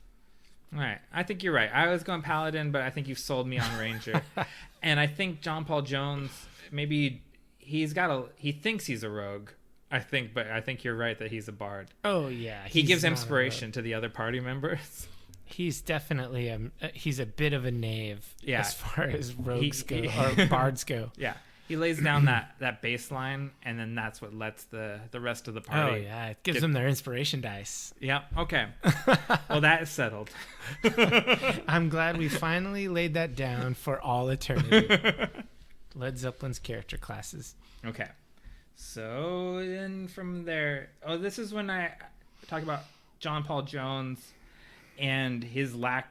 All right. I think you're right. I was going Paladin, but I think you've sold me on Ranger. And I think John Paul Jones, maybe he thinks he's a rogue. I think you're right that he's a bard. Oh, yeah. He gives inspiration to the other party members. He's definitely he's a bit of a knave as far as rogues go or bards go. Yeah, he lays down that baseline, and then that's what lets the rest of the party. Oh yeah, it gives them their inspiration dice. Yeah. Okay. Well, that is settled. I'm glad we finally laid that down for all eternity. Led Zeppelin's character classes. Okay. So then from there, this is when I talk about John Paul Jones and his lack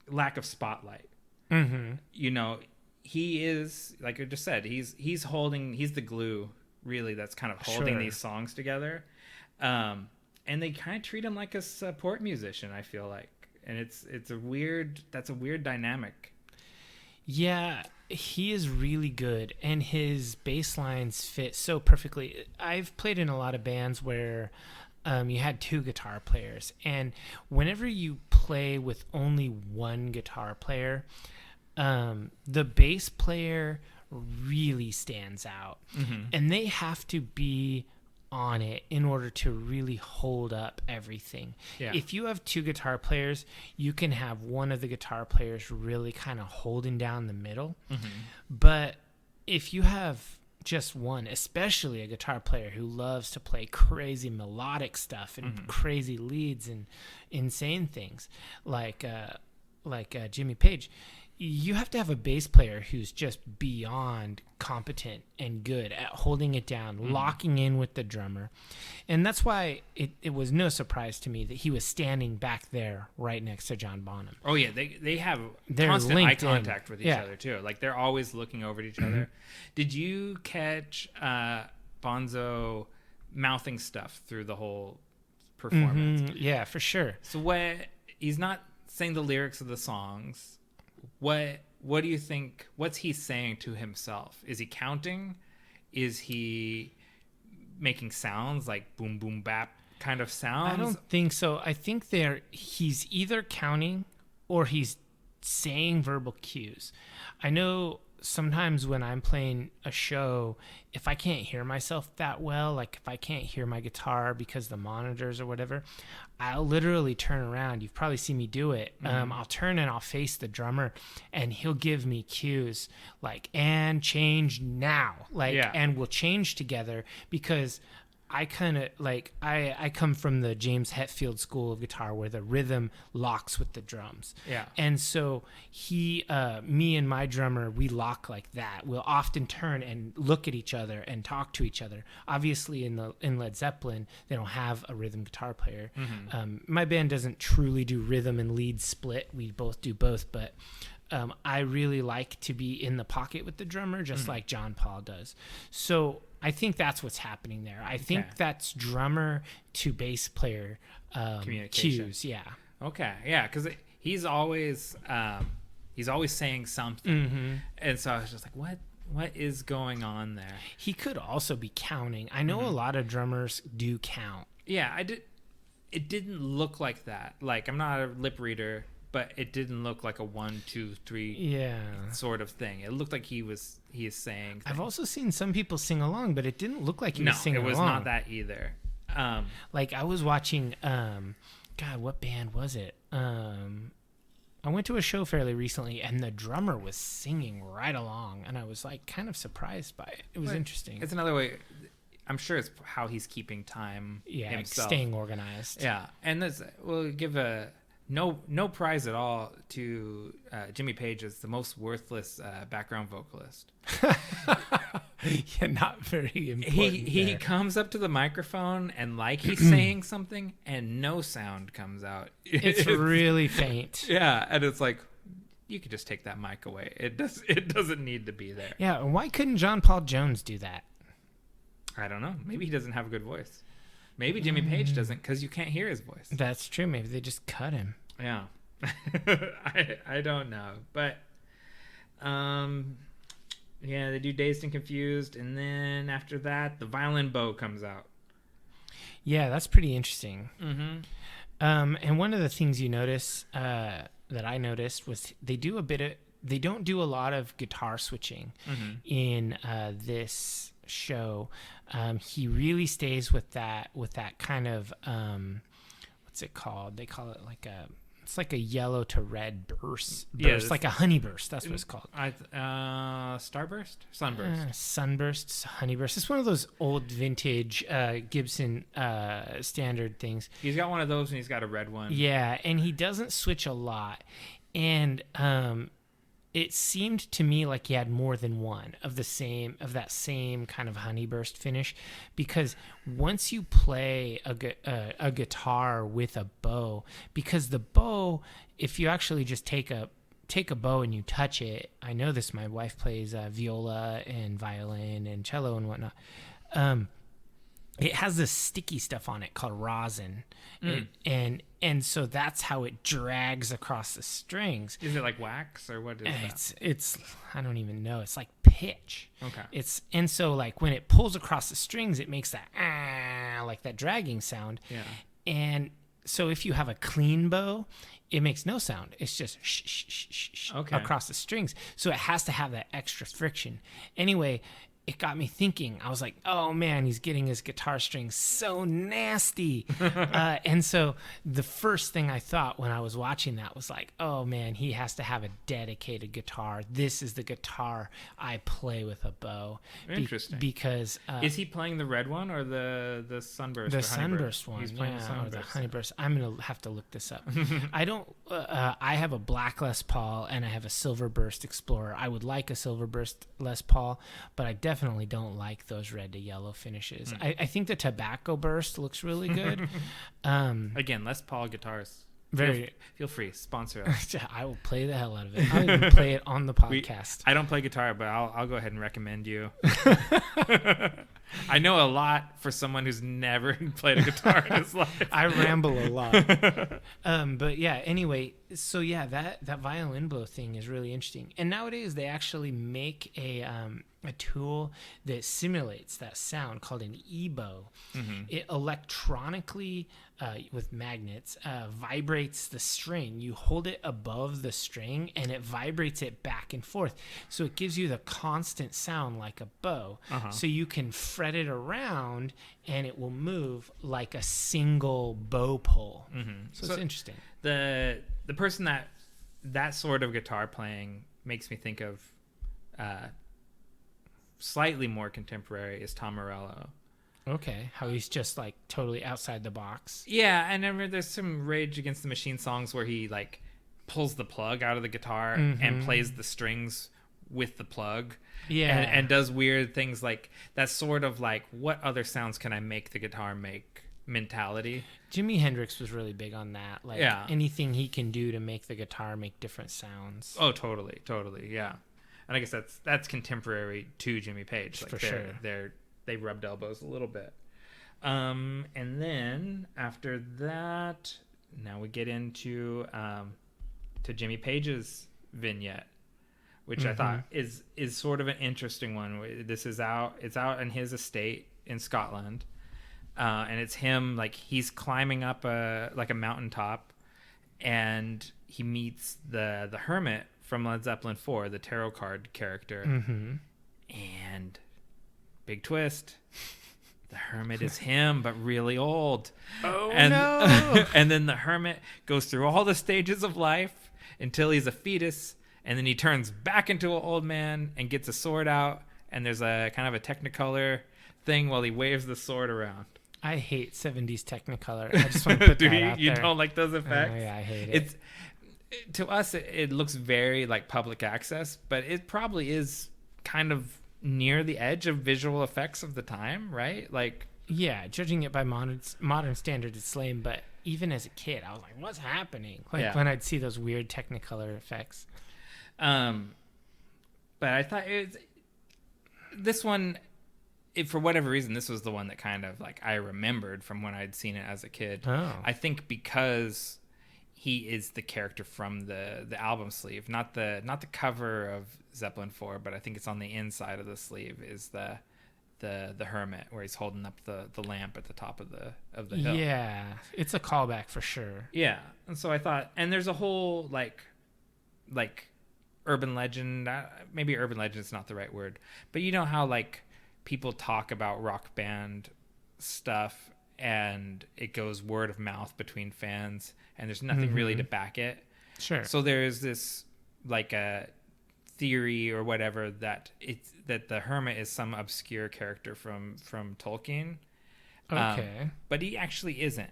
of spotlight. Mm-hmm. You know, he is, like I just said, he's the glue, really, that's kind of holding these songs together. And they kind of treat him like a support musician, I feel like. And that's a weird dynamic. Yeah, he is really good, and his bass lines fit so perfectly. I've played in a lot of bands where you had 2 guitar players, and whenever you play with only one guitar player, the bass player really stands out, and they have to be on it in order to really hold up everything. Yeah. If you have 2 guitar players, you can have one of the guitar players really kind of holding down the middle. But if you have just one, especially a guitar player who loves to play crazy melodic stuff and crazy leads and insane things like Jimmy Page, you have to have a bass player who's just beyond competent and good at holding it down, locking in with the drummer. And that's why it was no surprise to me that he was standing back there right next to John Bonham. Oh, yeah. They have constant eye contact with each other, too. Like, they're always looking over at each other. Did you catch Bonzo mouthing stuff through the whole performance? Yeah, for sure. So he's not saying the lyrics of the songs. What do you think? What's he saying to himself? Is he counting? Is he making sounds like boom, boom, bap, kind of sounds? I don't think so. I think he's either counting or he's saying verbal cues. I know sometimes when I'm playing a show, if I can't hear myself that well, like if I can't hear my guitar because the monitors or whatever, I'll literally turn around. You've probably seen me do it. I'll turn and I'll face the drummer, and he'll give me cues like, and change now, like, and we'll change together, because I kind of like, I come from the James Hetfield school of guitar where the rhythm locks with the drums. Yeah. And so me and my drummer, we lock like that. We'll often turn and look at each other and talk to each other. Obviously in Led Zeppelin, they don't have a rhythm guitar player. My band doesn't truly do rhythm and lead split. We both do both, but I really like to be in the pocket with the drummer, just like John Paul does. So I think that's what's happening there. I think that's drummer to bass player communication. Cues. Yeah. Okay. Yeah, because he's always saying something, and so I was just like, what is going on there? He could also be counting. I know a lot of drummers do count. Yeah, it didn't look like that. Like, I'm not a lip reader, but it didn't look like a 1, 2, 3 sort of thing. It looked like he is saying things. I've also seen some people sing along, but it didn't look like he was singing along. No, it was not that either. Like, I was watching, God, what band was it? I went to a show fairly recently, and the drummer was singing right along, and I was like kind of surprised by it. It was interesting. It's another way. I'm sure it's how he's keeping time. Yeah, himself. Staying organized. Yeah, and we'll give no prize at all to Jimmy Page as the most worthless background vocalist. Yeah, not very important. He comes up to the microphone and like he's saying something, and no sound comes out. It's really faint. Yeah, and it's like, you could just take that mic away. It doesn't need to be there. Yeah, why couldn't John Paul Jones do that? I don't know. Maybe he doesn't have a good voice. Maybe Jimmy Page doesn't, because you can't hear his voice. That's true. Maybe they just cut him. Yeah. I don't know. But yeah, they do Dazed and Confused, and then after that the violin bow comes out. Yeah, that's pretty interesting. And one of the things you notice that I noticed was they don't do a lot of guitar switching in this show. He really stays with that kind of what's it called? They call it it's like a yellow to red burst. Yeah, it's like a honey burst. That's what it's called. Starburst? Sunburst. Sunburst, honeyburst. It's one of those old vintage Gibson standard things. He's got one of those, and he's got a red one. Yeah, and he doesn't switch a lot. And it seemed to me like he had more than one of that same kind of honeyburst finish, because once you play a guitar with a bow, because the bow, if you actually just take a bow and you touch it, I know this, my wife plays viola and violin and cello and whatnot, it has this sticky stuff on it called rosin. And so that's how it drags across the strings. Is it like wax, or what is that? It's I don't even know. It's like pitch. Okay. And so like when it pulls across the strings, it makes that like that dragging sound. Yeah. And so if you have a clean bow, it makes no sound. It's just shh, shh, shh, shh, shh across the strings. So it has to have that extra friction. Anyway, it got me thinking. I was like, oh man, he's getting his guitar strings so nasty. And so the first thing I thought when I was watching that was like, oh man, he has to have a dedicated guitar. This is the guitar I play with a bow. Interesting. Because is he playing the red one or the sunburst? The sunburst one. He's playing the sunburst. Or the honeyburst. I'm gonna have to look this up. I don't. I have a black Les Paul and I have a silver burst Explorer. I would like a silver burst Les Paul, but I definitely don't like those red to yellow finishes. I think the tobacco burst looks really good. Again, Les Paul guitars. Feel free, sponsor us. I will play the hell out of it. I'll even play it on the podcast. I don't play guitar, but I'll go ahead and recommend you. I know a lot for someone who's never played a guitar in his life. I ramble a lot. But yeah, anyway, so yeah, that violin blow thing is really interesting. And nowadays they actually make a tool that simulates that sound called an EBow. Mm-hmm. It electronically, with magnets, vibrates the string. You hold it above the string and it vibrates it back and forth. So it gives you the constant sound like a bow. So you can fret it around and it will move like a single bow pull. So it's interesting. The person that sort of guitar playing makes me think of slightly more contemporary is Tom Morello. Okay, how he's just like totally outside the box. Yeah, and I remember there's some Rage Against the Machine songs where he like pulls the plug out of the guitar and plays the strings with the plug. Yeah, and does weird things like that. Sort of like, what other sounds can I make the guitar make mentality. Jimi Hendrix was really big on that. Like anything he can do to make the guitar make different sounds. Oh, totally, yeah. And I guess that's contemporary to Jimmy Page. Like for sure. They rubbed elbows a little bit. And then after that, now we get into to Jimmy Page's vignette, which I thought is sort of an interesting one. This is out. It's out in his estate in Scotland, and it's him like he's climbing up a mountaintop, and he meets the hermit from Led Zeppelin 4, the tarot card character. And big twist, the hermit is him, but really old. Oh, and, no. And then the hermit goes through all the stages of life until he's a fetus, and then he turns back into an old man and gets a sword out, and there's a kind of a Technicolor thing while he waves the sword around. I hate 70s Technicolor. I just want to put that out you there. Don't like those effects? Yeah, I hate it. To us, it looks very like public access, but it probably is kind of near the edge of visual effects of the time, right? Like, yeah, judging it by modern standards, it's lame. But even as a kid, I was like, "What's happening?" Like when I'd see those weird Technicolor effects. But I thought this one. For whatever reason, this was the one that kind of like I remembered from when I'd seen it as a kid. Oh. I think because he is the character from the album sleeve, not the cover of Zeppelin 4, but I think it's on the inside of the sleeve is the hermit where he's holding up the lamp at the top of the hill. Yeah, it's a callback for sure. Yeah, and so I thought, and there's a whole like urban legend. Maybe urban legend is not the right word, but you know how like people talk about rock band stuff and it goes word of mouth between fans and there's nothing really to back it. Sure. So there's this like a theory or whatever that the hermit is some obscure character from Tolkien. Okay. But he actually isn't.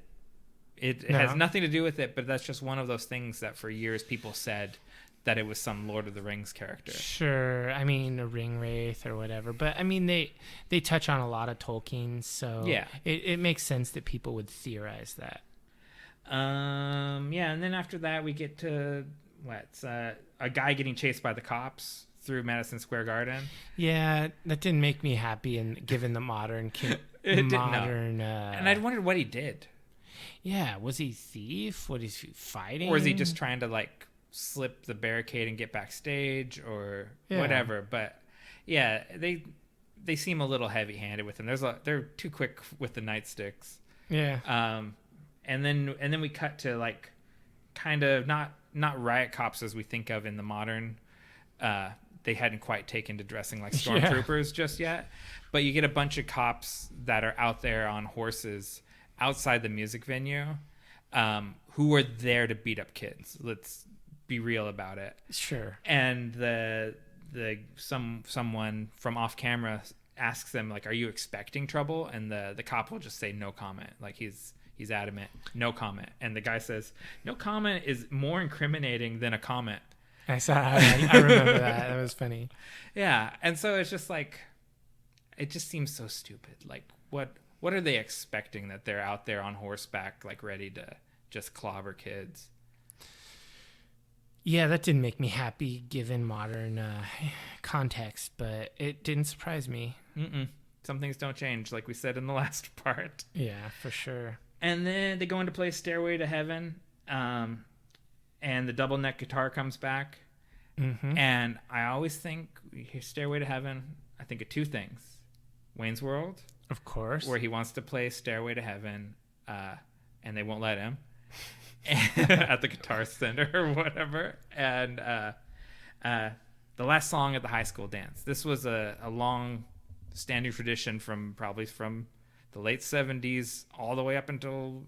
It has nothing to do with it, but that's just one of those things that for years people said that it was some Lord of the Rings character. Sure. I mean, a ring wraith or whatever. But, I mean, they touch on a lot of Tolkien, so yeah. It makes sense that people would theorize that. Yeah, and then after that we get to, a guy getting chased by the cops through Madison Square Garden. Yeah, that didn't make me happy, and given the modern... And I wondered what he did. Yeah, was he a thief? Was he fighting? Or is he just trying to, like, slip the barricade and get backstage or whatever? But yeah, they seem a little heavy-handed with him. They're too quick with the nightsticks. Yeah. And then we cut to like kind of not riot cops as we think of in the modern. They hadn't quite taken to dressing like stormtroopers just yet, but you get a bunch of cops that are out there on horses outside the music venue, who are there to beat up kids. Let's be real about it. Sure. And someone from off camera asks them like, "Are you expecting trouble?" And the cop will just say no comment. Like he's adamant, no comment. And the guy says, "No comment is more incriminating than a comment." I remember that. That was funny. Yeah, and so it's just like, it just seems so stupid. Like, what are they expecting that they're out there on horseback, like ready to just clobber kids? Yeah, that didn't make me happy given modern context, but it didn't surprise me. Some things don't change, like we said in the last part. Yeah, for sure. And then they go into play Stairway to Heaven, and the double neck guitar comes back. And I always think, we hear Stairway to Heaven, I think of two things: Wayne's World, Of course. where he wants to play Stairway to Heaven, and they won't let him at the Guitar Center or whatever, and the last song at the high school dance. This was a long standing tradition from the late 70s all the way up until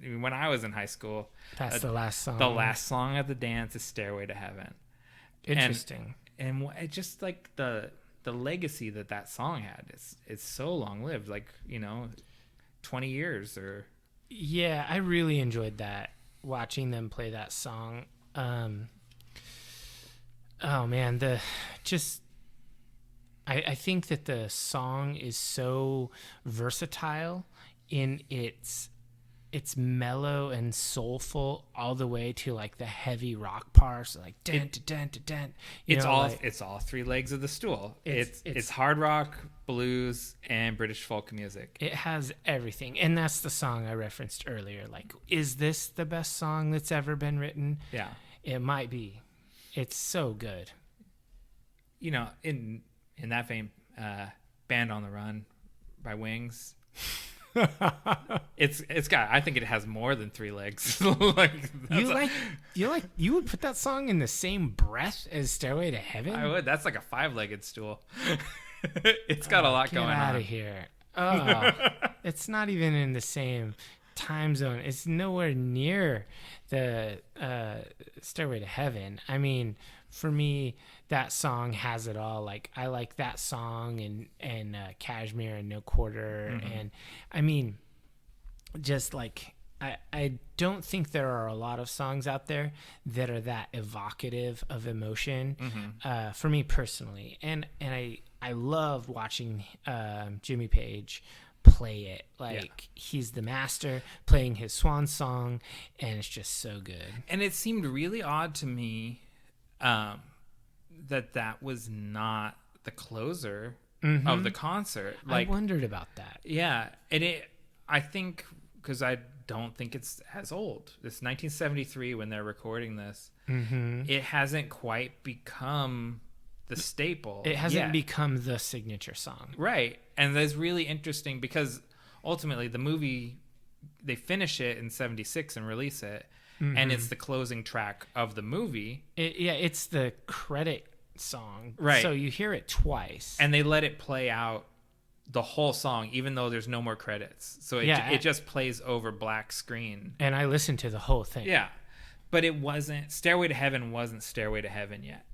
when I was in high school. That's the last song. The last song at the dance is Stairway to Heaven. Interesting. And it just like the legacy that song had, it's so long lived, 20 years or. Yeah, I really enjoyed that, watching them play that song. Oh man, I think that the song is so versatile in its mellow and soulful all the way to like the heavy rock parts, like dun dun dun dun. It's all three legs of the stool. It's hard rock, blues, and British folk music. It has everything, and that's the song I referenced earlier. Like, is this the best song that's ever been written? Yeah, it might be. It's so good. In that vein, Band on the Run by Wings. I think it has more than three legs. You would put that song in the same breath as Stairway to Heaven? I would. That's like a 5-legged stool. It's got a lot going on. Get out of here. Oh, it's not even in the same time zone. It's nowhere near the Stairway to Heaven. I mean, for me, that song has it all. Like, I like that song and Cashmere and No Quarter. Mm-hmm. And I mean, just like, I don't think there are a lot of songs out there that are that evocative of emotion, for me personally. And I love watching Jimmy Page play it. Like, he's the master playing his swan song, and it's just so good. And it seemed really odd to me that was not the closer of the concert. Like, I wondered about that. Yeah, and I think, because I don't think it's as old. It's 1973 when they're recording this. Mm-hmm. It hasn't quite become the staple. It hasn't become the signature song. Right, and that's really interesting because ultimately the movie, they finish it in 76 and release it. Mm-hmm. And it's the closing track of the movie. It's the credit song. Right. So you hear it twice. And they let it play out the whole song, even though there's no more credits. So it just plays over black screen. And I listened to the whole thing. Yeah. But it wasn't, Stairway to Heaven wasn't Stairway to Heaven yet.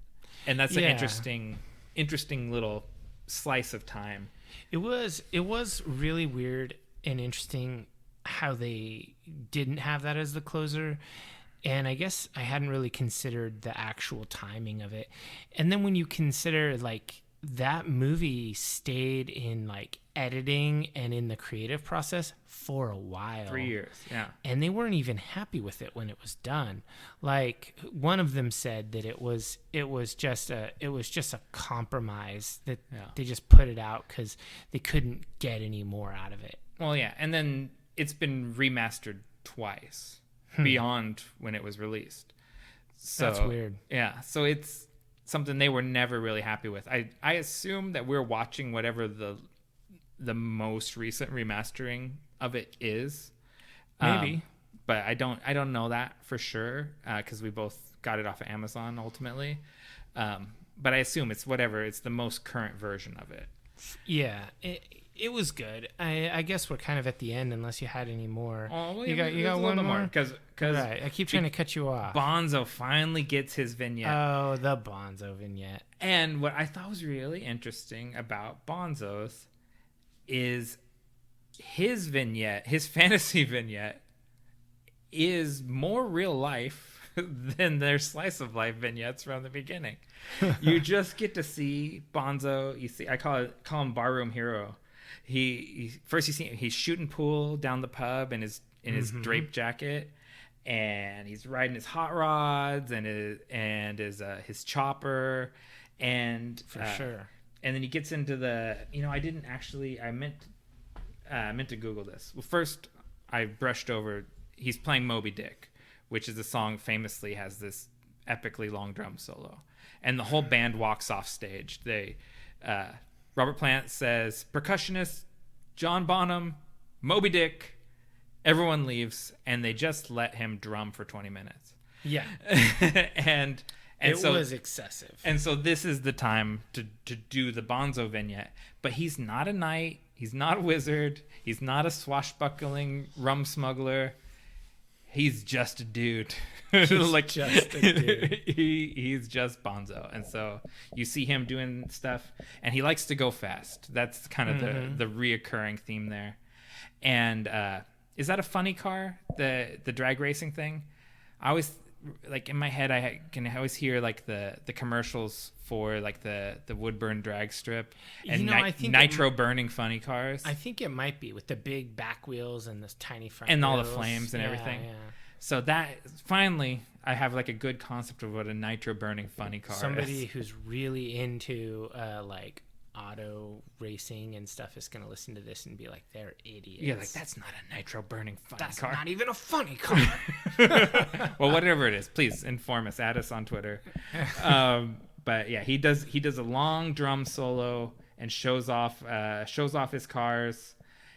And that's an interesting little slice of time. It was really weird and interesting how they didn't have that as the closer, and I guess I hadn't really considered the actual timing of it. And then when you consider, like, that movie stayed in like editing and in the creative process for a while, 3 years, yeah, and they weren't even happy with it when it was done. Like, one of them said that it was just a compromise, that they just put it out because they couldn't get any more out of it. Well, yeah, and then it's been remastered twice beyond when it was released. So that's weird. Yeah, so it's something they were never really happy with. I assume that we're watching whatever the most recent remastering of it is. Maybe. But I don't know that for sure because we both got it off of Amazon ultimately. But I assume it's the most current version of it. Yeah, it was good. I guess we're kind of at the end, unless you had any more. Oh, well, you got one more? Because right. I keep trying to cut you off. Bonzo finally gets his vignette. Oh, the Bonzo vignette. And what I thought was really interesting about Bonzo's is his vignette, his fantasy vignette, is more real life than their slice of life vignettes from the beginning. You just get to see Bonzo. You see, I call him Barroom Hero. He first you see he's shooting pool down the pub in his drape jacket, and he's riding his hot rods and his chopper, and for sure. And then he gets into the I meant to Google this. Well, first I brushed over. He's playing Moby Dick, which is a song famously has this epically long drum solo, and the whole band walks off stage. Robert Plant says, percussionist John Bonham, Moby Dick, everyone leaves, and they just let him drum for 20 minutes. Yeah. and it so, was excessive. And so this is the time to do the Bonzo vignette. But he's not a knight. He's not a wizard. He's not a swashbuckling rum smuggler. He's just a dude. He's just a dude. He's just Bonzo. And so you see him doing stuff, and he likes to go fast. That's kind of the reoccurring theme there. And is that a funny car, the drag racing thing? I always, like, in my head, I can always hear like the commercials for like the Woodburn drag strip and I think nitro burning funny cars. I think it might be with the big back wheels and this tiny front and wheels. all the flames and everything. Yeah. So that finally I have like a good concept of what a nitro burning funny car Somebody is. who's really into like auto racing and stuff is going to listen to this and be like, they're idiots. Yeah, like, that's not a nitro burning funny that's car. That's not even a funny car. Well, whatever it is, please inform us. Add us on Twitter. But yeah, he does a long drum solo and shows off his cars,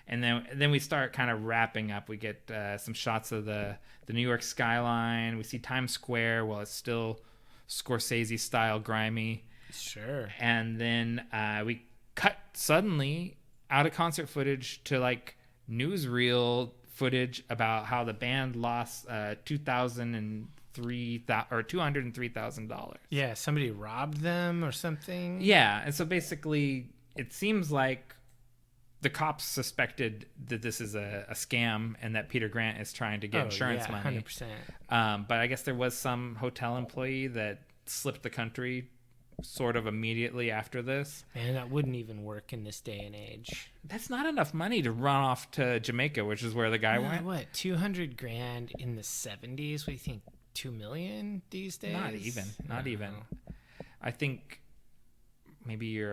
and then we start kind of wrapping up. We get some shots of the New York skyline. We see Times Square while it's still Scorsese style grimy. Sure. And then we cut suddenly out of concert footage to like newsreel footage about how the band lost $203,000. Yeah, somebody robbed them or something. Yeah, and so basically it seems like the cops suspected that this is a scam and that Peter Grant is trying to get insurance money. 100%. But I guess there was some hotel employee that slipped the country sort of immediately after this. Man, that wouldn't even work in this day and age. That's not enough money to run off to Jamaica, which is where the guy went. What, $200,000 in the 70s? What do you think, $2 million these days? Not even. I think maybe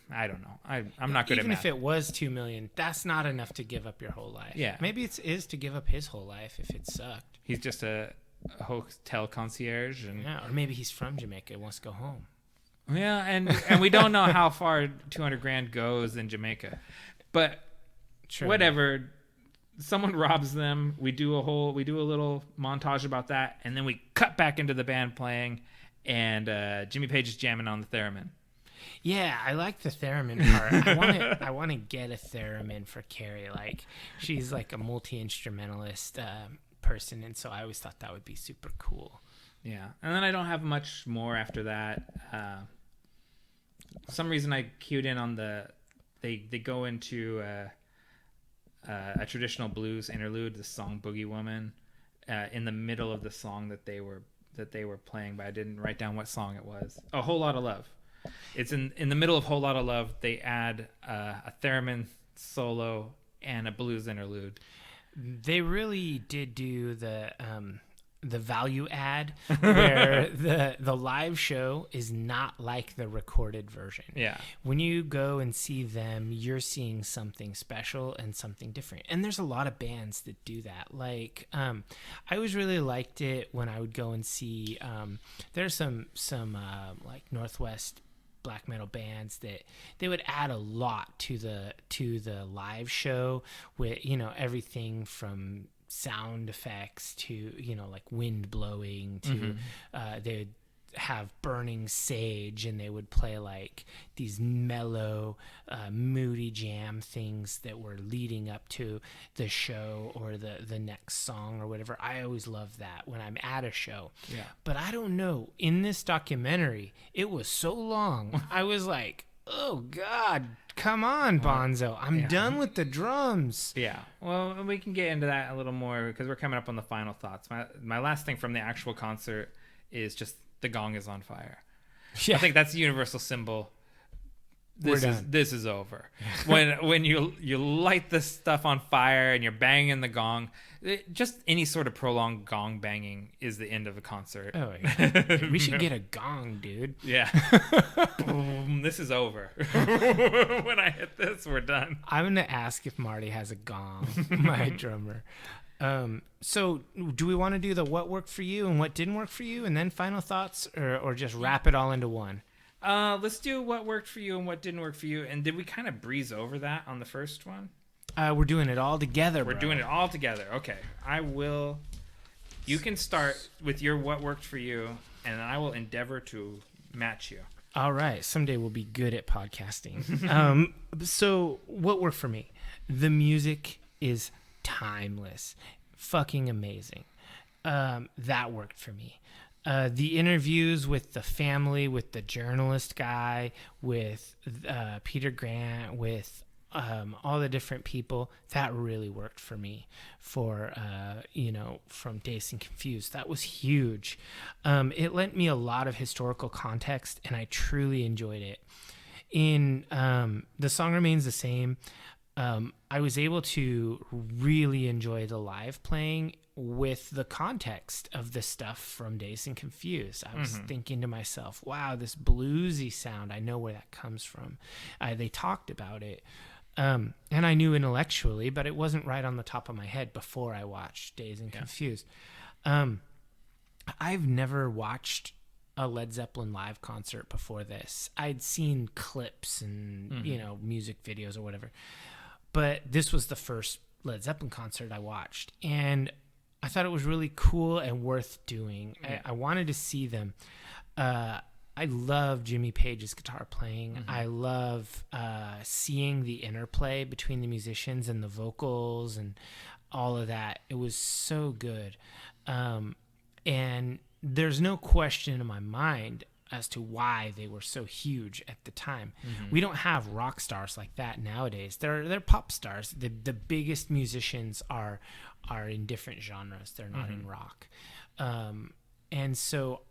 I don't know. I'm not good at math. Even if it was $2 million, that's not enough to give up your whole life. Yeah. Maybe it is to give up his whole life if it sucked. He's just a hotel concierge, or maybe he's from Jamaica and wants to go home. Yeah, and we don't know how far $200,000 goes in Jamaica, but True. Whatever. Someone robs them. We do a little montage about that, and then we cut back into the band playing, and Jimmy Page is jamming on the theremin. Yeah, I like the theremin part. I want to get a theremin for Carrie. Like, she's like a multi-instrumentalist person, and so I always thought that would be super cool. Yeah, and then I don't have much more after that. For some reason I queued in on they go into a traditional blues interlude, the song Boogie Woman, in the middle of the song that they were playing, but I didn't write down what song it was. A Whole Lot of Love. It's in the middle of Whole Lot of Love. They add a theremin solo and a blues interlude. They really did do the value add where the live show is not like the recorded version. Yeah. When you go and see them, you're seeing something special and something different. And there's a lot of bands that do that. Like, I always really liked it when I would go and see, there's some like Northwest black metal bands that they would add a lot to the live show with, everything from sound effects to like wind blowing to they would have burning sage, and they would play like these mellow moody jam things that were leading up to the show or the next song or whatever. I always love that when I'm at a show. Yeah. But I don't know, in this documentary it was so long. I was like, oh God, come on, Bonzo. I'm done with the drums. Yeah. Well, we can get into that a little more because we're coming up on the final thoughts. My last thing from the actual concert is just the gong is on fire. Yeah. I think that's the universal symbol. This is over. When you light this stuff on fire and you're banging the gong, just any sort of prolonged gong banging is the end of a concert. Oh, yeah. We should get a gong, dude. Yeah. Boom. This is over. When I hit this, we're done. I'm going to ask if Marty has a gong, my drummer. So do we want to do the what worked for you and what didn't work for you and then final thoughts, or just wrap it all into one? Let's do what worked for you and what didn't work for you. And did we kind of breeze over that on the first one? We're doing it all together, We're doing it all together. Okay. I will. You can start with your what worked for you, and I will endeavor to match you. All right. Someday we'll be good at podcasting. So what worked for me? The music is timeless. Fucking amazing. That worked for me. The interviews with the family, with the journalist guy, with Peter Grant, with all the different people, that really worked for me. For from Dazed and Confused, that was huge. It lent me a lot of historical context, and I truly enjoyed it. In The Song Remains the Same, I was able to really enjoy the live playing with the context of the stuff from Dazed and Confused. I was thinking to myself, wow, this bluesy sound, I know where that comes from. They talked about it. And I knew intellectually, but it wasn't right on the top of my head before I watched Dazed and Confused. I've never watched a Led Zeppelin live concert before this. I'd seen clips and, music videos or whatever. But this was the first Led Zeppelin concert I watched. And I thought it was really cool and worth doing. Yeah. I wanted to see them. I love Jimmy Page's guitar playing. I love seeing the interplay between the musicians and the vocals and all of that. It was so good. And there's no question in my mind as to why they were so huge at the time. We don't have rock stars like that nowadays. They're pop stars. The biggest musicians are in different genres. They're not in rock. And so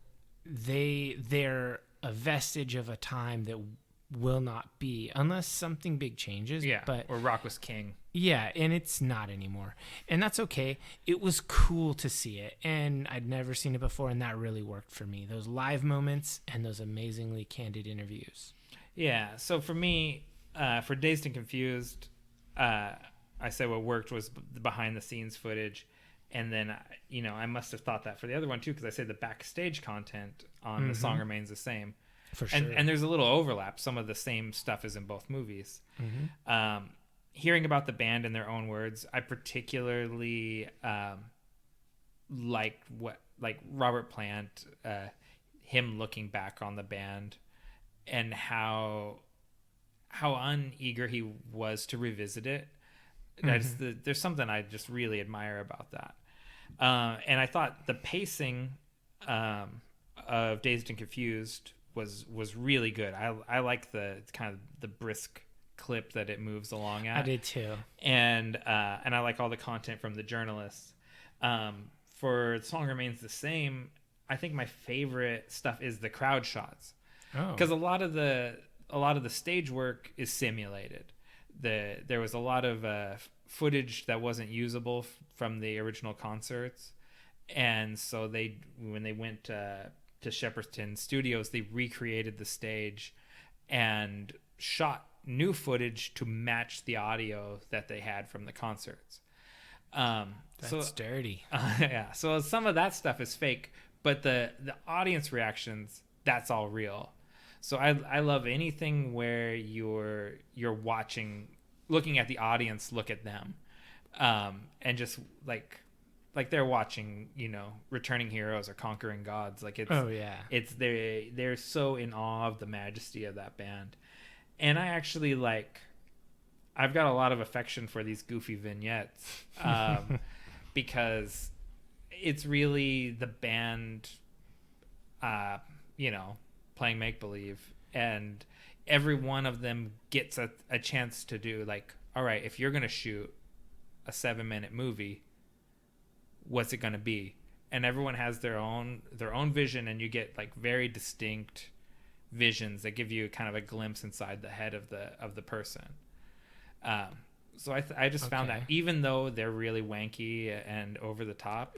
they're a vestige of a time that will not be unless something big changes. Yeah, but or rock was king. Yeah, and it's not anymore. And that's okay. It was cool to see it, and I'd never seen it before, and that really worked for me. Those live moments and those amazingly candid interviews. Yeah, so for me, for Dazed and Confused, I said what worked was the behind-the-scenes footage. And then, I must have thought that for the other one, too, because I said the backstage content on The Song Remains the Same. For sure. And there's a little overlap. Some of the same stuff is in both movies. Hearing about the band in their own words, I particularly like Robert Plant, him looking back on the band and how uneager he was to revisit it. There's something I just really admire about that. And I thought the pacing of Dazed and Confused was really good. I like the kind of the brisk clip that it moves along at. I did too. And I like all the content from the journalists. For The Song Remains the Same, I think my favorite stuff is the crowd shots. Because a lot of the stage work is simulated. There was a lot of footage that wasn't usable from the original concerts, and so when they went to Shepperton Studios, they recreated the stage and shot new footage to match the audio that they had from the concerts. That's dirty. Yeah, so some of that stuff is fake, but the audience reactions, that's all real. So I love anything where you're watching, looking at the audience, look at them, and just like they're watching, Returning Heroes or Conquering Gods. Like it's they're so in awe of the majesty of that band, and I actually I've got a lot of affection for these goofy vignettes, because it's really the band, playing make-believe, and every one of them gets a chance to do all right, if you're going to shoot a 7-minute movie, what's it going to be? And everyone has their own vision, and you get very distinct visions that give you kind of a glimpse inside the head of the person. So I just found that even though they're really wanky and over the top,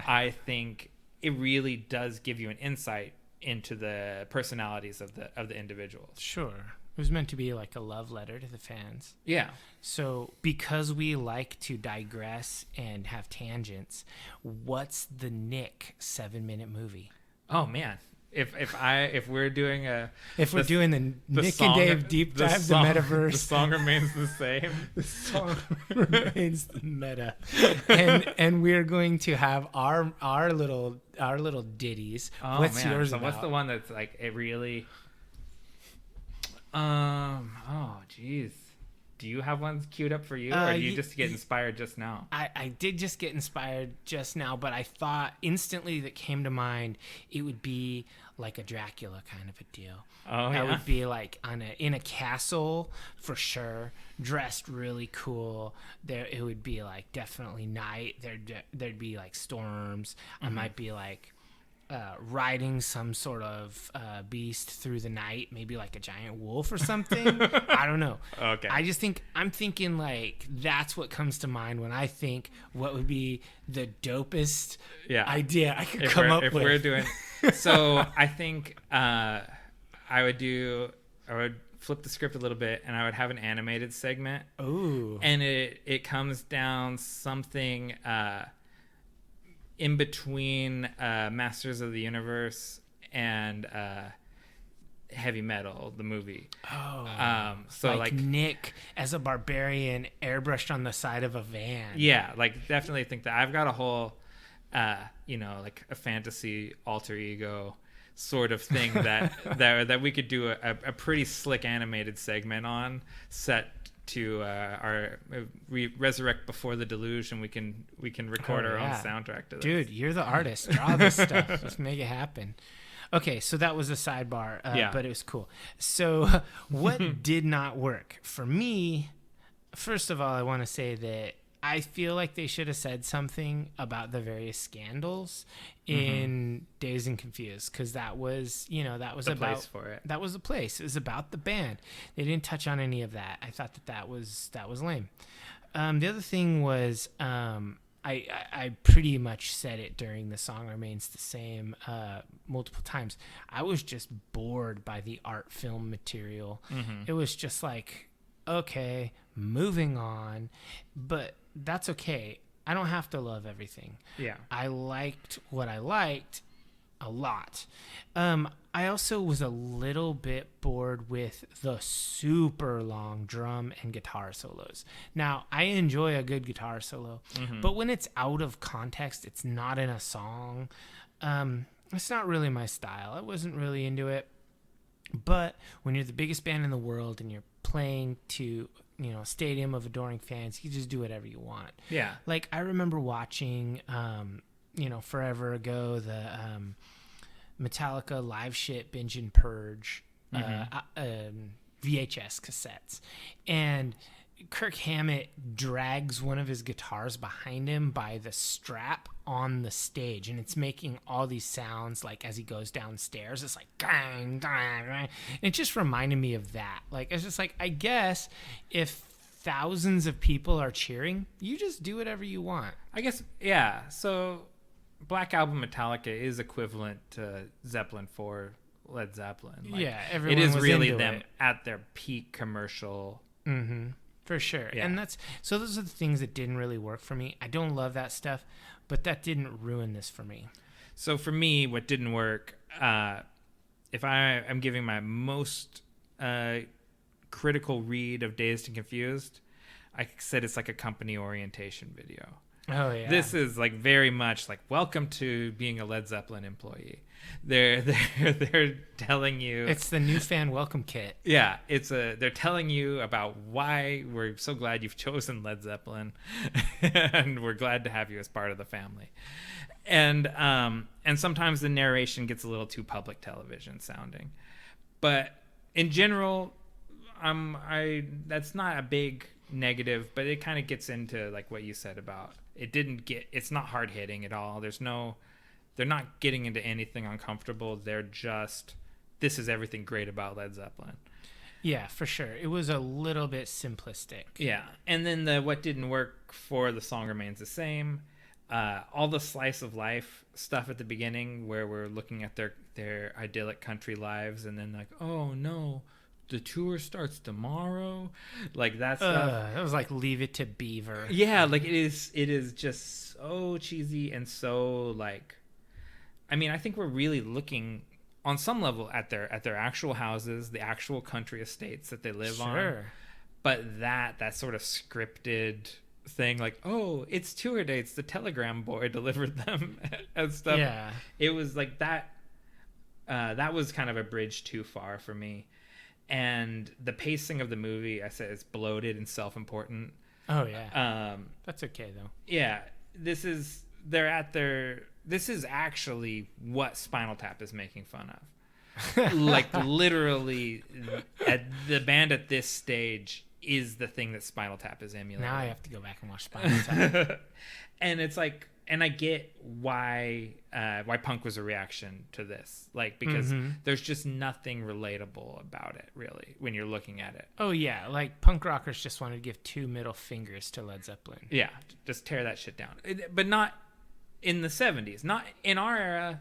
I think it really does give you an insight into the personalities of the individuals. Sure. It was meant to be like a love letter to the fans. Yeah. So because we like to digress and have tangents, what's the Nick 7-minute movie? Oh man. if we're doing the Nick song, and Dave deep dive, the Metaverse, the song remains the same. The song remains the meta, and we're going to have our little ditties. Oh, What's man. yours? So about? what's the one that's like it really? Oh, geez. Do you have ones queued up for you, or do you just get inspired just now? I did just get inspired just now, but I thought instantly that came to mind it would be like a Dracula kind of a deal. Oh, yeah. I would be like in a castle for sure, dressed really cool. It would be like definitely night. There'd be like storms. Mm-hmm. I might be like riding some sort of beast through the night, maybe like a giant wolf or something. I don't know. Okay. I'm thinking like that's what comes to mind when I think what would be the dopest idea I could come up with. If we're doing, so I think I would flip the script a little bit, and I would have an animated segment. Ooh. And it comes down something in between Masters of the Universe and Heavy Metal, the movie. Oh. So like Nick as a barbarian airbrushed on the side of a van. Yeah, like definitely think that I've got a whole, like a fantasy alter ego sort of thing that we could do a pretty slick animated segment on, set to resurrect before the deluge, and we can record our own soundtrack to this. Dude, you're the artist. Draw this stuff. Let's make it happen. Okay, so that was a sidebar, but it was cool. So what did not work for me? First of all, I want to say that I feel like they should have said something about the various scandals in Dazed and Confused, because that was the about place for it. That was the place. It was about the band. They didn't touch on any of that. I thought that was lame. The other thing was I pretty much said it during The Song Remains the Same multiple times. I was just bored by the art film material. Mm-hmm. It was just like, okay, moving on, but that's okay. I don't have to love everything. Yeah. I liked what I liked a lot. I also was a little bit bored with the super long drum and guitar solos. Now, I enjoy a good guitar solo, but when it's out of context, it's not in a song, it's not really my style. I wasn't really into it. But when you're the biggest band in the world and you're playing to a stadium of adoring fans, you just do whatever you want. Yeah. Like I remember watching, forever ago, the Metallica live shit Binge and Purge VHS cassettes, and Kirk Hammett drags one of his guitars behind him by the strap on the stage, and it's making all these sounds like as he goes downstairs. It's like gang, gang, gang. And it just reminded me of that. Like it's just like, I guess if thousands of people are cheering, you just do whatever you want. I guess, yeah. So Black Album Metallica is equivalent to Zeppelin for Led Zeppelin. Like, yeah, everyone it is was really into them it. at their peak commercial. Mm-hmm. For sure. Yeah. And those are the things that didn't really work for me. I don't love that stuff, but that didn't ruin this for me. So for me, what didn't work, if I am giving my most critical read of Dazed and Confused, I said it's like a company orientation video. Oh yeah. This is like very much like, welcome to being a Led Zeppelin employee. They're telling you it's the new fan welcome kit. Yeah, they're telling you about why we're so glad you've chosen Led Zeppelin, and we're glad to have you as part of the family. And sometimes the narration gets a little too public television sounding, but in general, that's not a big negative, but it kind of gets into like what you said about it's not hard hitting at all. They're not getting into anything uncomfortable. They're just, this is everything great about Led Zeppelin. Yeah, for sure. It was a little bit simplistic. Yeah. And then what didn't work for The Song Remains the Same. All the slice of life stuff at the beginning where we're looking at their idyllic country lives, and then like, oh no, the tour starts tomorrow, like that stuff. That was like Leave It to Beaver. Yeah, like it is just so cheesy and so like, I mean, I think we're really looking on some level at their actual houses, the actual country estates that they live on. But that sort of scripted thing, like, oh, it's tour dates, the telegram boy delivered them and stuff. Yeah. It was like that. That was kind of a bridge too far for me. And the pacing of the movie, I said, is bloated and self-important. Oh yeah. That's okay though. Yeah, this is actually what Spinal Tap is making fun of. Like, literally, the band at this stage is the thing that Spinal Tap is emulating. Now I have to go back and watch Spinal Tap. And it's like, and I get why punk was a reaction to this, like, because there's just nothing relatable about it, really, when you're looking at it. Oh yeah, like punk rockers just wanted to give 2 middle fingers to Led Zeppelin. Yeah, just tear that shit down. But not in the 70s, not in our era.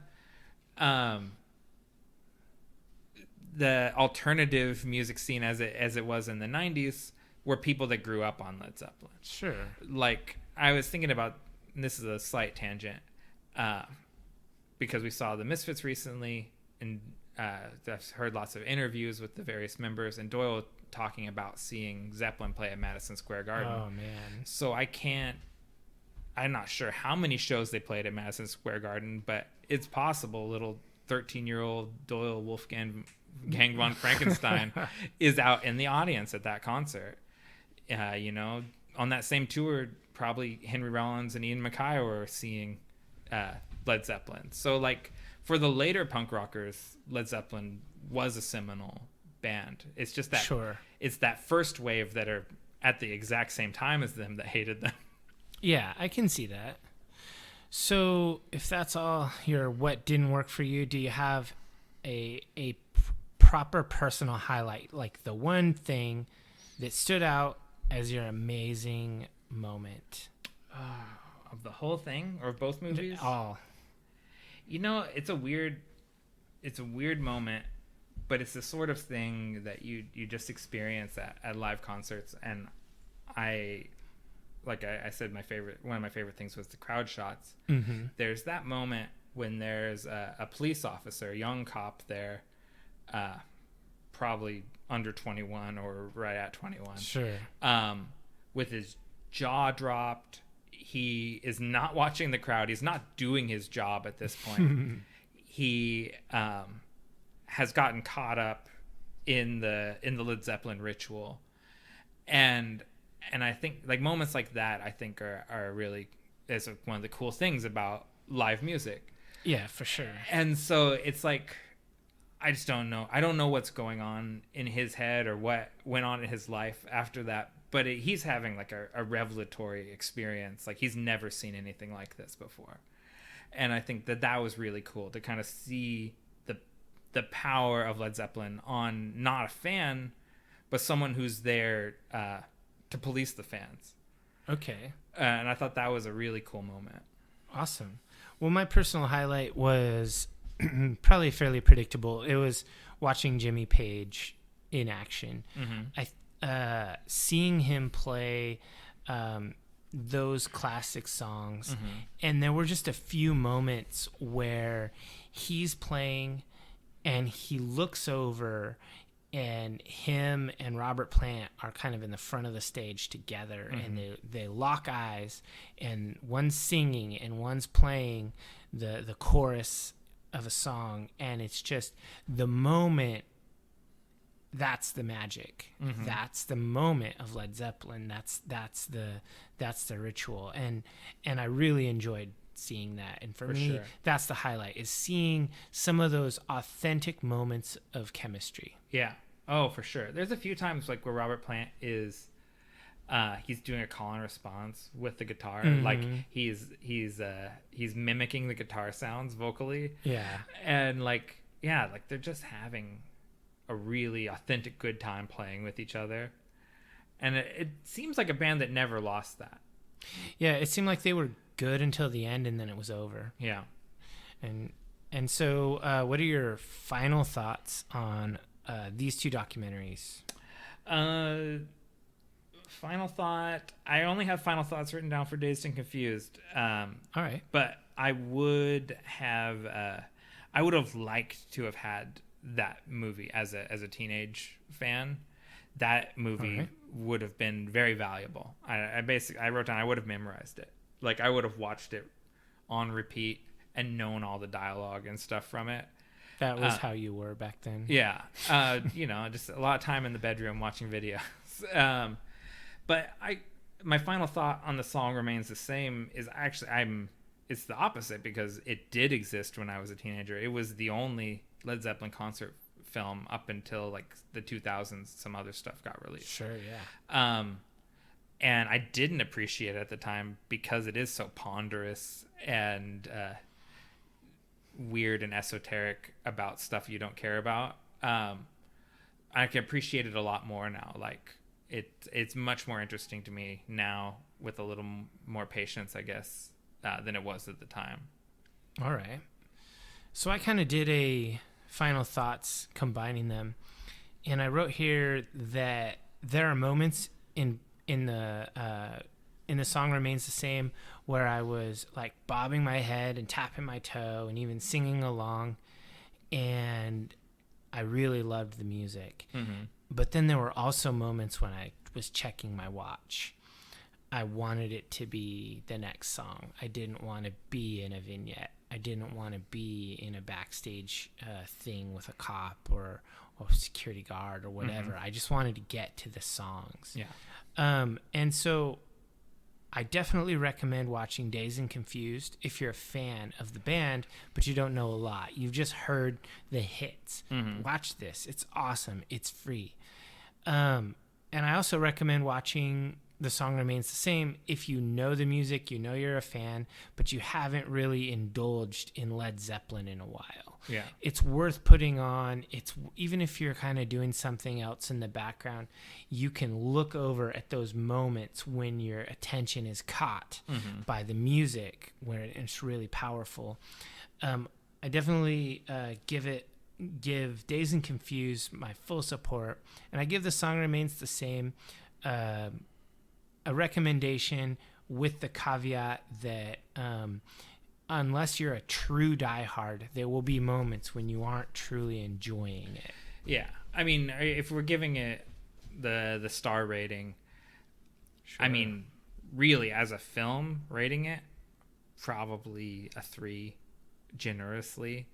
The alternative music scene as it was in the 90s were people that grew up on Led Zeppelin. Sure. Like, I was thinking about, and this is a slight tangent, because we saw the Misfits recently, and I've heard lots of interviews with the various members, and Doyle talking about seeing Zeppelin play at Madison Square Garden. Oh man. So I'm not sure how many shows they played at Madison Square Garden, but it's possible little 13-year-old Doyle Wolfgang von Frankenstein is out in the audience at that concert. On that same tour, probably Henry Rollins and Ian MacKaye were seeing Led Zeppelin. So, like, for the later punk rockers, Led Zeppelin was a seminal band. It's just that it's that first wave that are at the exact same time as them that hated them. Yeah, I can see that. So, if that's all your what didn't work for you, do you have a proper personal highlight, like the one thing that stood out as your amazing moment? Of the whole thing, or both movies? All. It's a weird moment, but it's the sort of thing that you just experience at live concerts. And I said, one of my favorite things was the crowd shots. Mm-hmm. There's that moment when there's a police officer, a young cop there, probably under 21 or right at 21. Sure. With his jaw dropped. He is not watching the crowd. He's not doing his job at this point. He has gotten caught up in the Led Zeppelin ritual. And I think, like, moments like that, I think are really is one of the cool things about live music. Yeah, for sure. And so it's like, I just don't know. I don't know what's going on in his head or what went on in his life after that. But he's having like a revelatory experience. Like, he's never seen anything like this before. And I think that was really cool to kind of see the power of Led Zeppelin on not a fan, but someone who's there to police the fans. Okay. And I thought that was a really cool moment. Awesome. Well, my personal highlight was probably fairly predictable. It was watching Jimmy Page in action. Mm-hmm. Seeing him play those classic songs, mm-hmm. and there were just a few moments where he's playing and he looks over and him and Robert Plant are kind of in the front of the stage together, mm-hmm. and they lock eyes, and one's singing and one's playing the chorus of a song, and it's just the moment. That's the magic. Mm-hmm. That's the moment of Led Zeppelin. That's the ritual, and I really enjoyed seeing that. And for me, sure. That's the highlight, is seeing some of those authentic moments of chemistry. Yeah. Oh, for sure. There's a few times like where Robert Plant is he's doing a call and response with the guitar. Mm-hmm. Like he's mimicking the guitar sounds vocally. Yeah. And like they're just having a really authentic good time playing with each other. And it seems like a band that never lost that. Yeah, it seemed like they were good until the end, and then it was over. Yeah. And so what are your final thoughts on these two documentaries? Final thought, I only have final thoughts written down for Dazed and Confused. All right. But I would have I would have liked to have had that movie as a teenage fan. That movie would have been very valuable. I wrote down I would have memorized it. Like I would have watched it on repeat and known all the dialogue and stuff from it. That was how you were back then. Yeah. Just a lot of time in the bedroom watching videos. But my final thought on the song remains the same. Is actually it's the opposite, because it did exist when I was a teenager. It was the only Led Zeppelin concert film up until like the 2000s. Some other stuff got released. Sure, yeah. And I didn't appreciate it at the time because it is so ponderous and weird and esoteric about stuff you don't care about. I can appreciate it a lot more now. Like it's much more interesting to me now with a little more patience, I guess, than it was at the time. All right. So I kind of did a final thoughts combining them, and I wrote here that there are moments in the song Remains the Same where I was like bobbing my head and tapping my toe and even singing along, and I really loved the music. Mm-hmm. But then there were also moments when I was checking my watch. I wanted it to be the next song. I didn't want to be in a vignette. I didn't want to be in a backstage thing with a cop or a security guard or whatever. Mm-hmm. I just wanted to get to the songs. Yeah. And so I definitely recommend watching Dazed and Confused if you're a fan of the band, but you don't know a lot. You've just heard the hits. Mm-hmm. Watch this. It's awesome. It's free. And I also recommend watching The Song Remains the Same if you know the music, you know you're a fan, but you haven't really indulged in Led Zeppelin in a while. Yeah. It's worth putting on. It's even if you're kind of doing something else in the background, you can look over at those moments when your attention is caught by the music, where it's really powerful. I definitely give Dazed and Confused my full support, and I give The Song Remains the Same a recommendation with the caveat that unless you're a true diehard, there will be moments when you aren't truly enjoying it. Yeah. I mean, if we're giving it the star rating, sure. I mean, really, as a film, rating it, probably a 3, generously.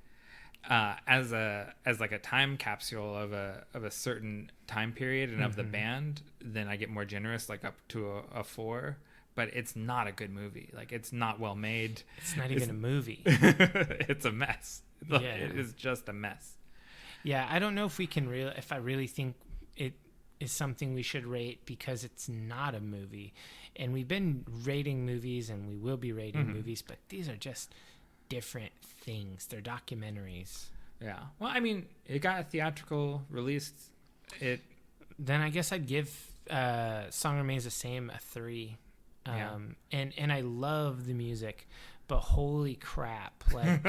As like a time capsule of a certain time period and of the band, then I get more generous, like up to a 4. But it's not a good movie. Like, it's not well made. It's not even a movie. It's a mess. Yeah. It is just a mess. Yeah, I don't know if we can if I really think it is something we should rate, because it's not a movie. And we've been rating movies and we will be rating movies, but these are just different things. They're documentaries. Yeah. Well, I mean, it got a theatrical release. Then I guess I'd give Song Remains the Same a 3. And I love the music, but holy crap, like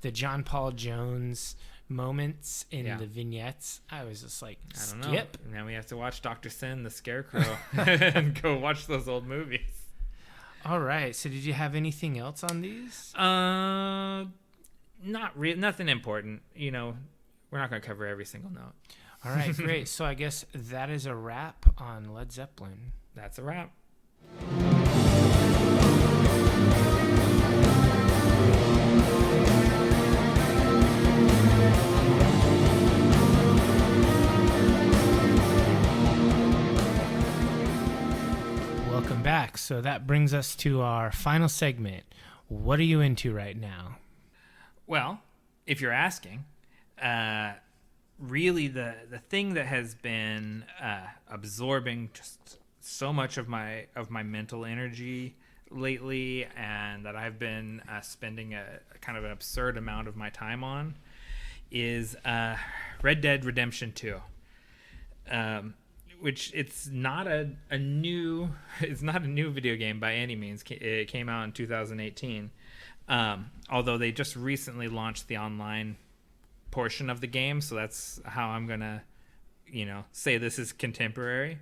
the John Paul Jones moments in the vignettes, I was just like, I don't know. Now we have to watch Dr. Sin, the Scarecrow, and go watch those old movies. All right. So did you have anything else on these? Not really. Nothing important. You know, we're not going to cover every single note. All right, great. So I guess that is a wrap on Led Zeppelin. That's a wrap. Welcome back. So that brings us to our final segment. What are you into right now? Well, if you're asking, really the thing that has been absorbing just so much of my mental energy lately, and that I've been spending a kind of an absurd amount of my time on, is Red Dead Redemption 2. Which it's not a new video game by any means. It came out in 2018. Although they just recently launched the online portion of the game, so that's how I'm gonna, say this is contemporary.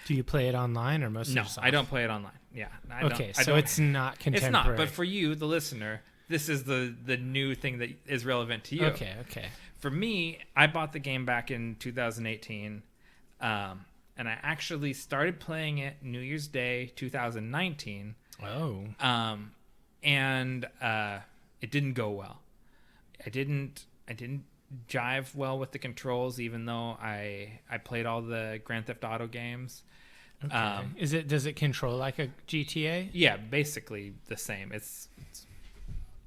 Do you play it online or most of No, yourself? I don't play it online. Yeah. So it's not contemporary. It's not, but for you, the listener, this is the new thing that is relevant to you. Okay. For me, I bought the game back in 2018, and I actually started playing it New Year's Day 2019. Oh. And it didn't go well. I didn't jive well with the controls, even though I played all the Grand Theft Auto games. Okay. Does it control like a GTA? Yeah, basically the same. It's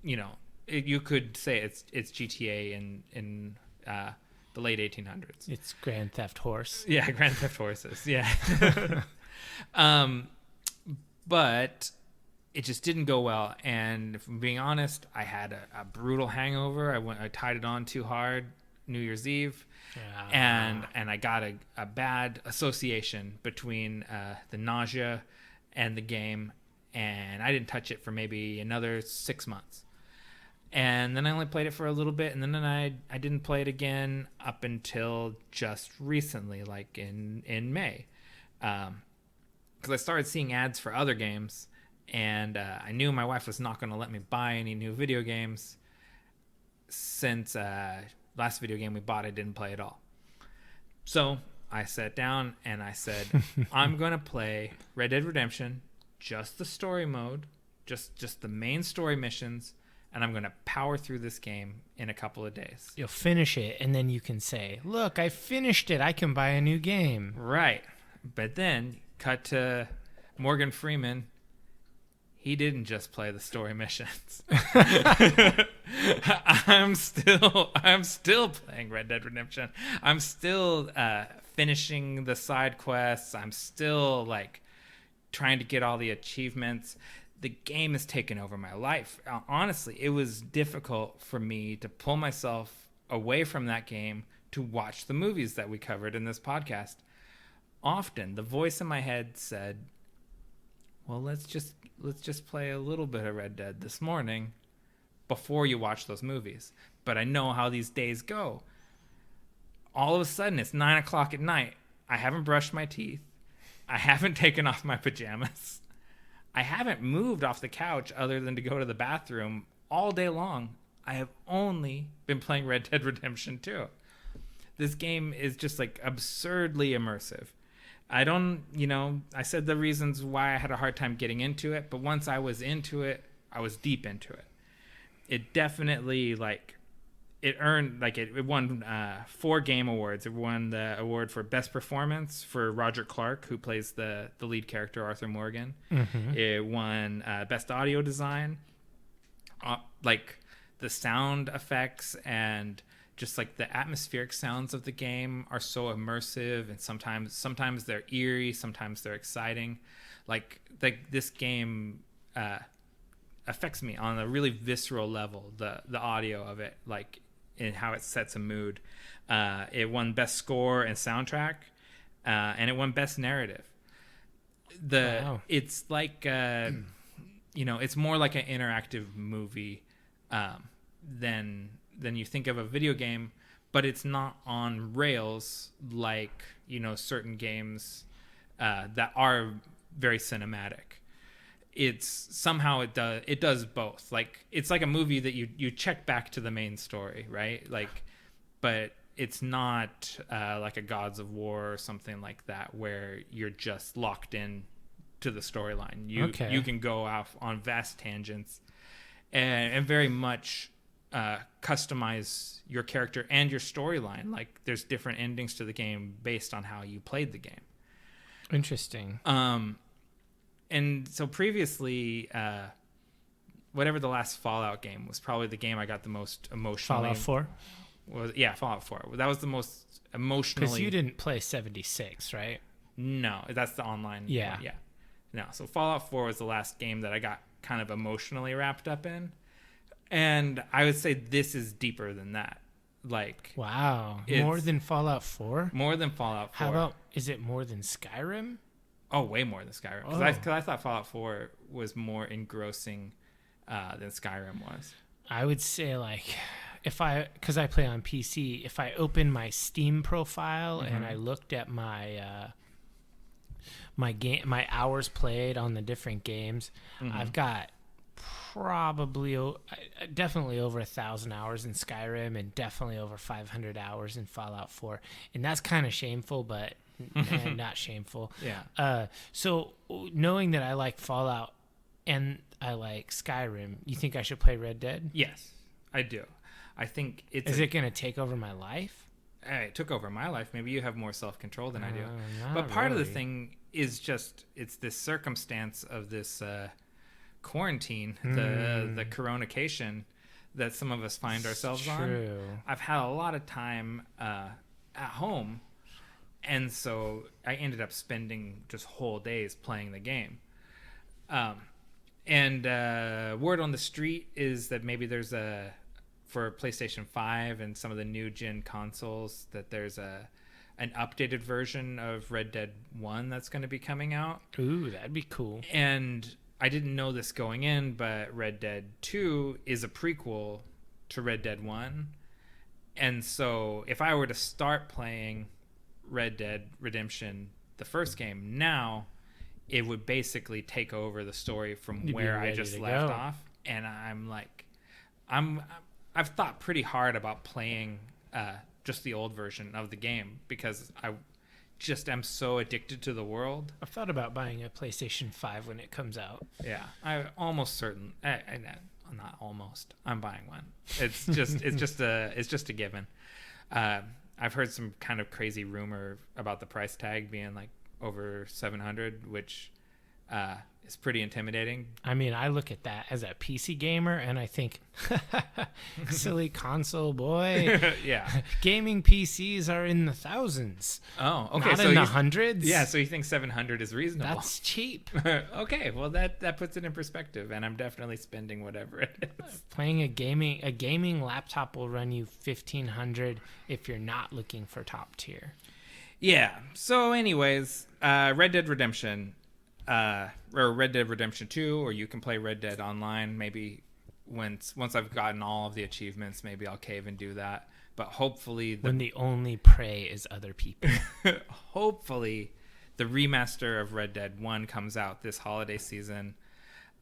you could say it's GTA in the late 1800s. It's Grand Theft Horse. Yeah, Grand Theft Horses. Yeah. But it just didn't go well, and if I'm being honest, I had a brutal hangover. I tied it on too hard New Year's Eve, and I got a bad association between the nausea and the game, and I didn't touch it for maybe another 6 months. And then I only played it for a little bit, and then I didn't play it again up until just recently, like in May, because I started seeing ads for other games. And I knew my wife was not going to let me buy any new video games since last video game we bought I didn't play at all. So I sat down and I said, I'm going to play Red Dead Redemption, just the story mode, just the main story missions, and I'm going to power through this game in a couple of days. You'll finish it, and then you can say, look, I finished it. I can buy a new game. Right. But then cut to Morgan Freeman. He didn't just play the story missions. I'm still playing Red Dead Redemption. I'm still finishing the side quests. I'm still like trying to get all the achievements. The game has taken over my life. Honestly, it was difficult for me to pull myself away from that game to watch the movies that we covered in this podcast. Often the voice in my head said, well, let's just play a little bit of Red Dead this morning before you watch those movies. But I know how these days go. All of a sudden, it's 9 o'clock at night. I haven't brushed my teeth. I haven't taken off my pajamas. I haven't moved off the couch other than to go to the bathroom all day long. I have only been playing Red Dead Redemption 2. This game is just like absurdly immersive. I said the reasons why I had a hard time getting into it, but once I was into it, I was deep into it. It definitely, it won 4 game awards. It won the award for Best Performance for Roger Clark, who plays the lead character, Arthur Morgan. Mm-hmm. It won Best Audio Design. The sound effects and just like the atmospheric sounds of the game are so immersive, and sometimes they're eerie, sometimes they're exciting. Like this game affects me on a really visceral level. The audio of it, like in how it sets a mood. It won Best Score and Soundtrack, and it won Best Narrative. Wow. It's like it's more like an interactive movie than you think of a video game, but it's not on rails like certain games that are very cinematic. It's somehow it does both. Like it's like a movie that you check back to the main story, right? Like, but it's not like a Gods of War or something like that where you're just locked in to the storyline. You can go off on vast tangents and very much customize your character and your storyline. Like there's different endings to the game based on how you played the game. Interesting. And so previously, whatever the last Fallout game was, probably the game I got the most emotionally. Fallout 4? Fallout 4. That was the most emotionally. Because you didn't play 76, right? No, that's the online. Yeah. Yeah. No, so Fallout 4 was the last game that I got kind of emotionally wrapped up in. And I would say this is deeper than that. Like, wow. More than Fallout 4? More than Fallout 4. How about, is it more than Skyrim? Oh, way more than Skyrim. Because I thought Fallout 4 was more engrossing than Skyrim was. I would say, like, because I play on PC, if I open my Steam profile and I looked at my my hours played on the different games, I've got definitely over 1,000 hours in Skyrim and definitely over 500 hours in Fallout 4. And that's kind of shameful, but not shameful. Yeah. So knowing that I like Fallout and I like Skyrim, you think I should play Red Dead? Yes, I do. I think Is it going to take over my life? It took over my life. Maybe you have more self-control than I do. Not But part of the really. thing is just, it's this circumstance of this quarantine, the coronation that some of us find ourselves on. True. I've had a lot of time at home, and so I ended up spending just whole days playing the game. And word on the street is that maybe there's for PlayStation 5 and some of the new gen consoles, that there's an updated version of Red Dead 1 that's going to be coming out. Ooh, that'd be cool. And I didn't know this going in, but Red Dead 2 is a prequel to Red Dead 1. And so if I were to start playing Red Dead Redemption, the first game, now, it would basically take over the story from You'd where be I ready just to left go. off. And I'm like, I've thought pretty hard about playing just the old version of the game, because I just am so addicted to the world. I've thought about buying a PlayStation 5 when it comes out. Yeah, I'm almost certain. Not almost. I'm buying one. It's just a given. I've heard some kind of crazy rumor about the price tag being like over $700, which is pretty intimidating. I mean, I look at that as a PC gamer and I think, silly console boy. Yeah. Gaming PCs are in the thousands. Oh, okay. Not so in the you- hundreds. Yeah, so you think 700 is reasonable? That's cheap. Okay, well that puts it in perspective, and I'm definitely spending whatever it is. Playing a gaming laptop will run you $1,500 if you're not looking for top tier. Yeah. So, anyways, Red Dead Redemption, or Red Dead Redemption 2, or you can play Red Dead Online. Maybe once I've gotten all of the achievements, maybe I'll cave and do that. But hopefully, When the only prey is other people. hopefully, the remaster of Red Dead 1 comes out this holiday season,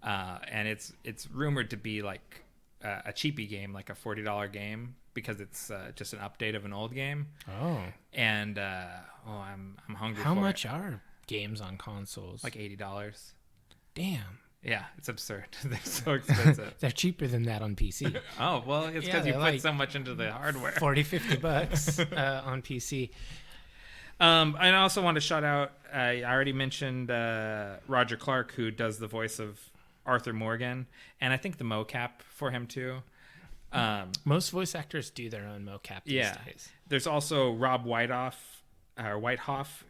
and it's rumored to be like a cheapy game, like a $40 game, because it's just an update of an old game. Oh. And I'm hungry. How for much it. are games on consoles? Like $80. Damn. Yeah, it's absurd. They're so expensive. They're cheaper than that on PC. Oh, well, it's Yeah, because you they're put like so much into the hardware. $40-$50 on PC. I also want to shout out, I already mentioned Roger Clark, who does the voice of Arthur Morgan, and I think the mocap for him too. Most voice actors do their own mocap these days. There's also Rob Whitehoff,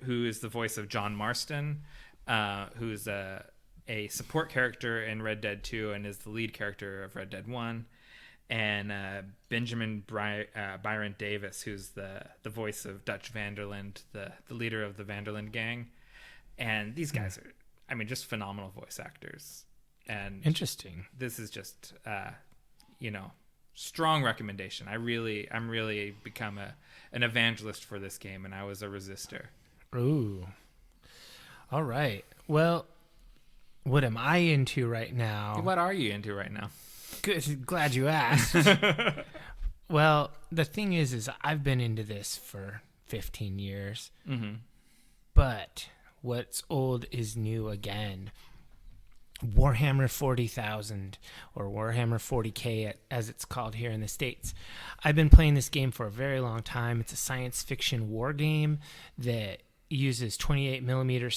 who is the voice of John Marston, who's a support character in Red Dead 2 and is the lead character of Red Dead 1. And Benjamin Byron Davis, who's the voice of Dutch Vanderland, the leader of the Vanderland gang. And these guys are, I mean, just phenomenal voice actors. And Interesting. this is just, strong recommendation. I'm really become an evangelist for this game, and I was a resistor. Ooh. All right. Well, what am I into right now? What are you into right now? Good. Glad you asked. Well, the thing is I've been into this for 15 years. Mm-hmm. But what's old is new again. Warhammer 40,000, or Warhammer 40K as it's called here in the States. I've been playing this game for a very long time. It's a science fiction war game that uses 28 millimeter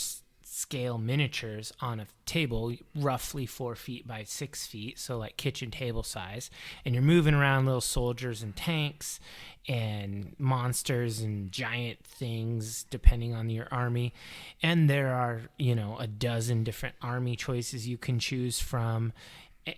scale miniatures on a table roughly 4 feet by 6 feet, so like kitchen table size, and you're moving around little soldiers and tanks and monsters and giant things depending on your army. And there are a dozen different army choices you can choose from.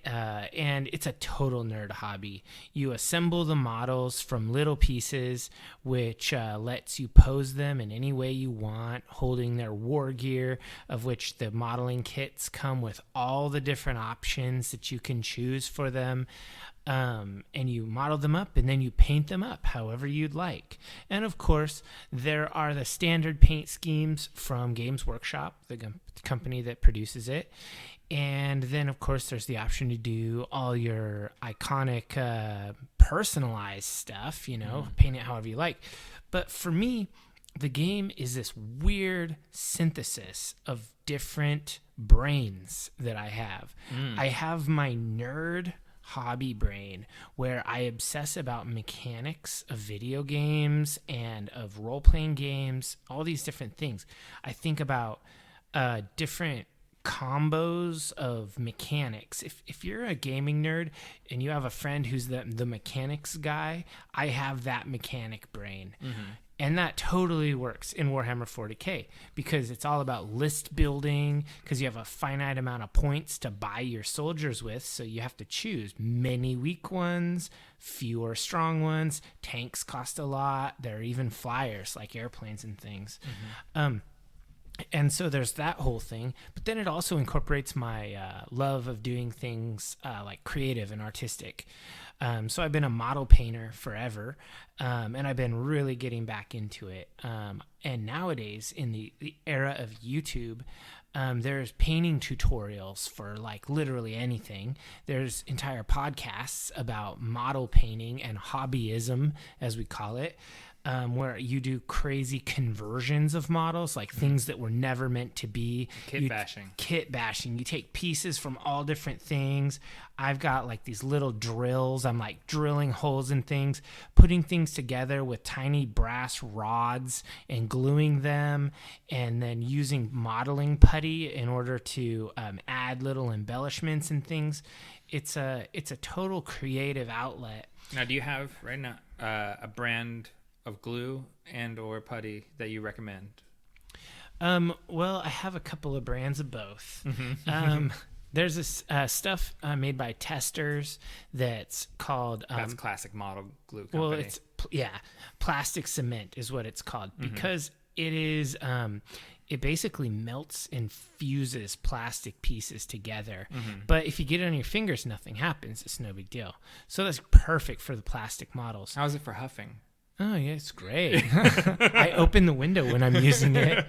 And it's a total nerd hobby. You assemble the models from little pieces, which lets you pose them in any way you want, holding their war gear, of which the modeling kits come with all the different options that you can choose for them. And you model them up and then you paint them up however you'd like. And of course, there are the standard paint schemes from Games Workshop, the company that produces it. And then, of course, there's the option to do all your iconic personalized stuff, paint it however you like. But for me, the game is this weird synthesis of different brains that I have. I have my nerd hobby brain where I obsess about mechanics of video games and of role-playing games, all these different things. I think about different combos of mechanics. If you're a gaming nerd and you have a friend who's the mechanics guy, I have that mechanic brain. And that totally works in Warhammer 40K because it's all about list building, because you have a finite amount of points to buy your soldiers with, so you have to choose many weak ones, fewer strong ones. Tanks cost a lot. There are even flyers like airplanes and things. And so there's that whole thing. But then it also incorporates my love of doing things like creative and artistic. So I've been a model painter forever, and I've been really getting back into it. And nowadays, in the era of YouTube, there's painting tutorials for like literally anything. There's entire podcasts about model painting and hobbyism, as we call it. Where you do crazy conversions of models, like things that were never meant to be. Kit bashing. You take pieces from all different things. I've got like these little drills. I'm like drilling holes in things, putting things together with tiny brass rods and gluing them, and then using modeling putty in order to add little embellishments and things. It's a total creative outlet. Now, do you have right now a brand of glue and or putty that you recommend? Well, I have a couple of brands of both. There's this stuff made by Testers that's called... that's classic model glue company. Well, it's... plastic cement is what it's called, because it is... it basically melts and fuses plastic pieces together. But if you get it on your fingers, nothing happens. It's no big deal. So that's perfect for the plastic models. How is it for huffing? Oh, yeah, it's great. I open the window when I'm using it.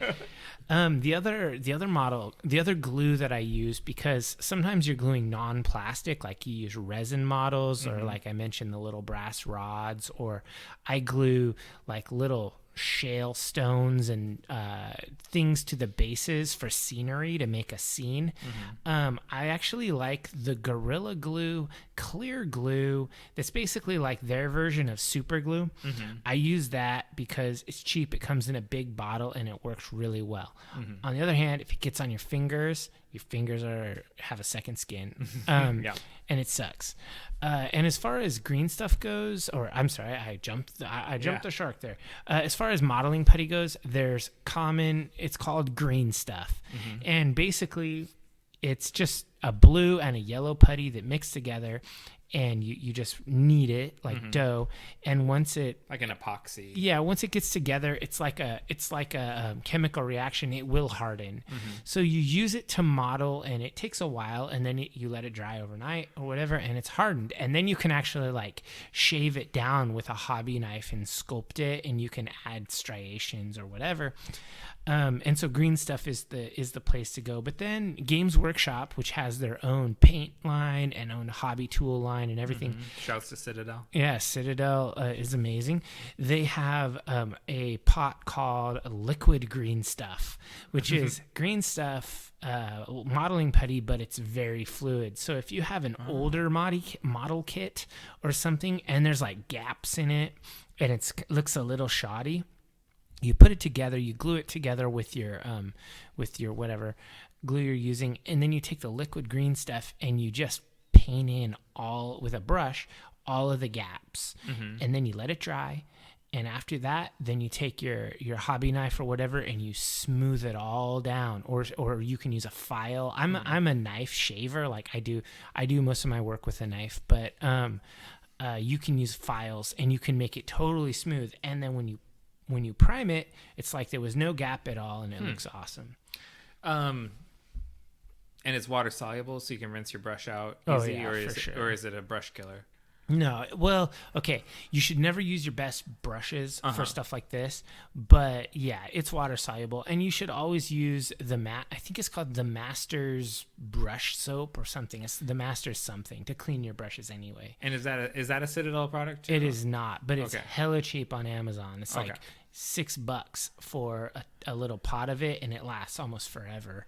The other glue that I use, because sometimes you're gluing non-plastic, like you use resin models, or like I mentioned, the little brass rods, or I glue like little shale stones and things to the bases for scenery to make a scene. I actually like the Gorilla Glue clear glue that's basically like their version of super glue. I use that because it's cheap. It comes in a big bottle and it works really well. On the other hand, if it gets on your fingers have a second skin. And it sucks. And as far as green stuff goes, or I'm sorry, I jumped the shark there. As far as modeling putty goes, it's called green stuff. And basically it's just a blue and a yellow putty that mix together, and you just knead it like dough. And once it, like an epoxy, once it gets together, it's like a chemical reaction. It will harden. So you use it to model, and it takes a while, and then you let it dry overnight or whatever, and it's hardened. And then you can actually like shave it down with a hobby knife and sculpt it, and you can add striations or whatever. And so green stuff is the place to go. But then Games Workshop, which has their own paint line and own hobby tool line and everything. Shouts to Citadel. Yeah, Citadel is amazing. They have a pot called Liquid Green Stuff, which is green stuff, modeling putty, but it's very fluid. So if you have an older model kit or something, and there's like gaps in it, and it looks a little shoddy, you put it together, you glue it together with your whatever glue you're using, and then you take the liquid green stuff and you just paint in with a brush all of the gaps, and then you let it dry. And after that, then you take your hobby knife or whatever, and you smooth it all down, or you can use a file. I'm a knife shaver, like I do most of my work with a knife, but you can use files, and you can make it totally smooth. And then when you prime it, it's like there was no gap at all, and it looks awesome. And it's water soluble, so you can rinse your brush out easy, or is it a brush killer? No, well, okay. You should never use your best brushes Uh-huh. for stuff like this, but yeah, it's water soluble, and you should always use I think it's called the Master's brush soap or something. It's the Master's something to clean your brushes anyway. And is that a Citadel product too? It is not, but it's Okay. hella cheap on Amazon. It's like Okay. $6 for a little pot of it, and it lasts almost forever.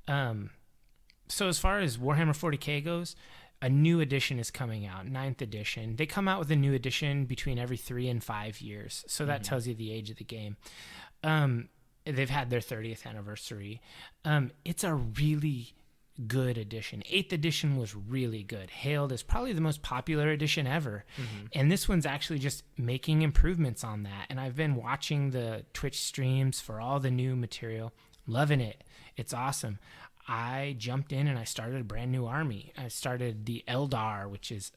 So as far as Warhammer 40K goes, a new edition is coming out, 9th edition. They come out with a new edition between every 3 and 5 years, so that tells you the age of the game. They've had their 30th anniversary. It's a really good edition. 8th edition was really good, hailed as probably the most popular edition ever. And this one's actually just making improvements on that. And I've been watching the Twitch streams for all the new material, loving it. It's awesome. I jumped in and I started a brand new army. I started the Eldar, which is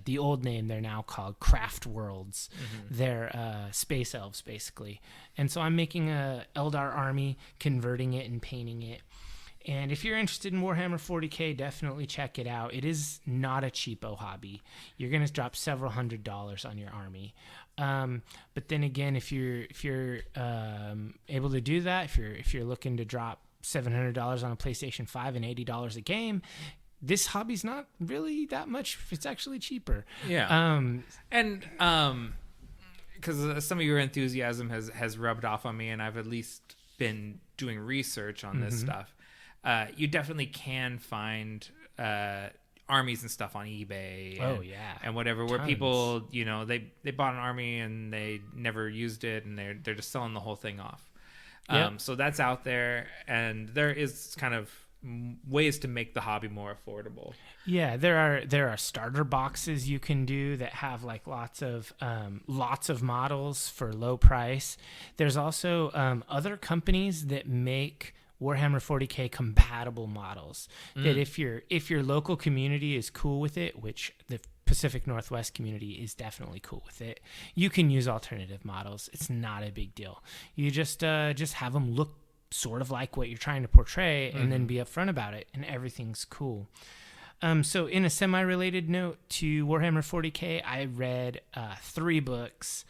the old name. They're now called Craft Worlds. They're space elves, basically. And so I'm making a Eldar army, converting it and painting it. And if you're interested in Warhammer 40K, definitely check it out. It is not a cheapo hobby. You're going to drop several $100s on your army. But then again, if you're able to do that, if you're looking to drop $700 on a PlayStation 5 and $80 a game, this hobby's not really that much. It's actually cheaper. Yeah. And because some of your enthusiasm has rubbed off on me, and I've at least been doing research on this stuff. You definitely can find armies and stuff on eBay. And whatever, where people, they bought an army and they never used it, and they're just selling the whole thing off. So that's out there, and there is kind of ways to make the hobby more affordable. Yeah, there are starter boxes you can do that have like lots of models for low price. There's also other companies that make Warhammer 40K compatible models that if your local community is cool with it, which the Pacific Northwest community is definitely cool with it, you can use alternative models. It's not a big deal. You just have them look sort of like what you're trying to portray, and then be upfront about it, and everything's cool. So in a semi-related note to Warhammer 40K, I read 3 books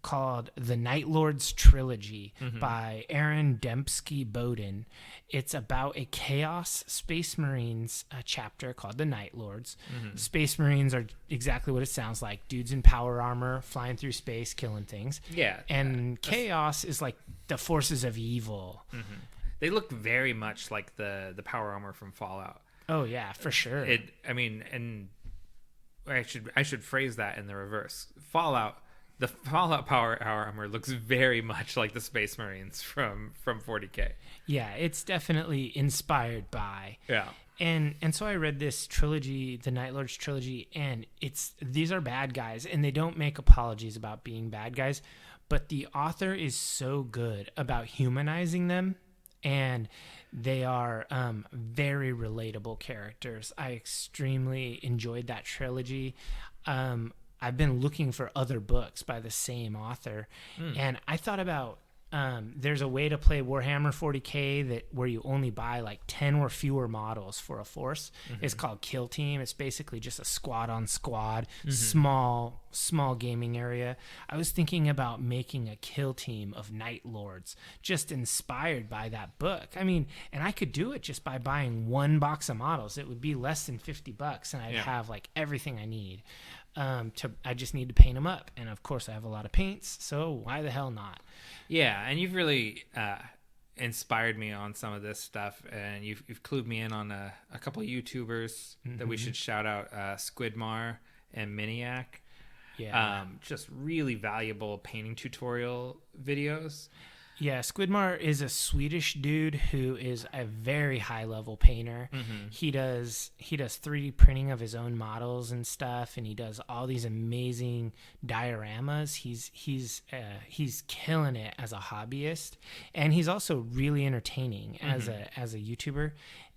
called The Night Lords Trilogy by Aaron Dembski-Bowden. It's about a Chaos Space Marines chapter called The Night Lords. Space Marines are exactly what it sounds like. Dudes in power armor, flying through space, killing things. Yeah. And Chaos is like the forces of evil. They look very much like the power armor from Fallout. Oh, yeah, for sure. And I should phrase that in the reverse. The Fallout power armor looks very much like the Space Marines from 40K. Yeah, it's definitely inspired by. Yeah. And so I read this trilogy, the Night Lords trilogy, and these are bad guys, and they don't make apologies about being bad guys, but the author is so good about humanizing them, and they are very relatable characters. I extremely enjoyed that trilogy. I've been looking for other books by the same author, and I thought about there's a way to play Warhammer 40K where you only buy like 10 or fewer models for a force. It's called Kill Team. It's basically just a squad on squad, small gaming area. I was thinking about making a Kill Team of Night Lords, just inspired by that book. I mean, and I could do it just by buying 1 box of models. It would be less than $50, and I'd have like everything I need. I just need to paint them up, and of course I have a lot of paints, so why the hell not? Yeah, and you've really inspired me on some of this stuff, and you've clued me in on a couple of YouTubers that we should shout out, Squidmar and Miniac. Yeah. Just really valuable painting tutorial videos. Yeah, Squidmar is a Swedish dude who is a very high level painter. He does 3D printing of his own models and stuff, and he does all these amazing dioramas. He's killing it as a hobbyist, and he's also really entertaining as a YouTuber.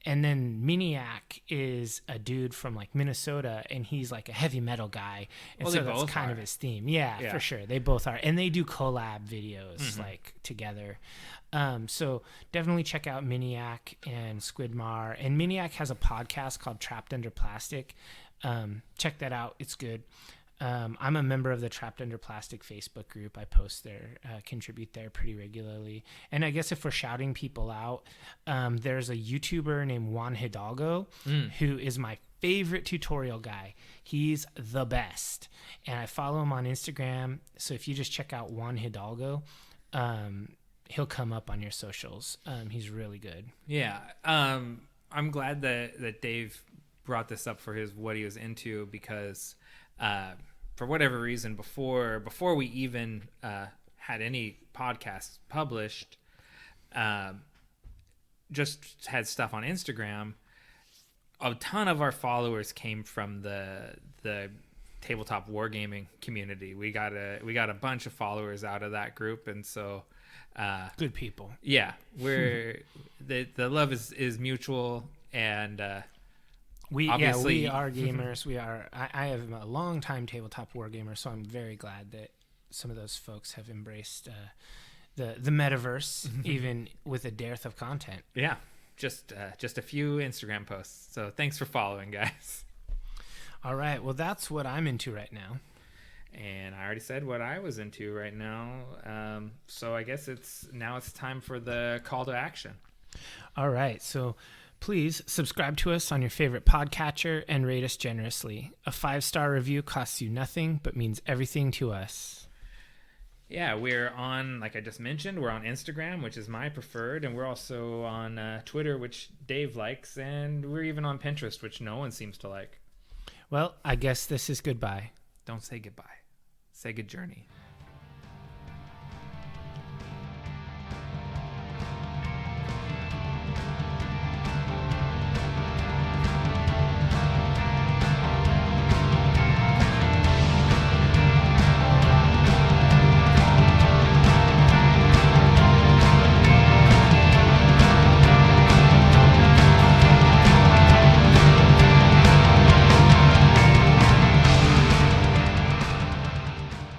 And then Miniac is a dude from like Minnesota, and he's like a heavy metal guy. And so that's kind of his theme. Yeah, for sure. They both are. And they do collab videos like together. So definitely check out Miniac and Squidmar. And Miniac has a podcast called Trapped Under Plastic. Check that out. It's good. I'm a member of the Trapped Under Plastic Facebook group. I post there, contribute there pretty regularly. And I guess if we're shouting people out, there's a YouTuber named Juan Hidalgo who is my favorite tutorial guy. He's the best. And I follow him on Instagram. So if you just check out Juan Hidalgo, he'll come up on your socials. He's really good. Yeah. I'm glad that Dave brought this up for what he was into, because for whatever reason, before we even had any podcasts published, just had stuff on Instagram. A ton of our followers came from the tabletop wargaming community. We got a bunch of followers out of that group, and so good people. Yeah, we're the love is mutual, and we are gamers. We are. I have a long time tabletop wargamer, so I'm very glad that some of those folks have embraced the metaverse, even with a dearth of content. Yeah, just a few Instagram posts. So thanks for following, guys. All right. Well, that's what I'm into right now. And I already said what I was into right now. So I guess it's time for the call to action. All right. So please subscribe to us on your favorite podcatcher and rate us generously. A 5-star review costs you nothing, but means everything to us. Yeah, we're on, like I just mentioned, we're on Instagram, which is my preferred, and we're also on Twitter, which Dave likes, and we're even on Pinterest, which no one seems to like. Well, I guess this is goodbye. Don't say goodbye. Say good journey.